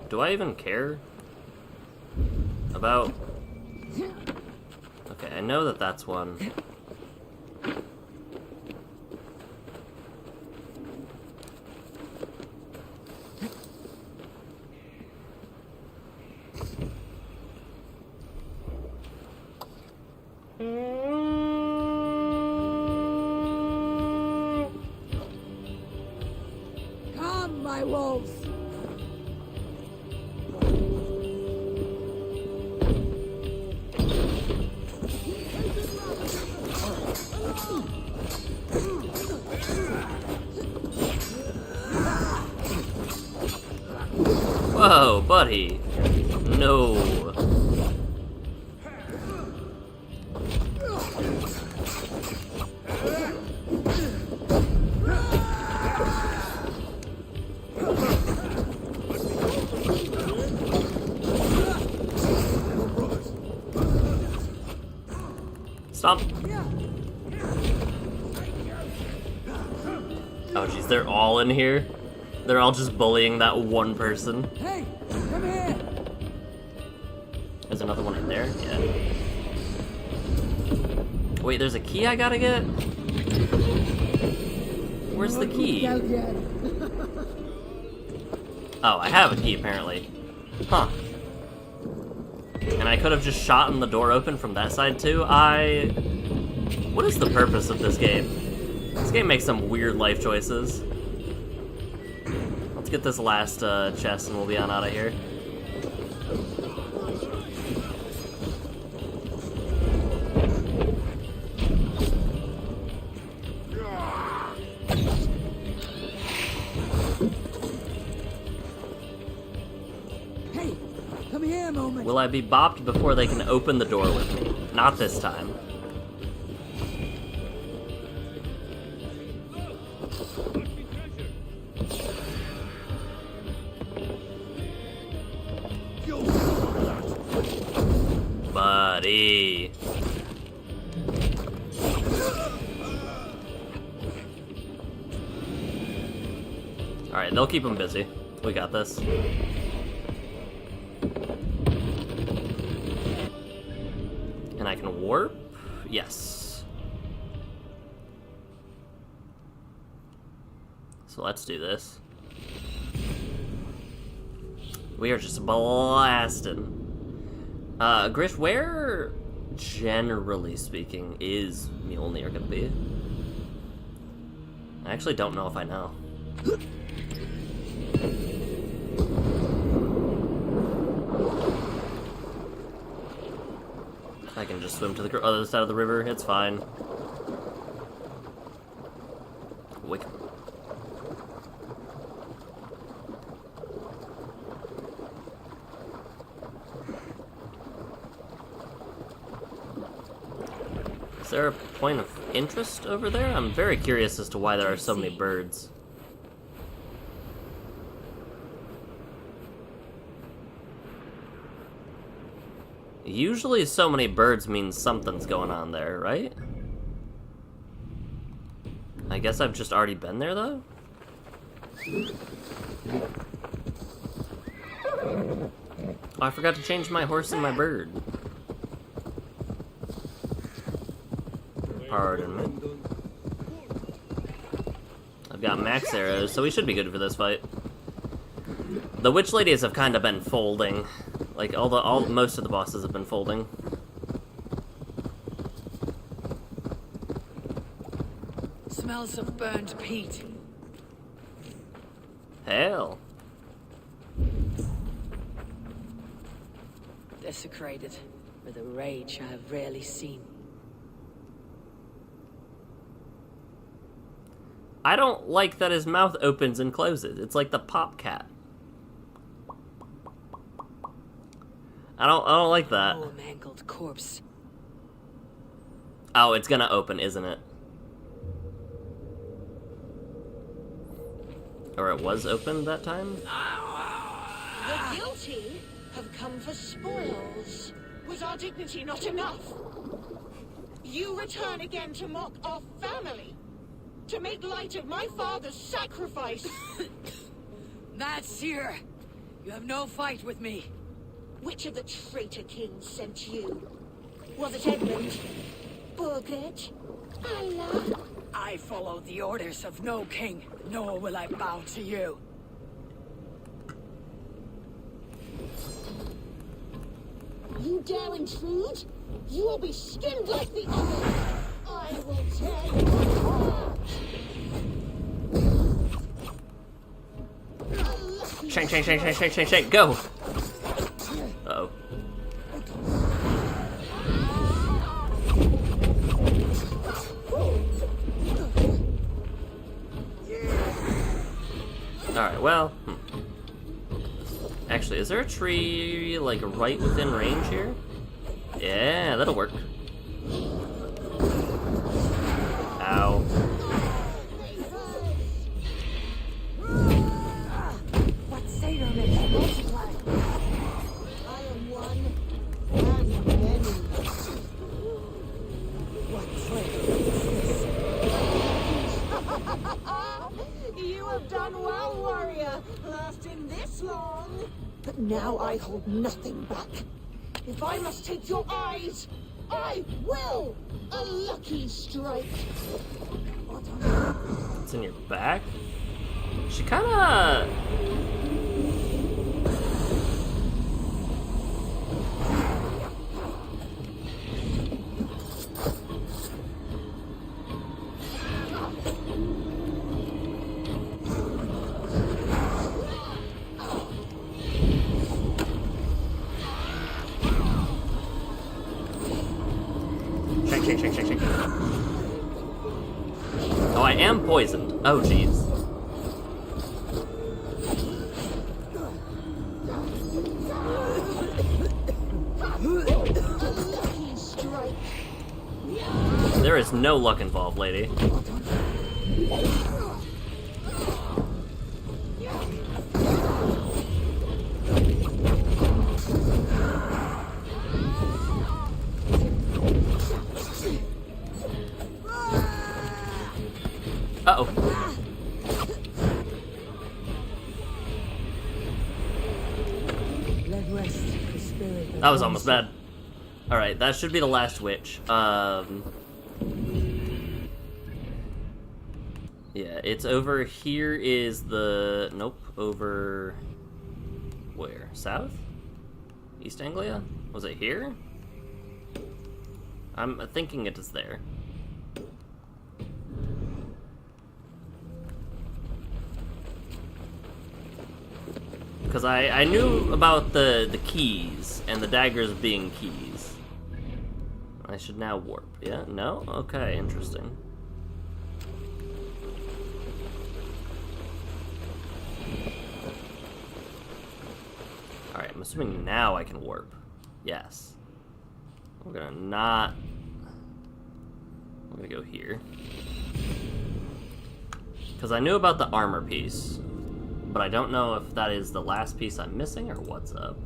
Do I even care about... Okay, I know that that's one. Come, my wolves. Whoa, buddy. No. Stop. Oh, jeez, they're all in here? They're all just bullying that one person. Hey, come here. There's another one in there? Yeah. Wait, there's a key I gotta get? Where's the key? Oh, I have a key, apparently. Huh. And I could have just shot the door open from that side, too? What is the purpose of this game? This game makes some weird life choices. Let's get this last chest and we'll be on out of here. Hey, come here a moment. Will I be bopped before they can open the door with me? Not this time. Buddy. Alright, they'll keep them busy. We got this. And I can warp? Yes. So let's do this. We are just blasting. Grish, where, generally speaking, is Mjolnir gonna be? I actually don't know if I know. I can just swim to the other side of the river, it's fine. Wick. Is there a point of interest over there? I'm very curious as to why there are so many birds. Usually so many birds means something's going on there, right? I guess I've just already been there, though? Oh, I forgot to change my horse and my bird. Pardon me. I've got max arrows, so we should be good for this fight. The witch ladies have kind of been folding. Like, most of the bosses have been folding. Smells of burned peat. Hell. Desecrated, with a rage I have rarely seen. I don't like that his mouth opens and closes. It's like the pop cat. I don't like that. Oh, a mangled corpse. Oh, it's gonna open, isn't it? Or it was open that time? The guilty have come for spoils. Was our dignity not enough? You return again to mock our family? To make light of my father's sacrifice? That's here. You have no fight with me. Which of the traitor kings sent you? Was it Edmund? Burgred? Allah? I follow the orders of no king, nor will I bow to you. You dare intrude? You will be skinned like the others! I will tear you apart! Shank, go! Uh-oh. Alright, well... Actually, is there a tree, like, right within range here? Yeah, that'll work. Ow. What Seder makes multiply? I am one and many. What trick is this? You have done well, warrior, lasting this long. But now I hold nothing back. If I must take your eyes, I will! A lucky strike. It's in your back? She kinda... Shake. Oh, I am poisoned. Oh, jeez. There is no luck involved, lady. Uh-oh. That was almost bad. Alright, that should be the last witch. Yeah, it's over here is the... Nope, over... Where? South? East Anglia? Was it here? I'm thinking it is there. Because I knew about the keys, and the daggers being keys. I should now warp. Yeah? No? Okay, interesting. Alright, I'm assuming now I can warp. Yes. We're gonna go here. Because I knew about the armor piece, but I don't know if that is the last piece I'm missing or what's up.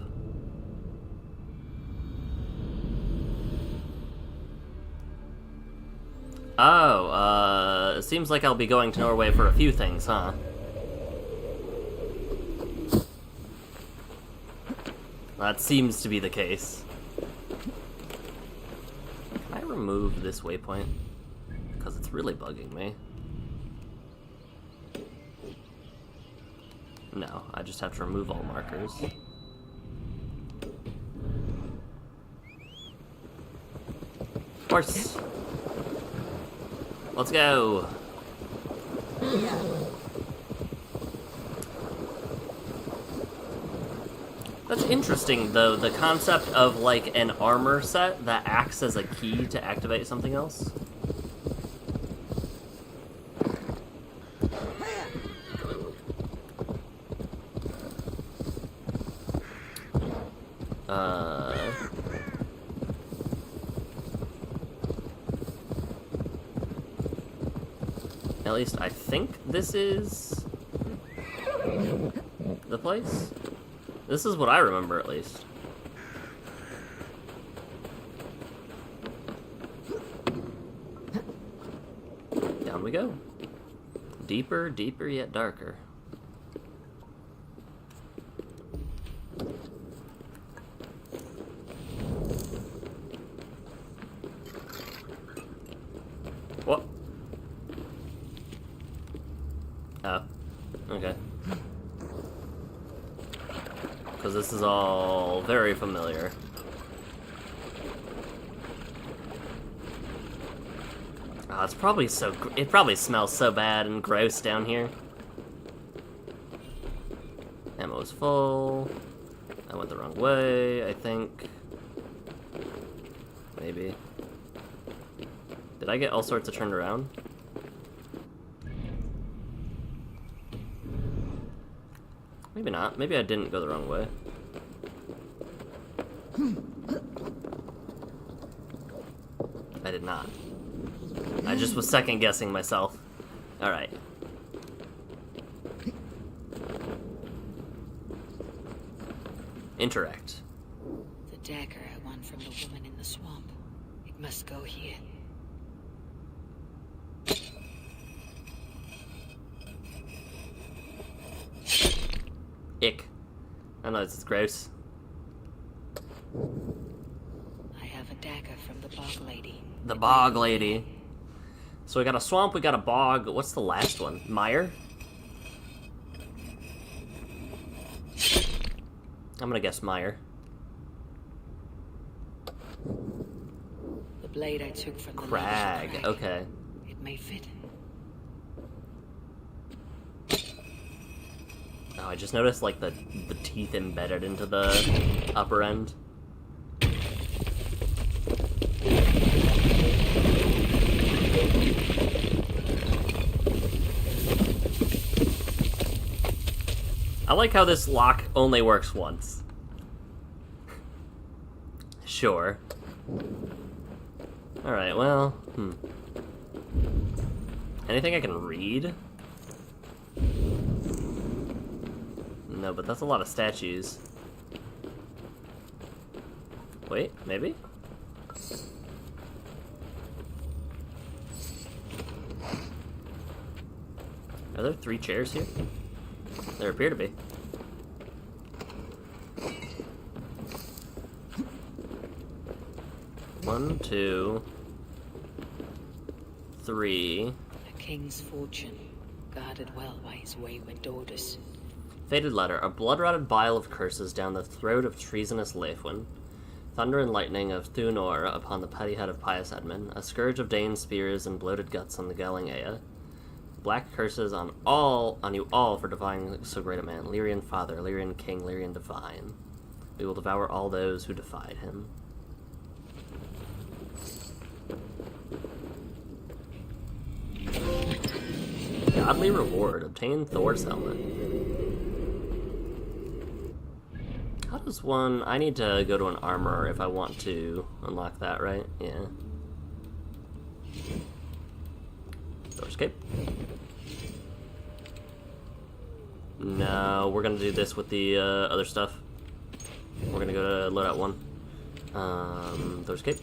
Oh, it seems like I'll be going to Norway for a few things, huh? That seems to be the case. Can I remove this waypoint? Because it's really bugging me. No, I just have to remove all markers. Horse! Let's go! That's interesting, though, the concept of, like, an armor set that acts as a key to activate something else. At least I think this is the place. This is what I remember, at least. Down we go. Deeper, deeper, yet darker. What? Oh, okay. Because this is all very familiar. Oh, it's probably so. It probably smells so bad and gross down here. Ammo's full. I went the wrong way, I think. Maybe. Did I get all sorts of turned around? Maybe not. Maybe I didn't go the wrong way. I did not. I just was second guessing myself. Alright. Interact. The dagger I won from the woman in the swamp. It must go here. Ick. I know this is gross. I have a dagger from the bog lady. The bog lady. So we got a swamp, we got a bog. What's the last one? Mire? I'm gonna guess Mire. The blade I took from the crag. Okay. It may fit. Oh, I just noticed like the teeth embedded into the upper end. I like how this lock only works once. Sure. Alright, well, anything I can read? No, but that's a lot of statues. Wait, maybe? Are there 3 chairs here? There appear to be. One, 2, 3. A king's fortune, guarded well by his wayward daughters. Fated letter, a blood-rotted bile of curses down the throat of treasonous Leifwin. Thunder and lightning of Thunor upon the petty head of pious Edmund, a scourge of Dane's spears and bloated guts on the gelding Heya. Black curses on you all for defying so great a man. Lyrian father, Lyrian king, Lyrian divine. We will devour all those who defied him. Godly reward. Obtain Thor's helmet. How does one... I need to go to an armorer if I want to unlock that, right? Yeah. Thor's cape. No, we're gonna do this with the other stuff. We're gonna go to loadout 1. Thor's cape.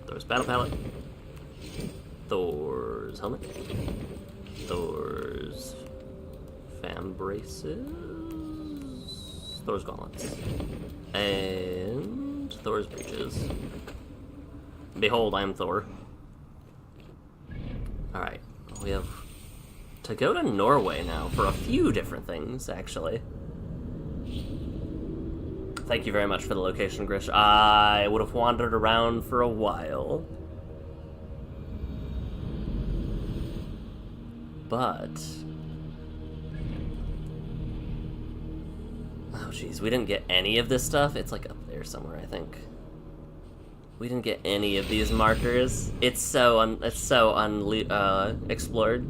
Thor's battle pallet. Thor's helmet. Thor's fam braces. Thor's gauntlets. And Thor's breeches. Behold, I am Thor. Alright, we have to go to Norway now for a few different things, actually. Thank you very much for the location, Grish. I would have wandered around for a while. But... oh, jeez, we didn't get any of this stuff. It's like up there somewhere, I think. We didn't get any of these markers. It's so explored.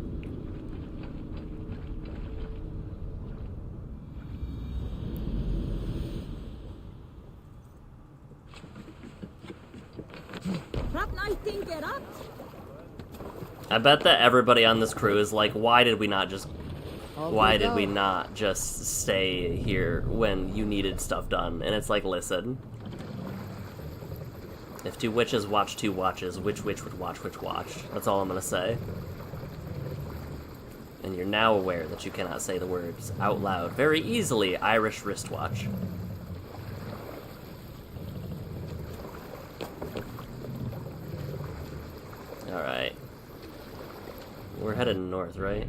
I bet that everybody on this crew is like, why did we not just stay here when you needed stuff done? And it's like, listen, if two witches watch two watches, which witch would watch which watch? That's all I'm gonna say. And you're now aware that you cannot say the words out loud very easily. Irish wristwatch. Alright. We're headed north, right?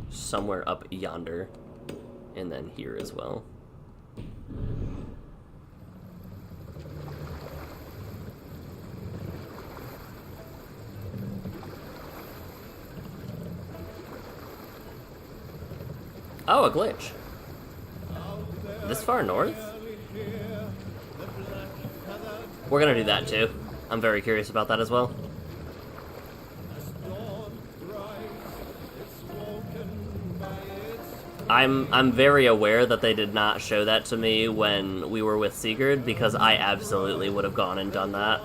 Somewhere up yonder. And then here as well. Oh, a glitch. This far north? We're gonna do that too. I'm very curious about that as well. I'm very aware that they did not show that to me when we were with Sigurd, because I absolutely would have gone and done that.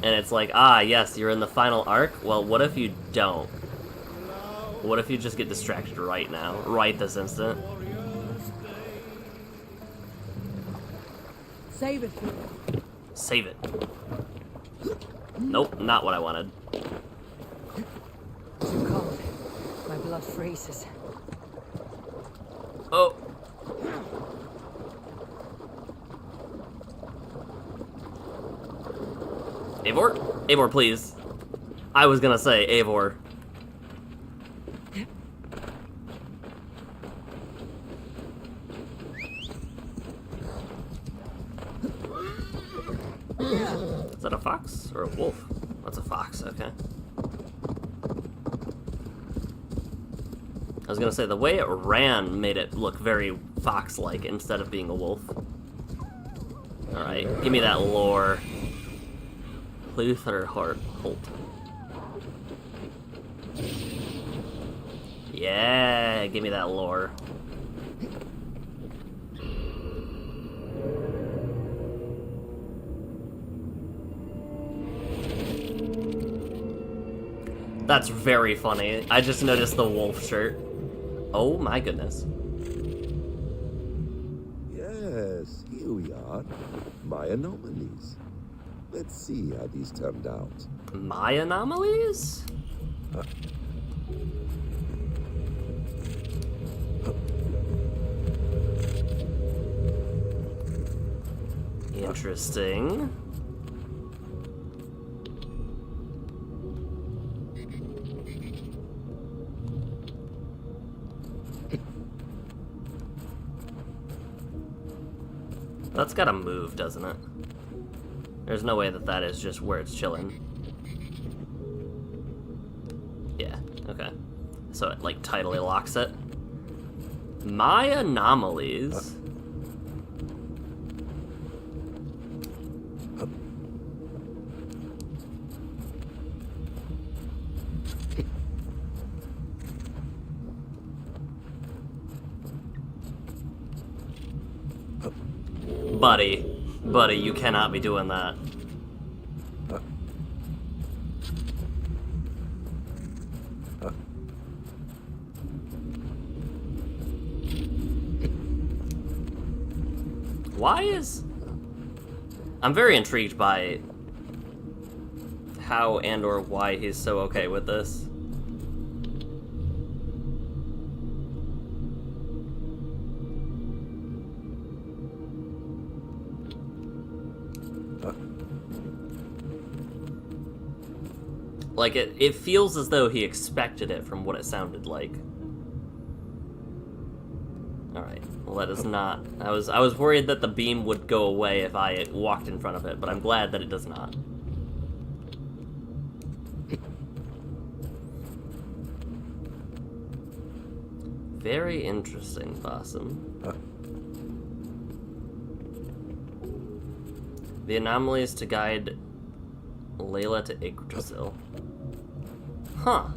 And it's like, ah, yes, you're in the final arc? Well, what if you don't? What if you just get distracted right now? Right this instant? Save it. Save it. Nope, not what I wanted. Too cold. My blood freezes. Oh. Eivor? Eivor, please. I was gonna say, Eivor. Is that a fox or a wolf? That's a fox, okay. I was gonna say, the way it ran made it look very fox-like instead of being a wolf. Alright, give me that lore. Luther Holt. Yeah, give me that lore. That's very funny. I just noticed the wolf shirt. Oh my goodness. Yes, here we are. My anomalies. Let's see how these turned out. My anomalies? Interesting. That's gotta move, doesn't it? There's no way that that is just where it's chilling. Yeah, okay. So it, like, tidally locks it. My anomalies... Buddy, you cannot be doing that. Why is... I'm very intrigued by how and or why he's so okay with this. Like, it feels as though he expected it from what it sounded like. Alright, well that is not... I was worried that the beam would go away if I walked in front of it, but I'm glad that it does not. Very interesting, Bossum. The anomaly is to guide Layla to Yggdrasil. Huh.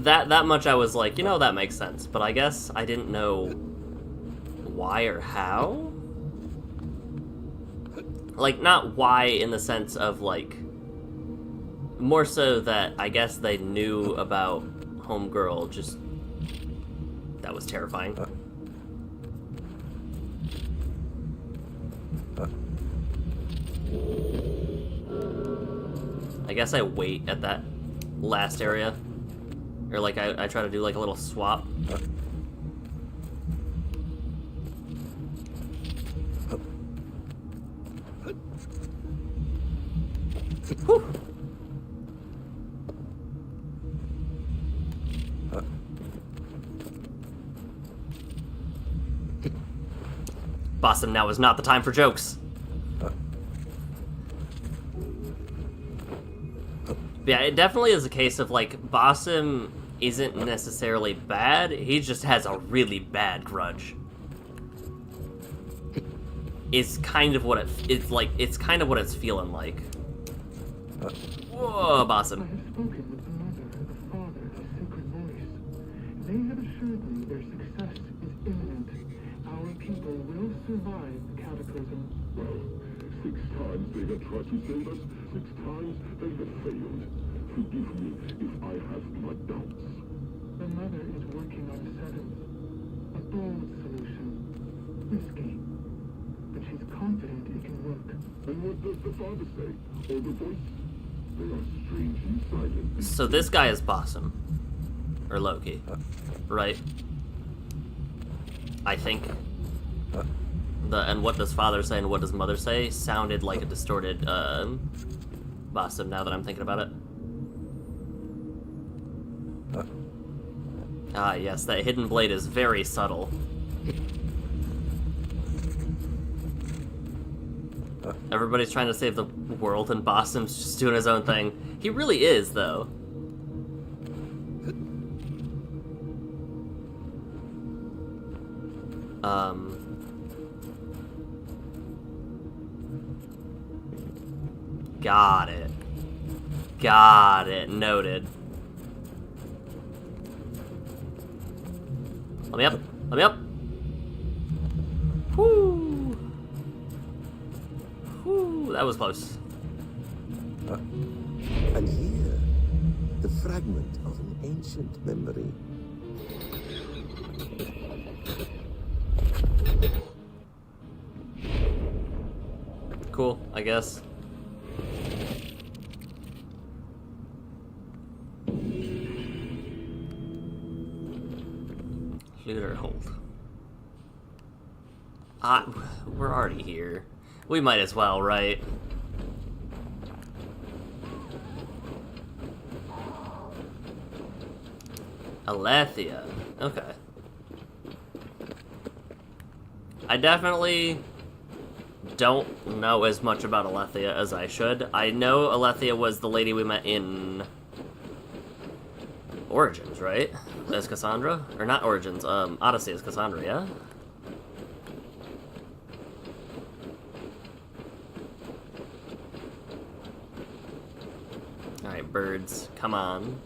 That much I was like, you know, that makes sense, but I guess I didn't know why or how? Like, not why in the sense of, like, more so that I guess they knew about Homegirl, just... That was terrifying. I guess I wait at that last area. Or, like, I try to do, like, a little swap. Whew. Bossum, now is not the time for jokes. Yeah, it definitely is a case of, like, Bossum isn't necessarily bad, he just has a really bad grudge. It's kind of what it's kind of what it's feeling like. Whoa, Bossum. They have assured me their success is imminent. Our people will survive the cataclysm. Well, 6 times they have tried to save us, 6 times they have failed. Forgive me if I have my doubts. The mother is working on 7. A bold solution. Risky. But she's confident it can work. And what does the father say? Or the voice? They are strangely silent. So this guy is Bossum. Or Loki. Right? I think. And what does father say and what does mother say sounded like a distorted Bossum now that I'm thinking about it. Ah, yes, that hidden blade is very subtle. Everybody's trying to save the world and Bossum's just doing his own thing. He really is, though. Got it. Got it. Noted. Let me up. Let me up. Whoo. Whoo. That was close. And here, the fragment of an ancient memory. Cool, I guess. Looter hold. We're already here. We might as well, right? Alethea. Okay. I definitely don't know as much about Alethea as I should. I know Alethea was the lady we met in Origins, right? As Cassandra? Or not Origins, Odyssey as Cassandra, yeah? Alright, birds, come on.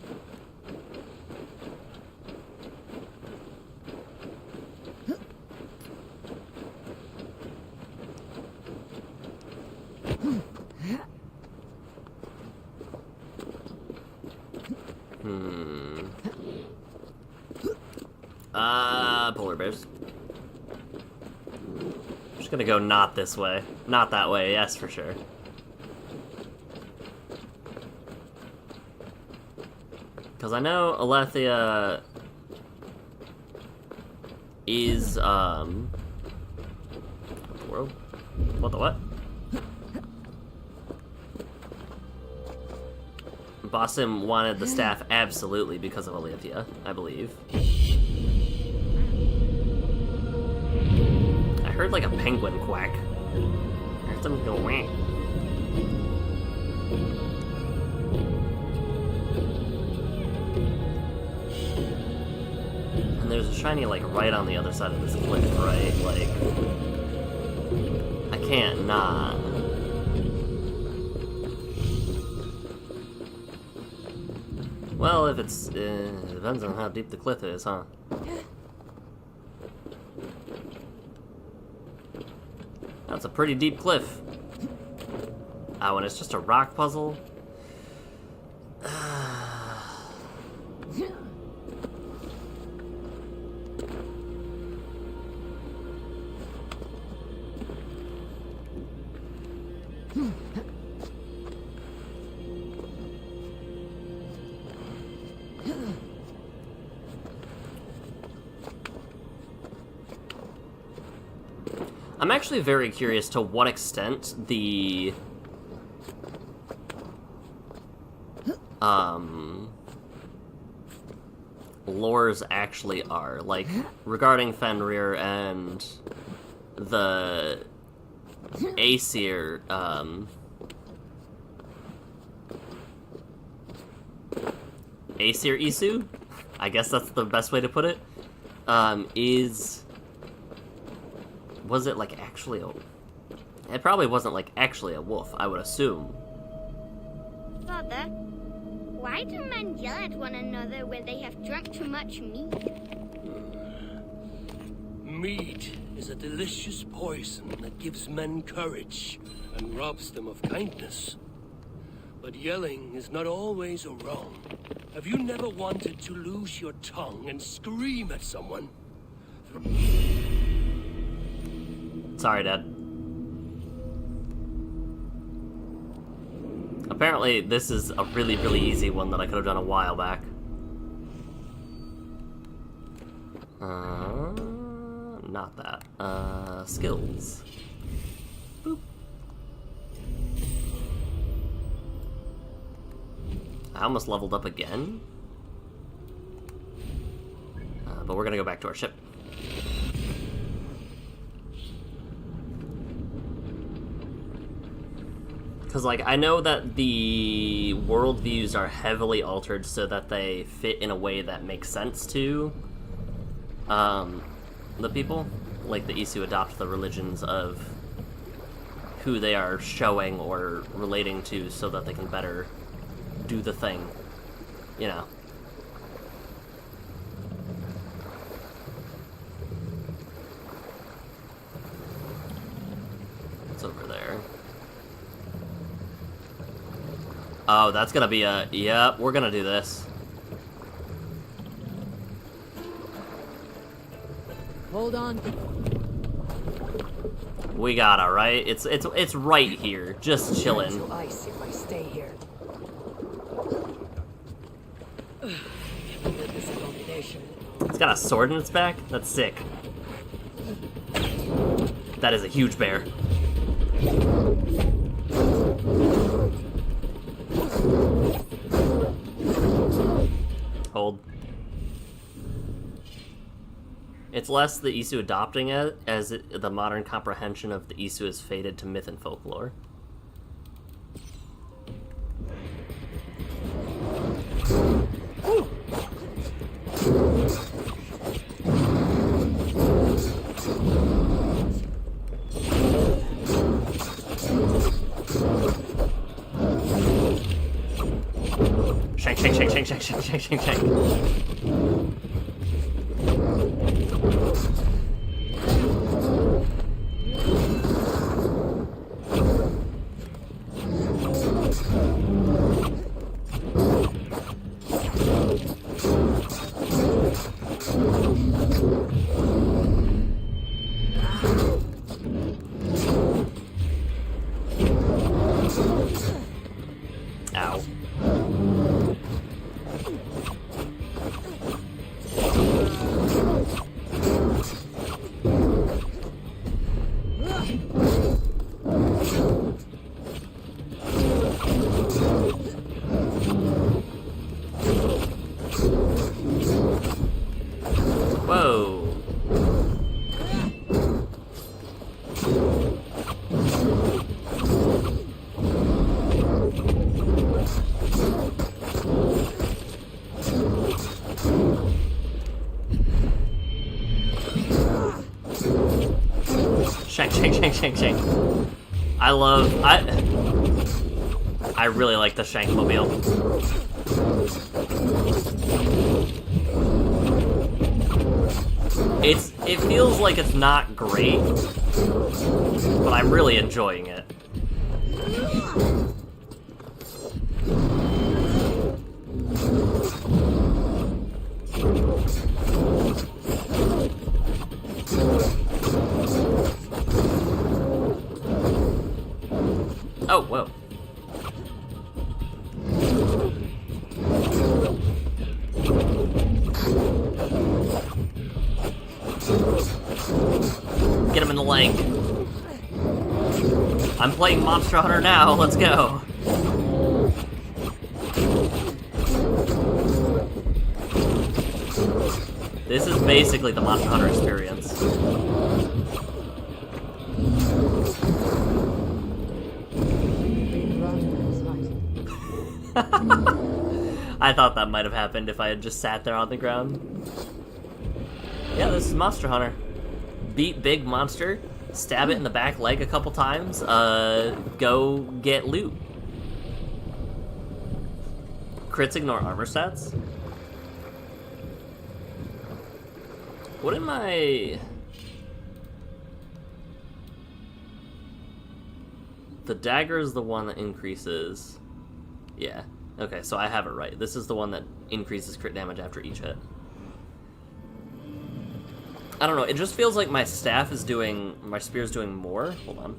Polar bears. I'm just gonna go not this way. Not that way, yes, for sure. Because I know Alethea is, what the world? What the what? Bossim wanted the staff absolutely because of Alethea, I believe. I heard like a penguin quack. I heard something go whack. And there's a shiny like right on the other side of this cliff, right? Like, I can't not. Well, if it's, it depends on how deep the cliff is, huh? That's a pretty deep cliff. Oh, and it's just a rock puzzle? I'm actually very curious to what extent the lores actually are, like, regarding Fenrir and the Aesir, Aesir Isu? I guess that's the best way to put it, was it, like, actually a... It probably wasn't, like, actually a wolf, I would assume. Father, why do men yell at one another when they have drunk too much mead? Mead is a delicious poison that gives men courage and robs them of kindness. But yelling is not always a wrong. Have you never wanted to lose your tongue and scream at someone? Sorry, Dad. Apparently, this is a really, really easy one that I could have done a while back. Not that. Skills. Boop. I almost leveled up again. But we're gonna go back to our ship. Because, like, I know that the world views are heavily altered so that they fit in a way that makes sense to the people. Like, the Isu adopt the religions of who they are showing or relating to so that they can better do the thing, you know. It's over there. Oh, that's gonna be a... Yep, we're gonna do this. Hold on. We gotta, right? It's right here, just chilling. To ice if I stay here. This abomination. It's got a sword in its back? That's sick. That is a huge bear. Hold. It's less the Isu adopting it, as the modern comprehension of the Isu has faded to myth and folklore. Shank, shank, shank, shank, shank, shank, shank, shank, shank. Ow. Whoa. Shank, shank, shank, shank, shank. I really like the Shankmobile. It feels like it's not great, but I'm really enjoying it. Oh, whoa. Get him in the leg. I'm playing Monster Hunter now, let's go. This is basically the Monster Hunter experience. I thought that might have happened if I had just sat there on the ground. Yeah, this is Monster Hunter. Beat big monster, stab it in the back leg a couple times, go get loot. Crits ignore armor stats? What am I... The dagger is the one that increases... Yeah. Okay, so I have it right. This is the one that increases crit damage after each hit. I don't know, it just feels like my staff is doing... My spear is doing more. Hold on.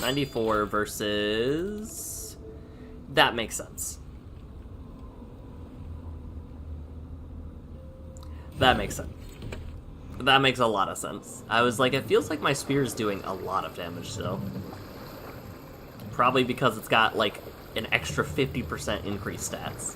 94 versus... That makes sense. That makes sense. That makes a lot of sense. I was like, it feels like my spear is doing a lot of damage still. Probably because it's got, like, an extra 50% increased stats.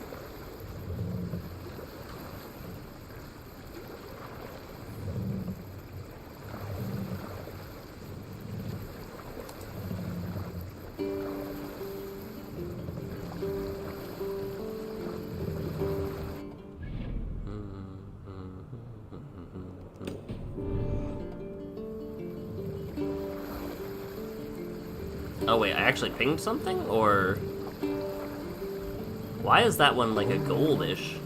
Oh wait, I actually pinged something? Or... Why is that one like a goldish?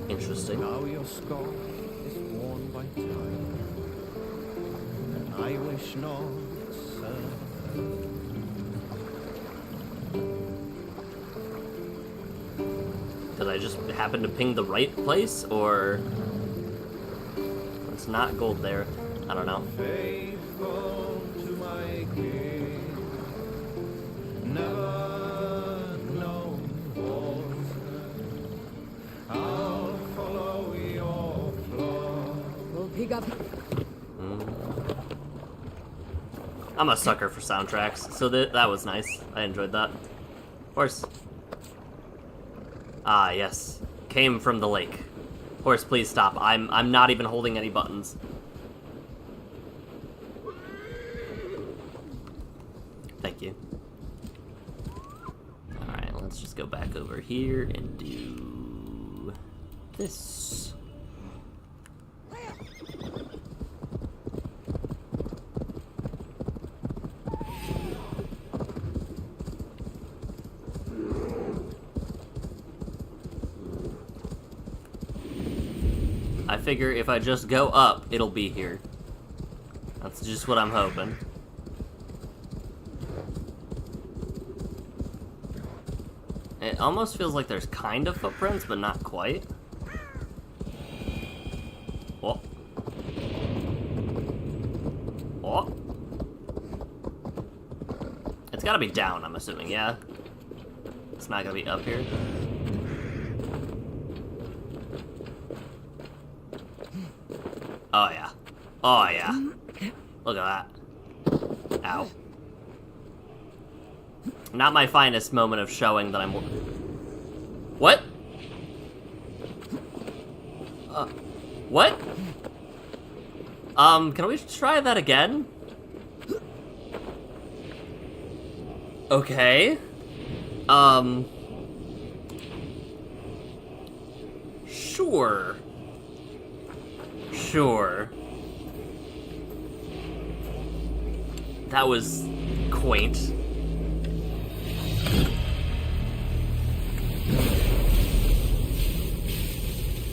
Interesting. Now your scar is worn by time, and I wish not, sir. Did I just happen to ping the right place, or... It's not gold there. I don't know. Faithful to my king, never known falsehood. I'm a sucker for soundtracks, so that was nice. I enjoyed that. Horse. Ah, yes. Came from the lake. Horse, please stop. I'm not even holding any buttons. Thank you. Alright, let's just go back over here and do this. I figure if I just go up, it'll be here. That's just what I'm hoping. It almost feels like there's kind of footprints, but not quite. Oh. Oh. It's gotta be down, I'm assuming, yeah? It's not gonna be up here. Oh, yeah. Oh, yeah. Look at that. Ow. Not my finest moment of showing that I'm... What? What? Can we try that again? Okay. Sure. Sure. That was quaint.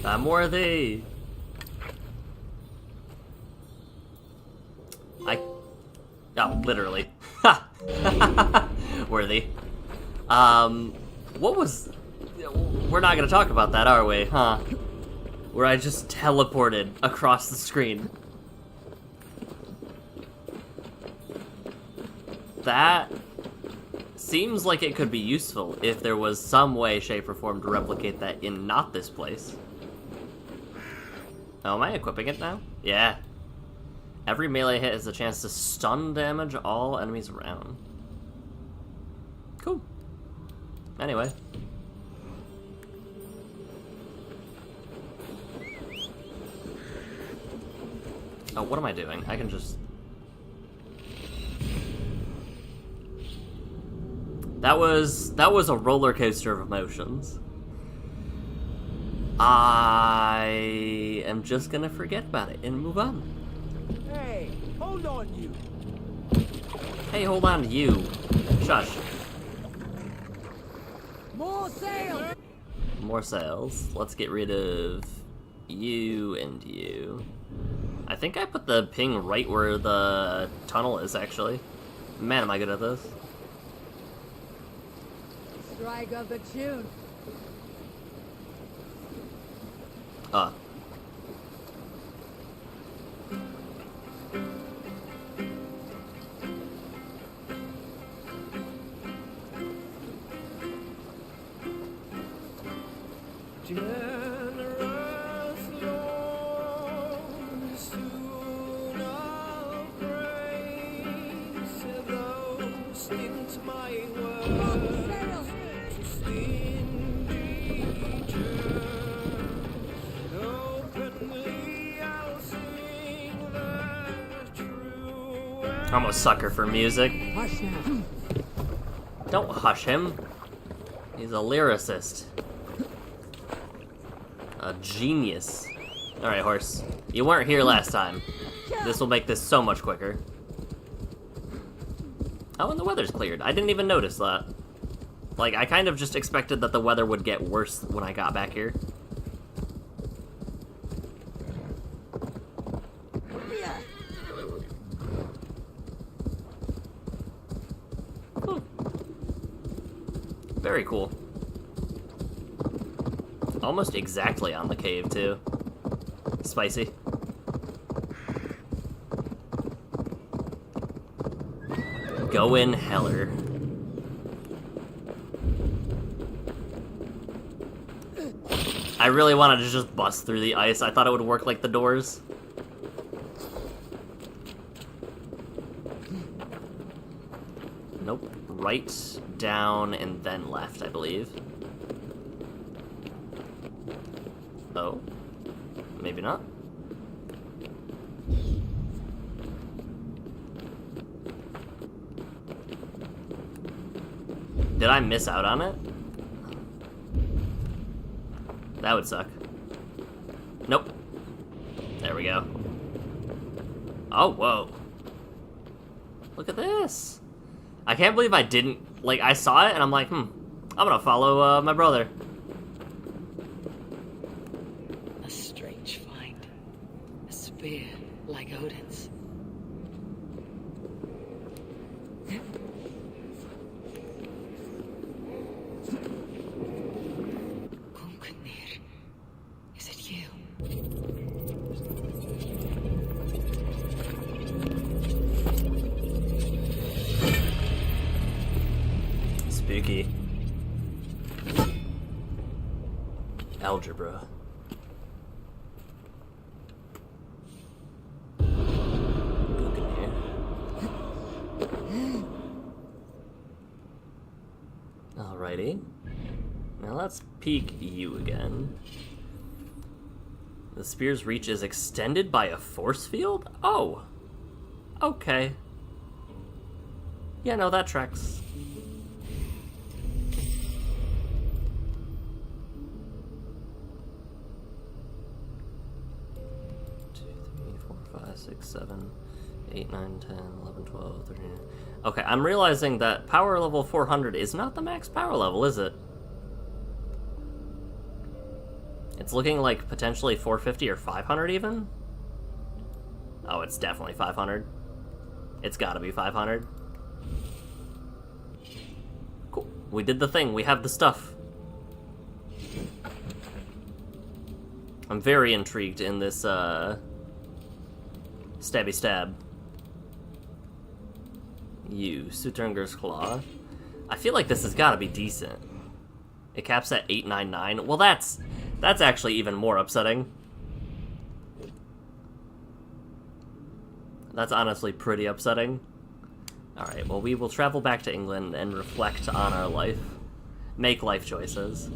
I'm worthy. Oh, literally. Ha! Worthy. What was... We're not gonna talk about that, are we? Huh? Where I just teleported across the screen. That seems like it could be useful if there was some way, shape, or form to replicate that in not this place. Oh, am I equipping it now? Yeah. Every melee hit has a chance to stun damage all enemies around. Cool. Anyway. Oh, what am I doing? I can just... That was a roller coaster of emotions. I am just gonna forget about it and move on. Hey, hold on you. Hey, hold on to you. Shush. More sails. More sails. Let's get rid of you and you. I think I put the ping right where the tunnel is, actually. Man, am I good at this. Strike of the tune. Generous Lord, soon I'll praise those into my words. Trust in nature. Openly I'll sing the true. I'm a sucker for music. Hush now. Don't hush him. He's a lyricist. A genius. Alright, horse. You weren't here last time. This will make this so much quicker. Oh, and the weather's cleared. I didn't even notice that. Like, I kind of just expected that the weather would get worse when I got back here. Very cool. Almost exactly on the cave, too. Spicy. Go in, Heller. I really wanted to just bust through the ice. I thought it would work like the doors. Nope. Right, down, and then left, I believe. Oh. Maybe not. Did I miss out on it? That would suck. Nope. There we go. Oh, whoa. Look at this. I can't believe I didn't... Like, I saw it, and I'm like, I'm gonna follow my brother. A strange find. A spear like Odin's. Is it you? Spooky. Algebra. Alrighty. Now let's peek you again. The spear's reach is extended by a force field? Oh. Okay. Yeah, no, that tracks. Six, 7, 8, 9, 10, 11, 12, 13. Okay, I'm realizing that power level 400 is not the max power level, is it? It's looking like potentially 450 or 500 even? Oh, it's definitely 500. It's gotta be 500. Cool. We did the thing. We have the stuff. I'm very intrigued in this, stabby stab. You, Suturnger's Claw. I feel like this has gotta be decent. It caps at 899. Well, that's actually even more upsetting. That's honestly pretty upsetting. Alright, well, we will travel back to England and reflect on our life. Make life choices.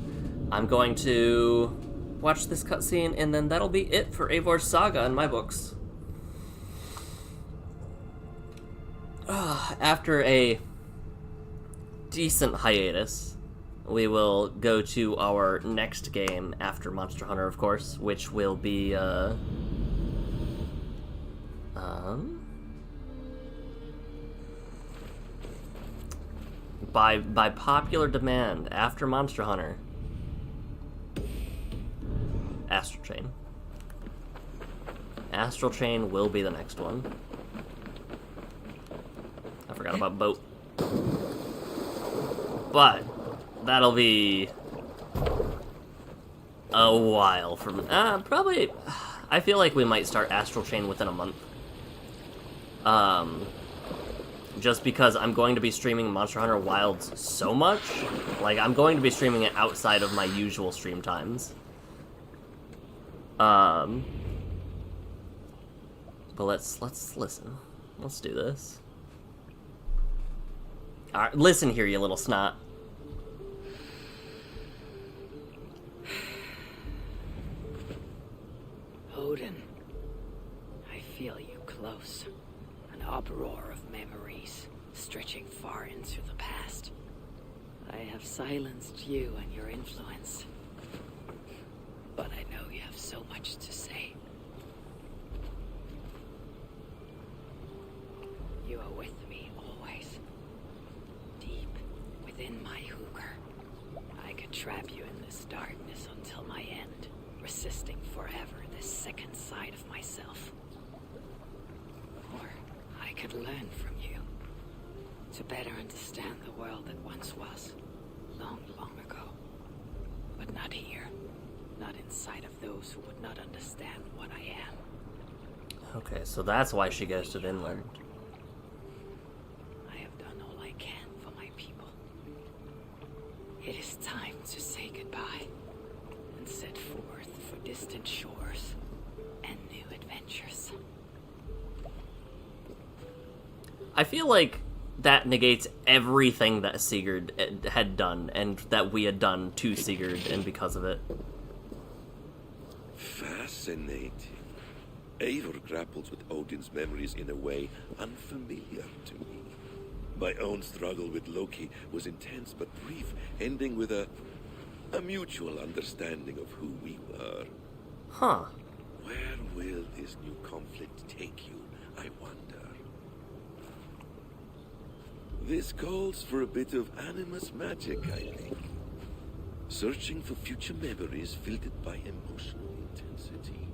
I'm going to watch this cutscene, and then that'll be it for Eivor's Saga in my books. After a decent hiatus, we will go to our next game after Monster Hunter, of course, which will be, by popular demand, after Monster Hunter, Astral Chain. Astral Chain will be the next one. I forgot about boat. But that'll be a while from probably. I feel like we might start Astral Chain within a month. Just because I'm going to be streaming Monster Hunter Wilds so much, like I'm going to be streaming it outside of my usual stream times. But let's listen. Let's do this. Alright, listen here, you little snot. Odin, I feel you close. An uproar of memories, stretching far into the past. I have silenced you and your influence. But I know you have so much to say. You are with me always. Deep within my hooker. I could trap you in this darkness until my end, resisting forever this second side of myself. Or I could learn from you, to better understand the world that once was, long, long ago. But not here. Not inside of those who would not understand what I am. Okay, so that's why she goes to Vinland. I have done all I can for my people. It is time to say goodbye and set forth for distant shores and new adventures. I feel like that negates everything that Sigurd had done, and that we had done to Sigurd, and because of it. Fascinating. Eivor grapples with Odin's memories in a way unfamiliar to me. My own struggle with Loki was intense but brief, ending with a mutual understanding of who we were. Huh. Where will this new conflict take you, I wonder? This calls for a bit of animus magic, I think. Searching for future memories filtered by emotional intensity,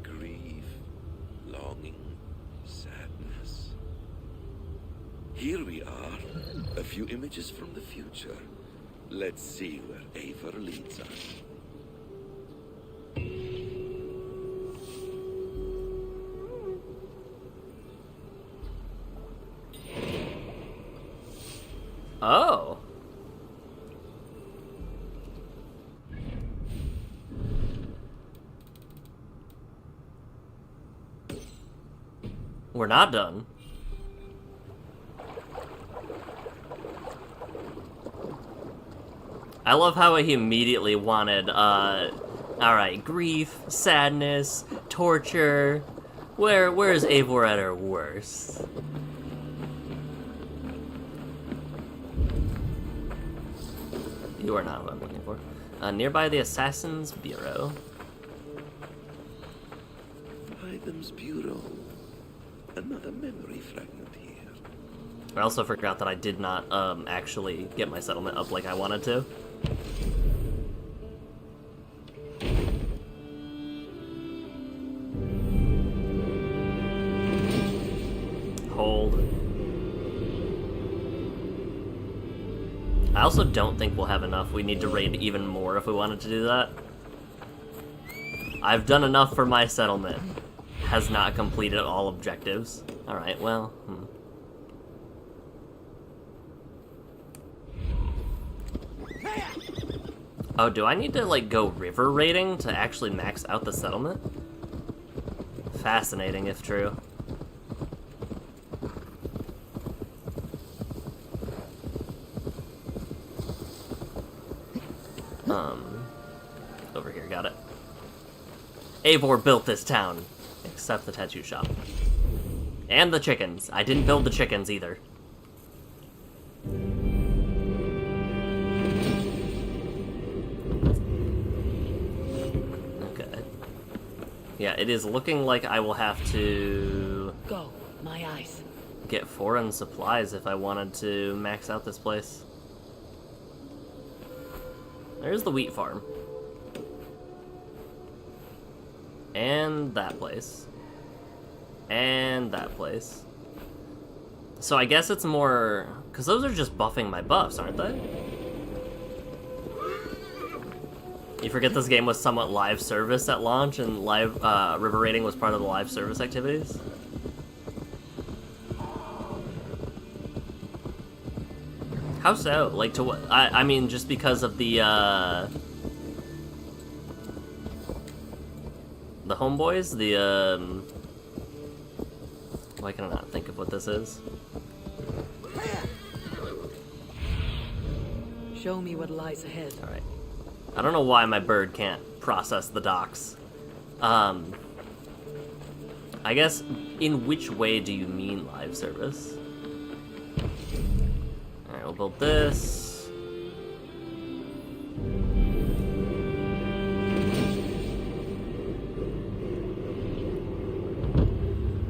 grief, longing, sadness. Here we are, a few images from the future. Let's see where Eivor leads us. Oh. We're not done. I love how he immediately wanted, alright, grief, sadness, torture. Where is Eivor at her worst? You are not what I'm looking for. Nearby the Assassin's Bureau. Items Bureau. Another memory fragment here. I also forgot that I did not actually get my settlement up like I wanted to. Hold. I also don't think we'll have enough. We need to raid even more if we wanted to do that. I've done enough for my settlement. Has not completed all objectives. Alright, well, Oh, do I need to, like, go river raiding to actually max out the settlement? Fascinating, if true. Over here, got it. Eivor built this town, except the tattoo shop. And the chickens. I didn't build the chickens either. Okay. Yeah, it is looking like I will have to... Go, my eyes. Get foreign supplies if I wanted to max out this place. There's the wheat farm. And that place. And that place. So I guess it's more... Because those are just buffing my buffs, aren't they? You forget this game was somewhat live service at launch, and live river raiding was part of the live service activities? How so? Like, to what? I mean, just because of the homeboys? The, Why can I not think of what this is? Show me what lies ahead. Alright. I don't know why my bird can't process the docks. I guess, in which way do you mean live service? Alright, we'll build this.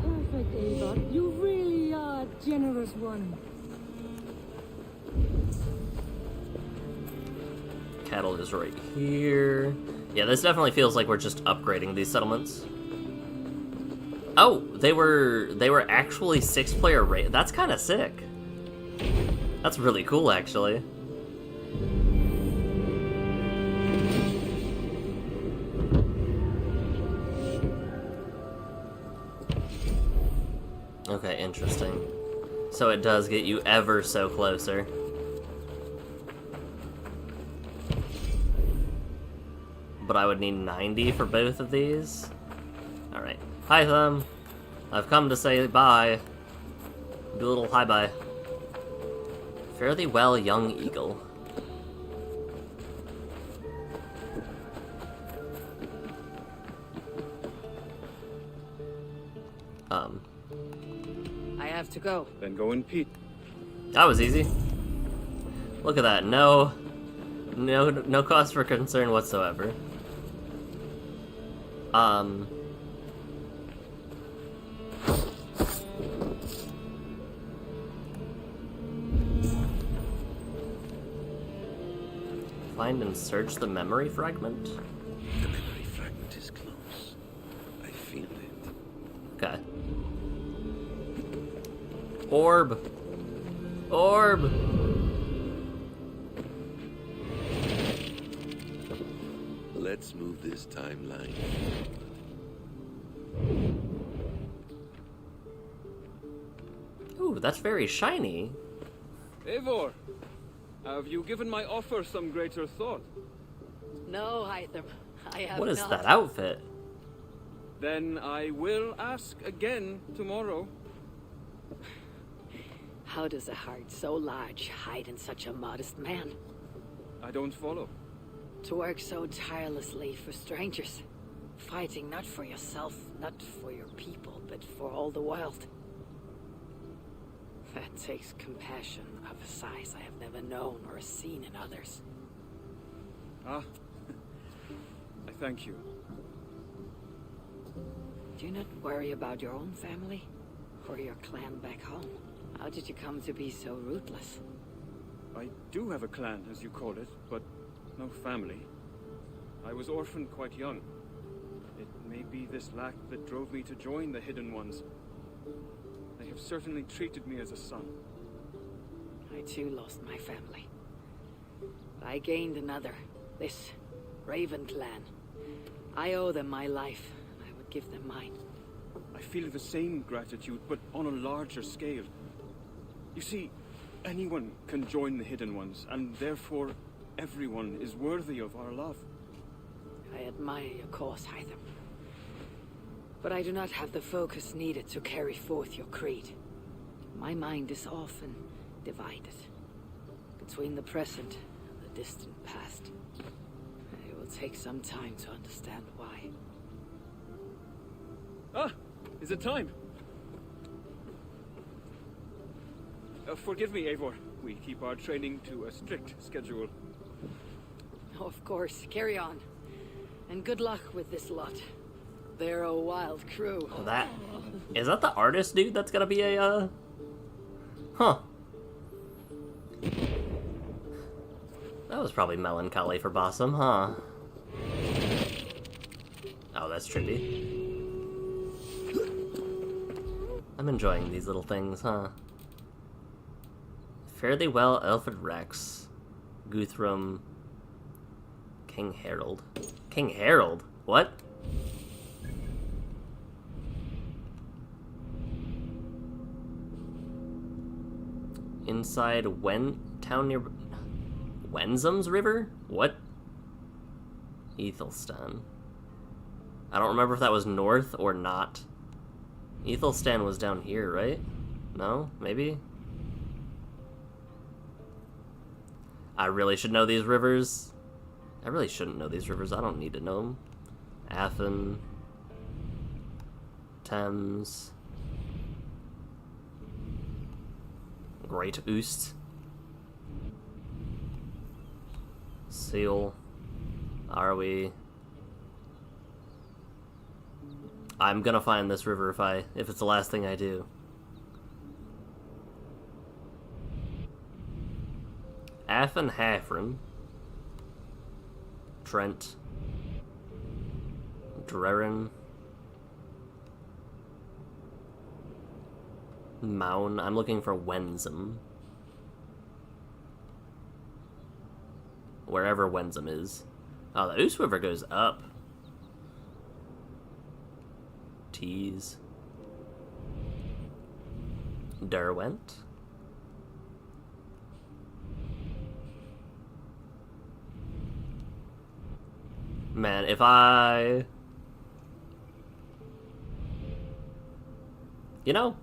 Perfect, Eivor. You really are a generous one. Cattle is right here. Yeah, this definitely feels like we're just upgrading these settlements. Oh, they were actually 6-player raid. That's kind of sick. That's really cool, actually. Okay, interesting. So it does get you ever so closer. But I would need 90 for both of these. Alright. Hi, Thumb. I've come to say bye. Do a little hi-bye. Fare thee well, young eagle. I have to go. Then go in peace. That was easy. Look at that. No cause for concern whatsoever. Find and search the memory fragment? The memory fragment is close. I feel it. Okay. Orb! Orb! Let's move this timeline. Ooh, that's very shiny. Eivor, have you given my offer some greater thought? No, Hytham, I have What is not. that outfit? Then I will ask again tomorrow. How does a heart so large hide in such a modest man? I don't follow. To work so tirelessly for strangers. Fighting not for yourself, not for your people, but for all the world. That takes compassion of a size I have never known or seen in others. Ah, I thank you. Do you not worry about your own family? Or your clan back home? How did you come to be so ruthless? I do have a clan, as you call it, but no family. I was orphaned quite young. It may be this lack that drove me to join the Hidden Ones. They have certainly treated me as a son. I too lost my family. But I gained another. This Raven clan. I owe them my life, and I would give them mine. I feel the same gratitude, but on a larger scale. You see, anyone can join the Hidden Ones, and therefore everyone is worthy of our love. I admire your cause, Hytham. But I do not have the focus needed to carry forth your creed. My mind is often divided between the present and the distant past. It will take some time to understand why. Ah! Is it time? Forgive me, Eivor. We keep our training to a strict schedule. Of course, carry on. And good luck with this lot. They're a wild crew. Oh, is that the artist dude that's gonna be a, Huh. That was probably melancholy for Bossum, huh? Oh, that's trippy. I'm enjoying these little things, huh? Fare thee well, Elfred Rex. Guthrum. King Harold. King Harold? What? Inside town near Wensum's River? What? Ethelstan. I don't remember if that was north or not. Ethelstan was down here, right? No? Maybe? I really should know these rivers. I really shouldn't know these rivers. I don't need to know them. Athen. Thames. Great Oost. Seal. Are we? I'm gonna find this river if it's the last thing I do. Athen Hafren. Trent. Dreren. Mound. I'm looking for Wensum. Wherever Wensum is. Oh, the Ouse River goes up. Tees. Derwent. Man, if I... You know,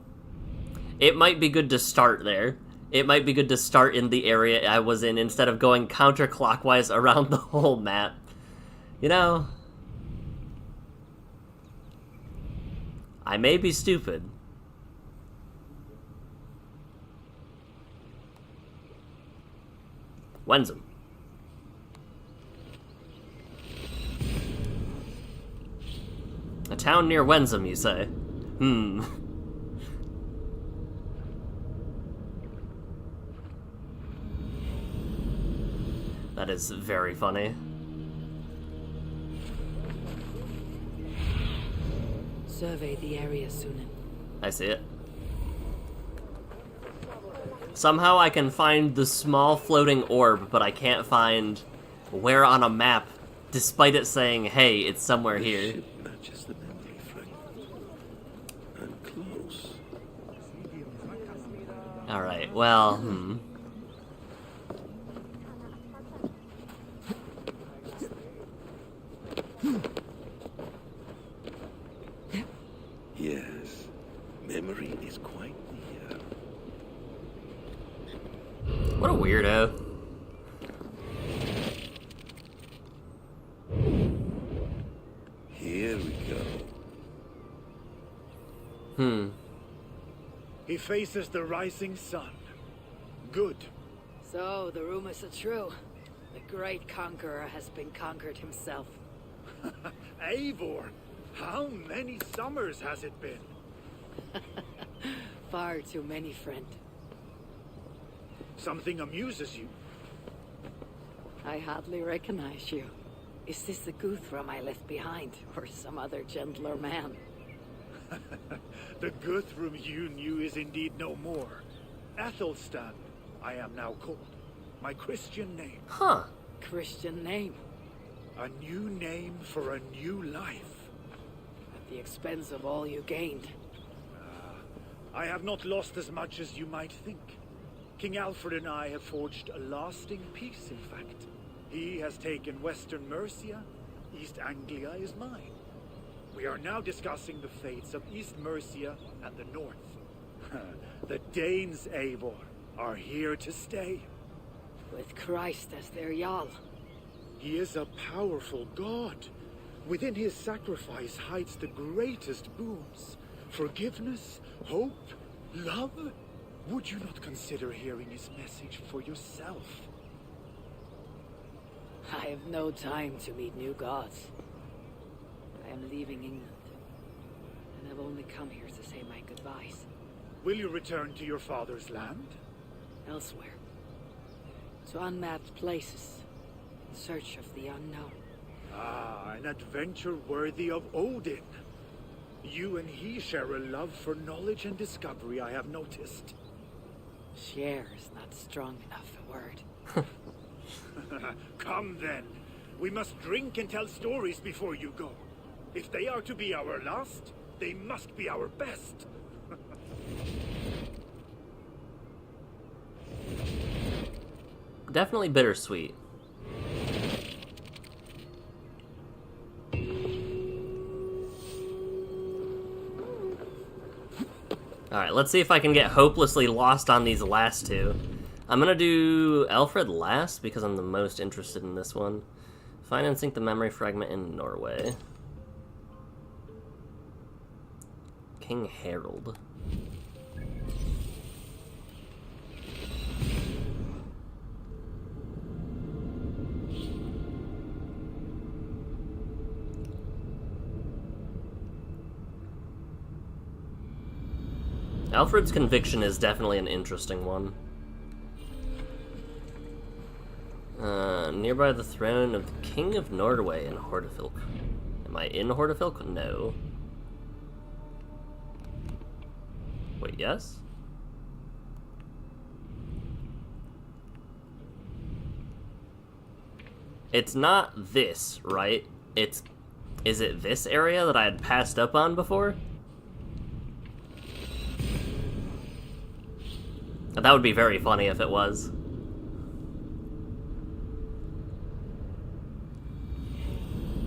it might be good to start there. it might be good to start in the area I was in instead of going counterclockwise around the whole map. You know? I may be stupid. Wenzham. A town near Wenzham, you say? That is very funny. Survey the area, Sunan. I see it. Somehow I can find the small floating orb, but I can't find where on a map, despite it saying, hey, it's somewhere here. Ship matches the memory fragment. And close. Alright, well, Yes, memory is quite near. What a weirdo. Here we go. He faces the rising sun. Good. So, the rumors are true. The great conqueror has been conquered himself. Eivor, how many summers has it been? Far too many, friend. Something amuses you. I hardly recognize you. Is this the Guthrum I left behind, or some other gentler man? The Guthrum you knew is indeed no more. Athelstan, I am now called. My Christian name. Huh. Christian name. A new name for a new life. At the expense of all you gained. I have not lost as much as you might think. King Alfred and I have forged a lasting peace, in fact. He has taken Western Mercia. East Anglia is mine. We are now discussing the fates of East Mercia and the North. The Danes, Eivor, are here to stay. With Christ as their Jarl. He is a powerful god. Within his sacrifice hides the greatest boons. Forgiveness, hope, love. Would you not consider hearing his message for yourself? I have no time to meet new gods. I am leaving England, and have only come here to say my goodbyes. Will you return to your father's land? Elsewhere. To unmapped places, in search of the unknown. Ah, an adventure worthy of Odin. You and he share a love for knowledge and discovery, I have noticed. Share is not strong enough a word. Come then. We must drink and tell stories before you go. If they are to be our last, they must be our best. Definitely bittersweet. Alright, let's see if I can get hopelessly lost on these last two. I'm gonna do Alfred last because I'm the most interested in this one. Find and sync the memory fragment in Norway. King Harold. Alfred's conviction is definitely an interesting one. Nearby the throne of the King of Norway in Hortefilk. Am I in Hortefilk? No. Wait, yes? It's not this, right? Is it this area that I had passed up on before? That would be very funny if it was.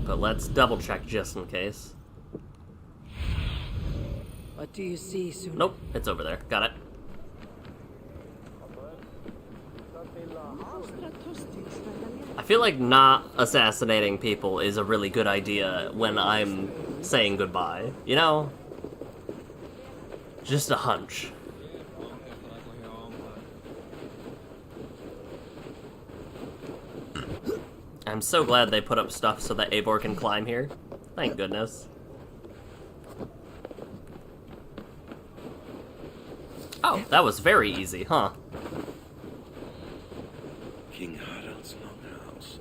But let's double check just in case. What do you see, Sunan? Nope, it's over there. Got it. I feel like not assassinating people is a really good idea when I'm saying goodbye. You know? Just a hunch. I'm so glad they put up stuff so that Eivor can climb here. Thank goodness. Oh, that was very easy, huh? King Harald's longhouse.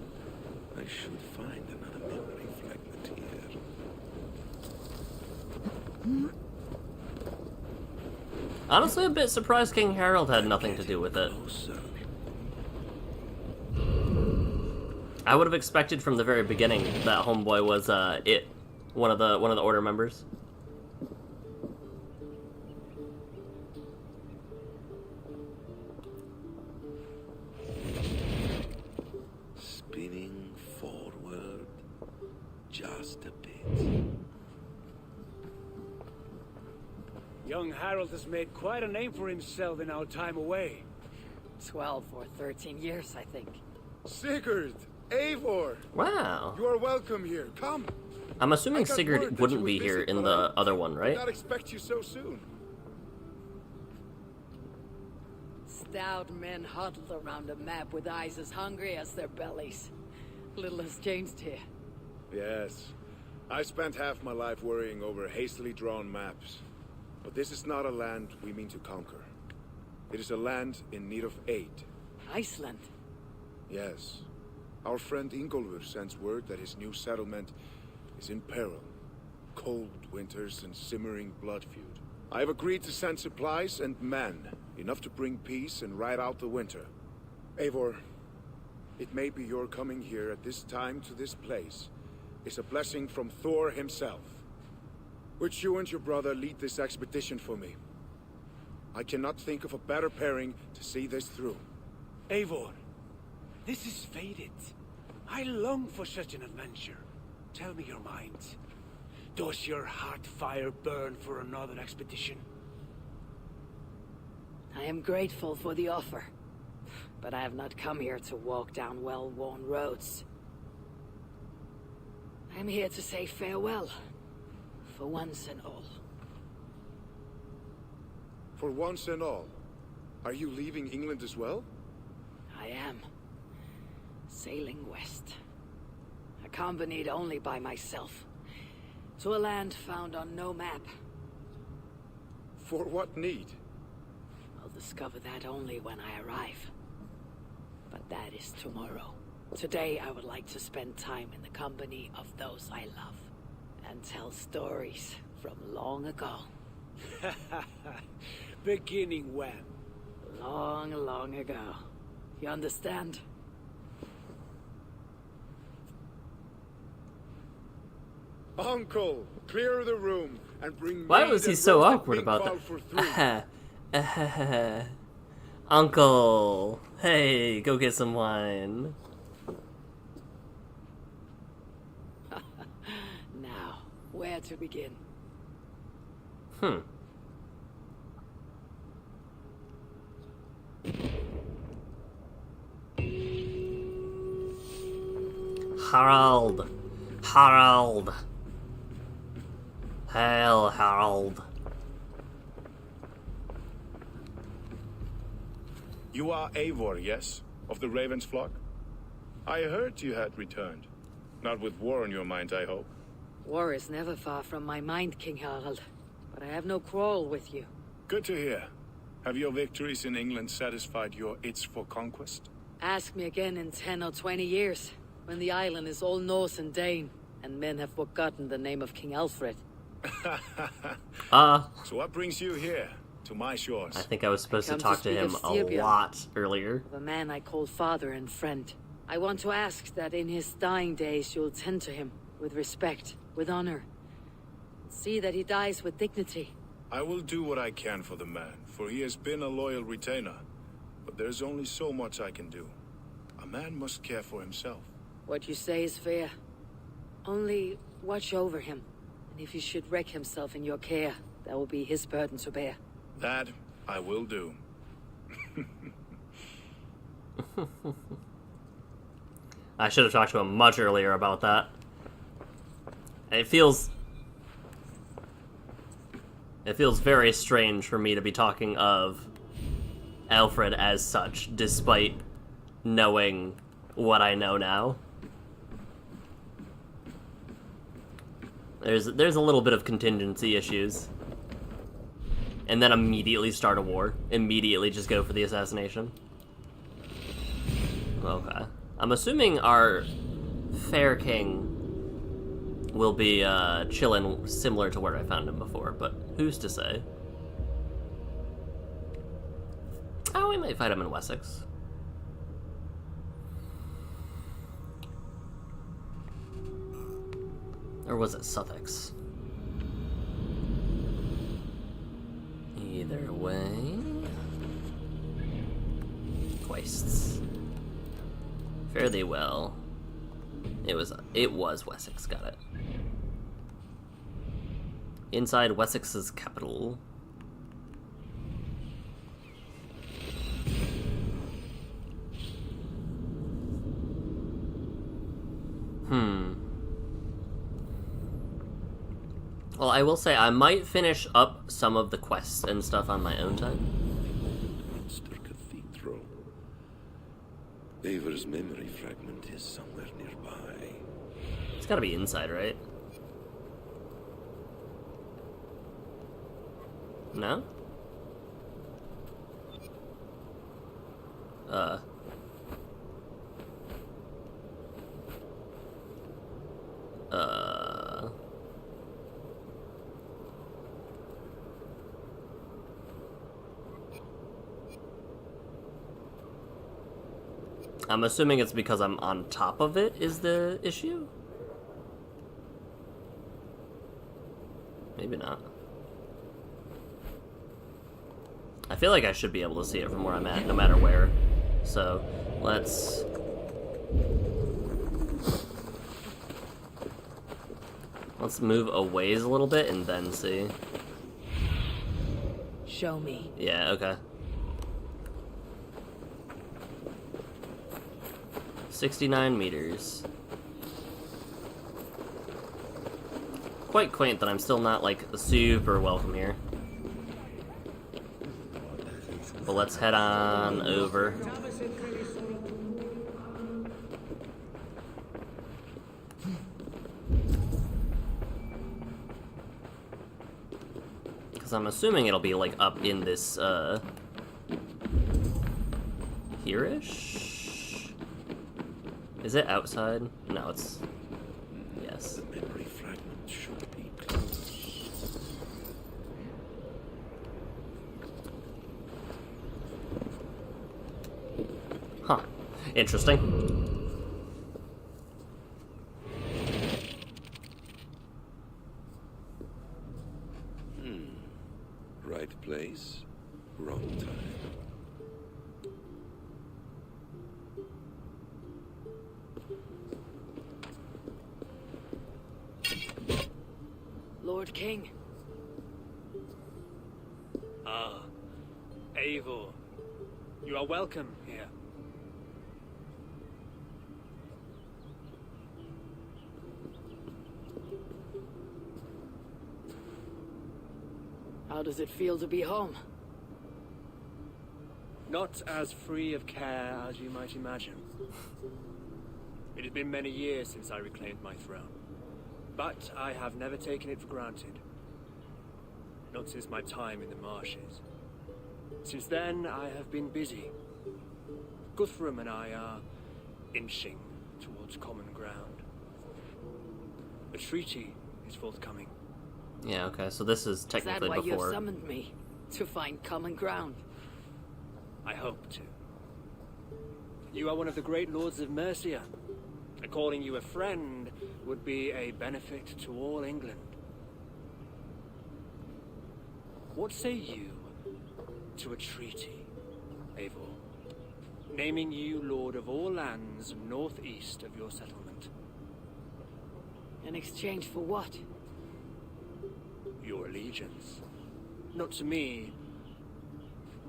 I should find another memory fragment here. Honestly, a bit surprised King Harald had nothing to do with it. I would have expected from the very beginning that homeboy was one of the order members. Spinning forward just a bit. Young Harold has made quite a name for himself in our time away. 12 or 13 years, I think. Sigurd! Eivor! Wow. You are welcome here. Come. I'm assuming Sigurd wouldn't be here in the other one, right? I did not expect you so soon. Stout men huddled around a map with eyes as hungry as their bellies. Little has changed here. Yes. I spent half my life worrying over hastily drawn maps. But this is not a land we mean to conquer. It is a land in need of aid. Iceland? Yes. Our friend Ingólfur sends word that his new settlement is in peril. Cold winters and simmering blood feud. I have agreed to send supplies and men, enough to bring peace and ride out the winter. Eivor, it may be your coming here at this time to this place is a blessing from Thor himself. Would you and your brother lead this expedition for me? I cannot think of a better pairing to see this through. Eivor, this is fated. I long for such an adventure. Tell me your mind. Does your heart fire burn for another expedition? I am grateful for the offer, but I have not come here to walk down well-worn roads. I am here to say farewell, for once and all. For once and all? Are you leaving England as well? I am. Sailing west. Accompanied only by myself. To a land found on no map. For what need? I'll discover that only when I arrive. But that is tomorrow. Today I would like to spend time in the company of those I love. And tell stories from long ago. Beginning when? Long, long ago. You understand? Uncle, clear the room and bring. Why was he so awkward about that? Uncle, hey, go get some wine. Now, where to begin? Harald. Harald. Hail, Harald. You are Eivor, yes? Of the Raven's flock? I heard you had returned. Not with war on your mind, I hope. War is never far from my mind, King Harald. But I have no quarrel with you. Good to hear. Have your victories in England satisfied your itch for conquest? Ask me again in 10 or 20 years, when the island is all Norse and Dane, and men have forgotten the name of King Alfred. So what brings you here, to my shores? I think I was supposed to talk to him a lot earlier. Of a man I call father and friend. I want to ask that in his dying days you'll tend to him with respect, with honor. See that he dies with dignity. I will do what I can for the man, for he has been a loyal retainer. But there's only so much I can do. A man must care for himself. What you say is fair. Only watch over him. And if he should wreck himself in your care, that will be his burden to bear. That I will do. I should have talked to him much earlier about that. It feels very strange for me to be talking of Alfred as such, despite knowing what I know now. There's a little bit of contingency issues. And then immediately start a war. Immediately just go for the assassination. Okay. I'm assuming our Fair King will be chillin' similar to where I found him before, but who's to say? Oh, we might fight him in Wessex. Or was it Sussex? Either way... Quests. Fare thee well. It was Wessex, got it. Inside Wessex's capital. Well, I will say I might finish up some of the quests and stuff on my own time. Minster Cathedral. Eivor's memory fragment is somewhere nearby. It's gotta be inside, right? No? I'm assuming it's because I'm on top of it is the issue? Maybe not. I feel like I should be able to see it from where I'm at, no matter where. So, let's... Let's move a ways a little bit and then see. Show me. Yeah, okay. 69 meters. Quite quaint that I'm still not, like, super welcome here. But let's head on over. Because I'm assuming it'll be, like, up in this, here-ish? Is it outside? No, it's... Yes. The memory fragment should be close. Huh. Interesting. Right place, wrong time. Lord King. Ah, Eivor. You are welcome here. How does it feel to be home? Not as free of care as you might imagine. It has been many years since I reclaimed my throne. But I have never taken it for granted. Not since my time in the marshes. Since then, I have been busy. Guthrum and I are inching towards common ground. A treaty is forthcoming. Yeah, okay, so this is technically before. Is that why before. you summoned me? To find common ground? I hope to. You are one of the great lords of Mercia. And calling you a friend would be a benefit to all England. What say you to a treaty, Eivor? Naming you lord of all lands northeast of your settlement. In exchange for what? Your allegiance. Not to me,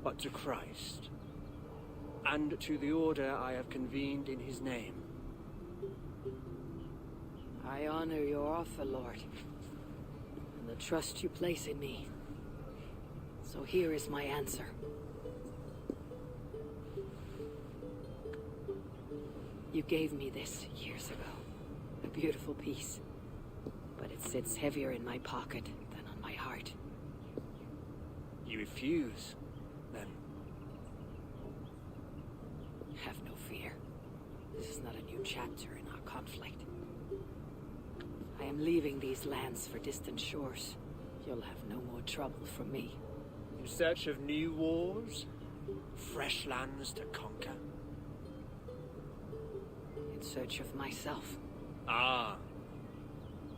but to Christ. And to the order I have convened in his name. I honor your offer, Lord, and the trust you place in me. So here is my answer. You gave me this years ago. A beautiful piece. But it sits heavier in my pocket than on my heart. You refuse, then? Have no fear. This is not a new chapter in our conflict. I am leaving these lands for distant shores. You'll have no more trouble from me. In search of new wars? Fresh lands to conquer? In search of myself. Ah.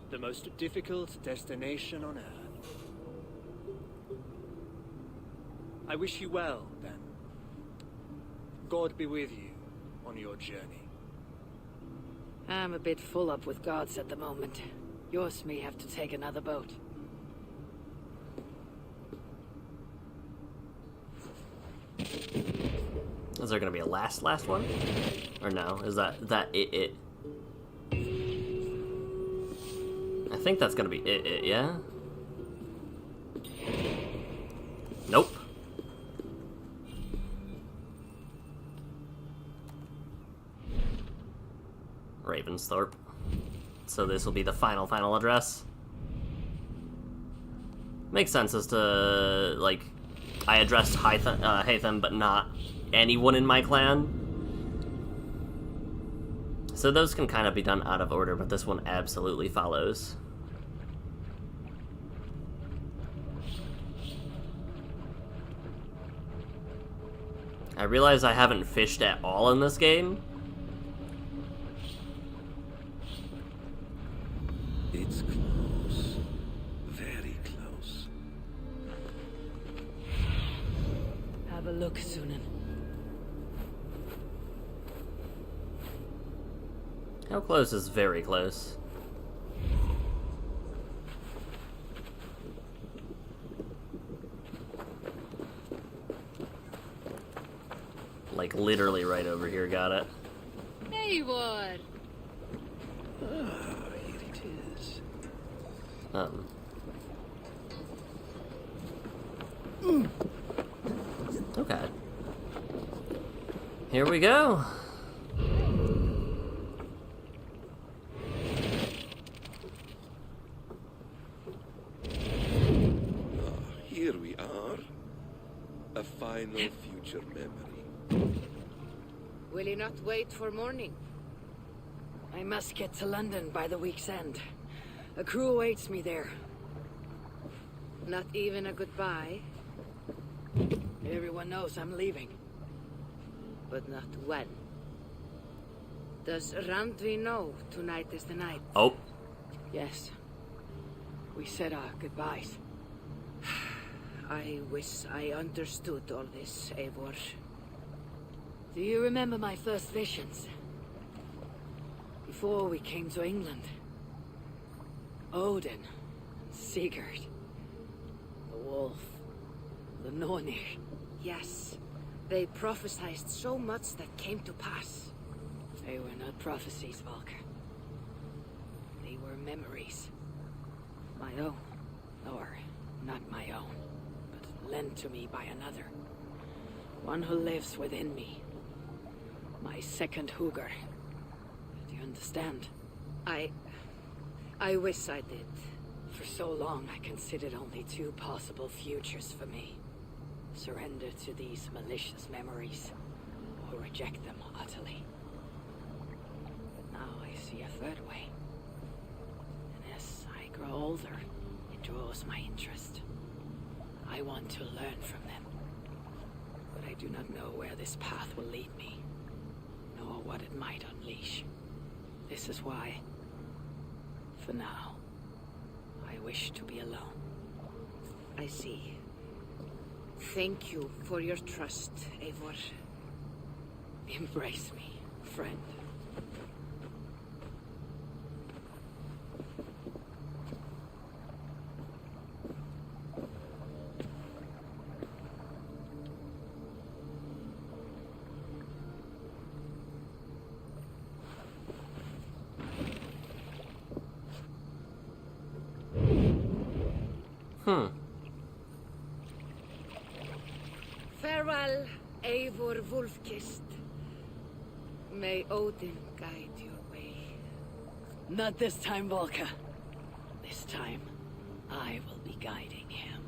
The most difficult destination on Earth. I wish you well, then. God be with you on your journey. I'm a bit full up with gods at the moment. Yours may have to take another boat. Is there gonna be a last one? Or no? Is that it? I think that's gonna be it, yeah? Nope. Ravensthorpe. So this will be the final address. Makes sense as to, like, I addressed Haytham, but not anyone in my clan. So those can kind of be done out of order, but this one absolutely follows. I realize I haven't fished at all in this game. It's close. Very close. Have a look, Sunan. How close is very close? Like literally right over here, got it. Eivor! Ah, here it is. Okay. Here we go. Here we are. A final future memory. Will you not wait for morning? I must get to London by the week's end. A crew awaits me there. Not even a goodbye? Everyone knows I'm leaving. But not when. Does Randvi know tonight is the night? Oh. Yes. We said our goodbyes. I wish I understood all this, Eivor. Do you remember my first visions? Before we came to England. Odin, Sigurd, the wolf, the Nornir. Yes, they prophesied so much that came to pass. They were not prophecies, Valker. They were memories. My own, or not my own, but lent to me by another. One who lives within me. My second Hugr. Do you understand? I wish I did. For so long, I considered only two possible futures for me. Surrender to these malicious memories, or reject them utterly. But now I see a third way. And as I grow older, it draws my interest. I want to learn from them. But I do not know where this path will lead me, nor what it might unleash. This is why, for now, I wish to be alone. I see. Thank you for your trust, Eivor. Embrace me, friend. Farewell, Eivor Wolfkist. May Odin guide your way. Not this time, Volka. This time, I will be guiding him.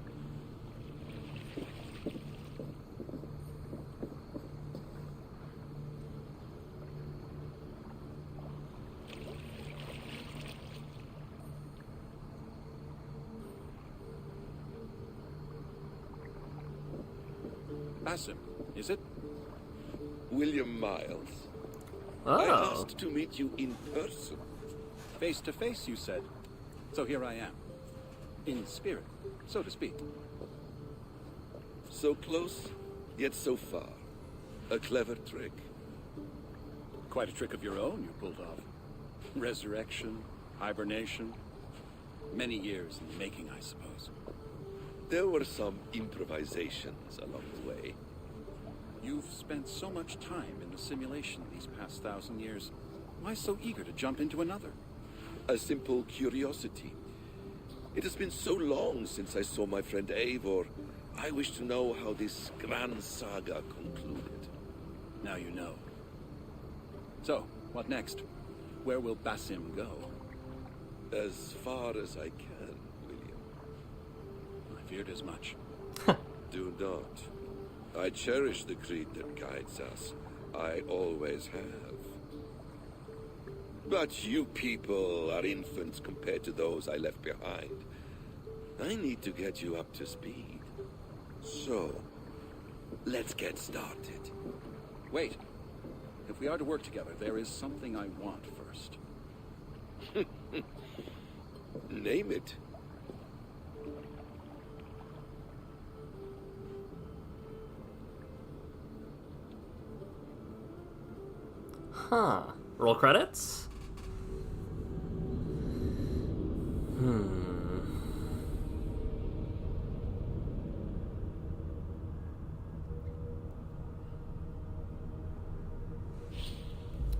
Basim, is it? William Miles. Oh. I asked to meet you in person. Face to face, you said. So here I am. In spirit, so to speak. So close, yet so far. A clever trick. Quite a trick of your own you pulled off. Resurrection, hibernation. Many years in the making, I suppose. There were some improvisations along the way. You've spent so much time in the simulation these past 1,000 years. Why so eager to jump into another? A simple curiosity. It has been so long since I saw my friend Eivor. I wish to know how this grand saga concluded. Now you know. So, what next? Where will Basim go? As far as I can, William. I feared as much. Do not. I cherish the creed that guides us. I always have. But you people are infants compared to those I left behind. I need to get you up to speed. So, let's get started. Wait. If we are to work together, there is something I want first. Name it. Huh. Roll credits?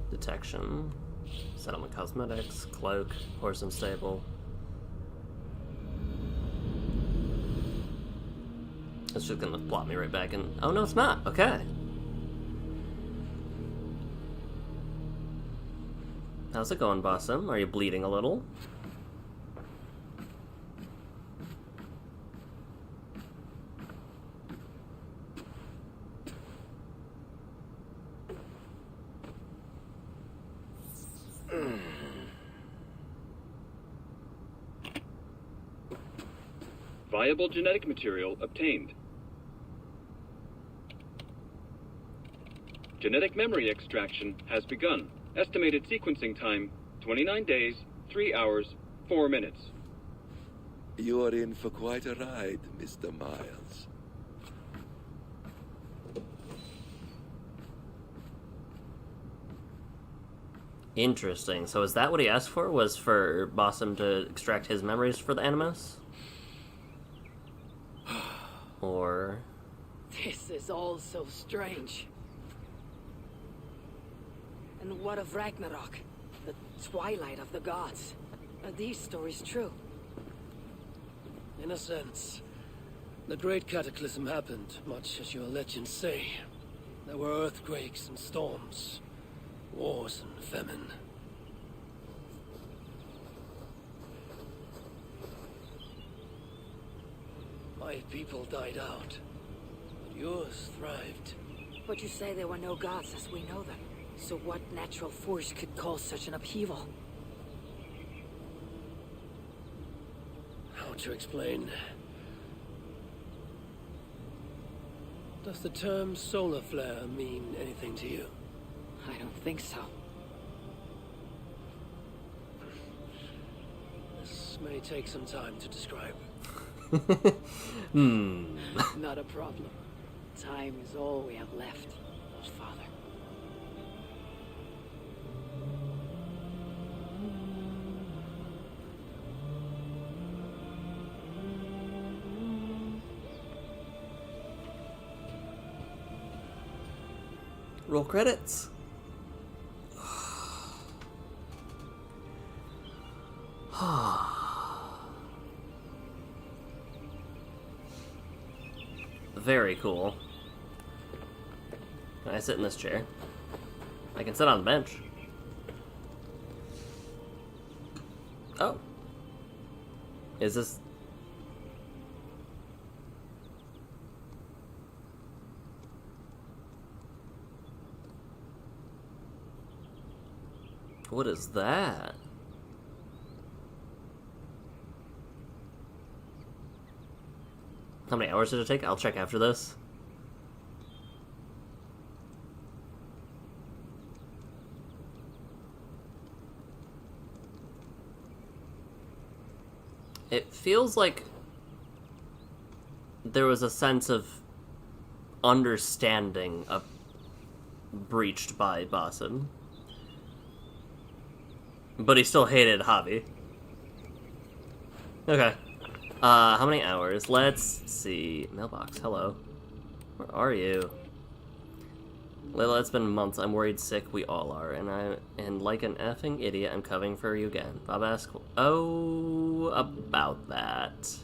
Detection. Settlement cosmetics. Cloak. Horse and stable. It's just gonna plot me right back in. Oh no, it's not. Okay. How's it going, Basim? Are you bleeding a little? Viable genetic material obtained. Genetic memory extraction has begun. Estimated sequencing time, 29 days, 3 hours, 4 minutes. You are in for quite a ride, Mr. Miles. Interesting. So is that what he asked for? Was for Basim to extract his memories for the Animus? Or... This is all so strange. And what of Ragnarok? The twilight of the gods? Are these stories true? In a sense. The great cataclysm happened, much as your legends say. There were earthquakes and storms, wars and famine. My people died out, but yours thrived. But you say there were no gods as we know them. So what natural force could cause such an upheaval? How to explain? Does the term solar flare mean anything to you? I don't think so. This may take some time to describe. Not a problem. Time is all we have left, Father. Roll credits. Very cool. Can I sit in this chair? I can sit on the bench. Oh. Is this... What is that? How many hours did it take? I'll check after this. It feels like there was a sense of understanding breached by Boston. But he still hated Javi. Okay. How many hours? Let's see. Mailbox, hello. Where are you? Layla, it's been months. I'm worried sick. We all are. And like an effing idiot, I'm covering for you again. Bob asked... Oh, about that.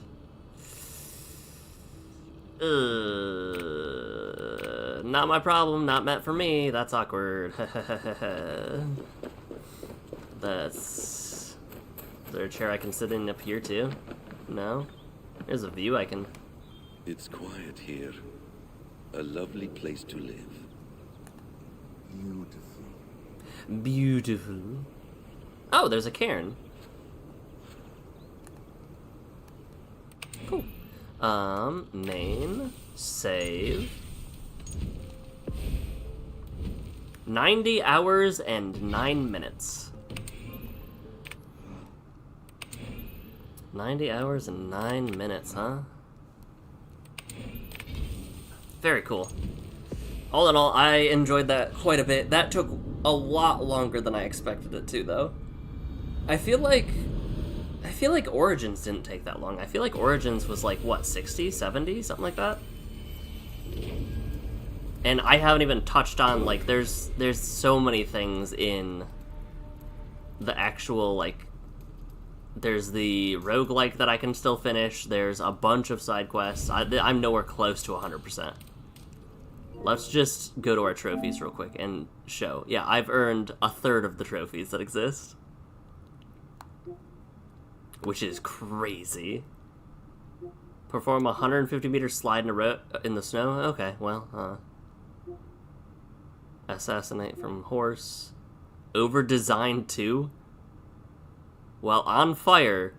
Not my problem. Not meant for me. That's awkward. Is there a chair I can sit in up here too? No? There's a view I can... It's quiet here. A lovely place to live. Beautiful. Beautiful. Oh, there's a cairn. Cool. Name. Save. 90 hours and 9 minutes. 90 hours and 9 minutes, huh? Very cool. All in all, I enjoyed that quite a bit. That took a lot longer than I expected it to, though. I feel like Origins didn't take that long. I feel like Origins was like, what, 60, 70, something like that? And I haven't even touched on, like, there's so many things in the actual, like, there's the roguelike that I can still finish. There's a bunch of side quests. I'm nowhere close to 100%. Let's just go to our trophies real quick and show. Yeah, I've earned a third of the trophies that exist. Which is crazy. Perform a 150-meter slide in the snow? Okay, well, assassinate from horse. Over-designed 2? While on fire,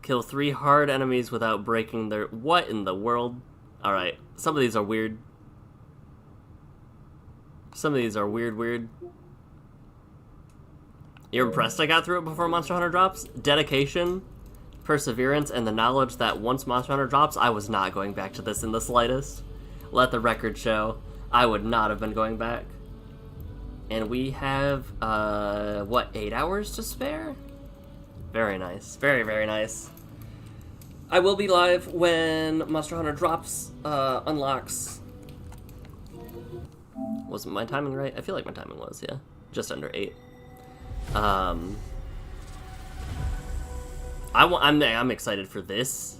kill 3 hard enemies without breaking their... What in the world? Alright, some of these are weird. Some of these are weird. You're impressed I got through it before Monster Hunter drops? Dedication, perseverance, and the knowledge that once Monster Hunter drops, I was not going back to this in the slightest. Let the record show, I would not have been going back. And we have, what, 8 hours to spare? Very nice. Very, very nice. I will be live when Monster Hunter drops, unlocks. Was my timing right? I feel like my timing was, yeah. Just under 8. I'm excited for this.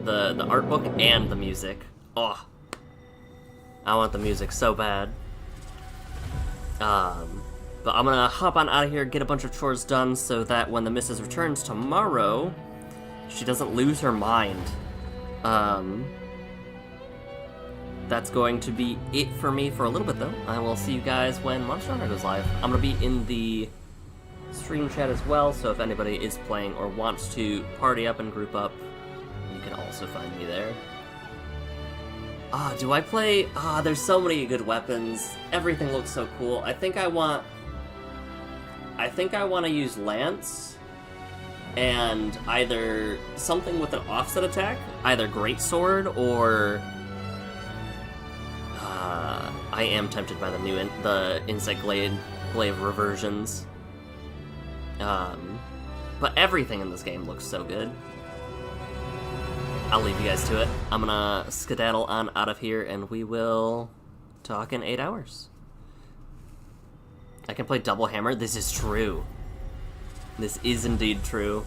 The art book and the music. Oh. I want the music so bad. But I'm gonna hop on out of here, get a bunch of chores done, so that when the missus returns tomorrow, she doesn't lose her mind. That's going to be it for me for a little bit, though. I will see you guys when Monster Hunter goes live. I'm gonna be in the stream chat as well, so if anybody is playing or wants to party up and group up, you can also find me there. Do I play... there's so many good weapons. Everything looks so cool. I think I want to use Lance, and either something with an offset attack, either Greatsword or... I am tempted by the Insect Glaive reversions. But everything in this game looks so good. I'll leave you guys to it. I'm gonna skedaddle on out of here, and we will talk in 8 hours. I can play double hammer. This is true. This is indeed true.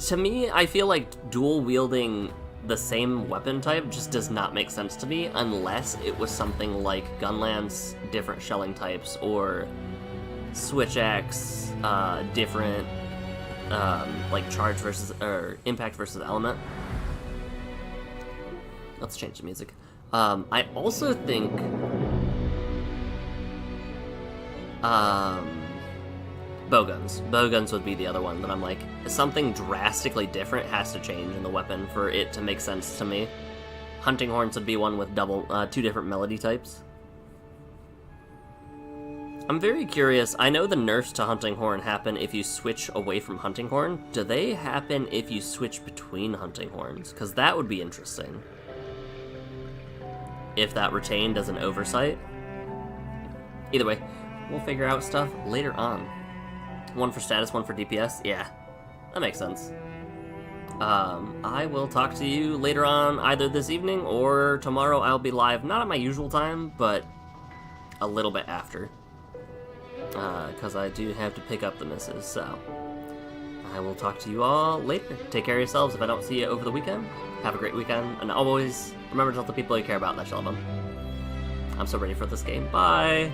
To me, I feel like dual wielding the same weapon type just does not make sense to me unless it was something like gunlance, different shelling types, or switch axe, different like charge versus or impact versus element. Let's change the music. I also think bowguns would be the other one that I'm like, something drastically different has to change in the weapon for it to make sense to me. Hunting horns would be one with two different melody types. I'm very curious. I know the nerfs to Hunting Horn happen if you switch away from Hunting Horn. Do they happen if you switch between Hunting Horns? Because that would be interesting. If that retained as an oversight. Either way, we'll figure out stuff later on. One for status, one for DPS. Yeah, that makes sense. I will talk to you later on, either this evening or tomorrow. I'll be live, not at my usual time, but a little bit after. Because I do have to pick up the missus, so I will talk to you all later. Take care of yourselves if I don't see you over the weekend. Have a great weekend, and always remember to tell the people you care about that you love them. I'm so ready for this game. Bye!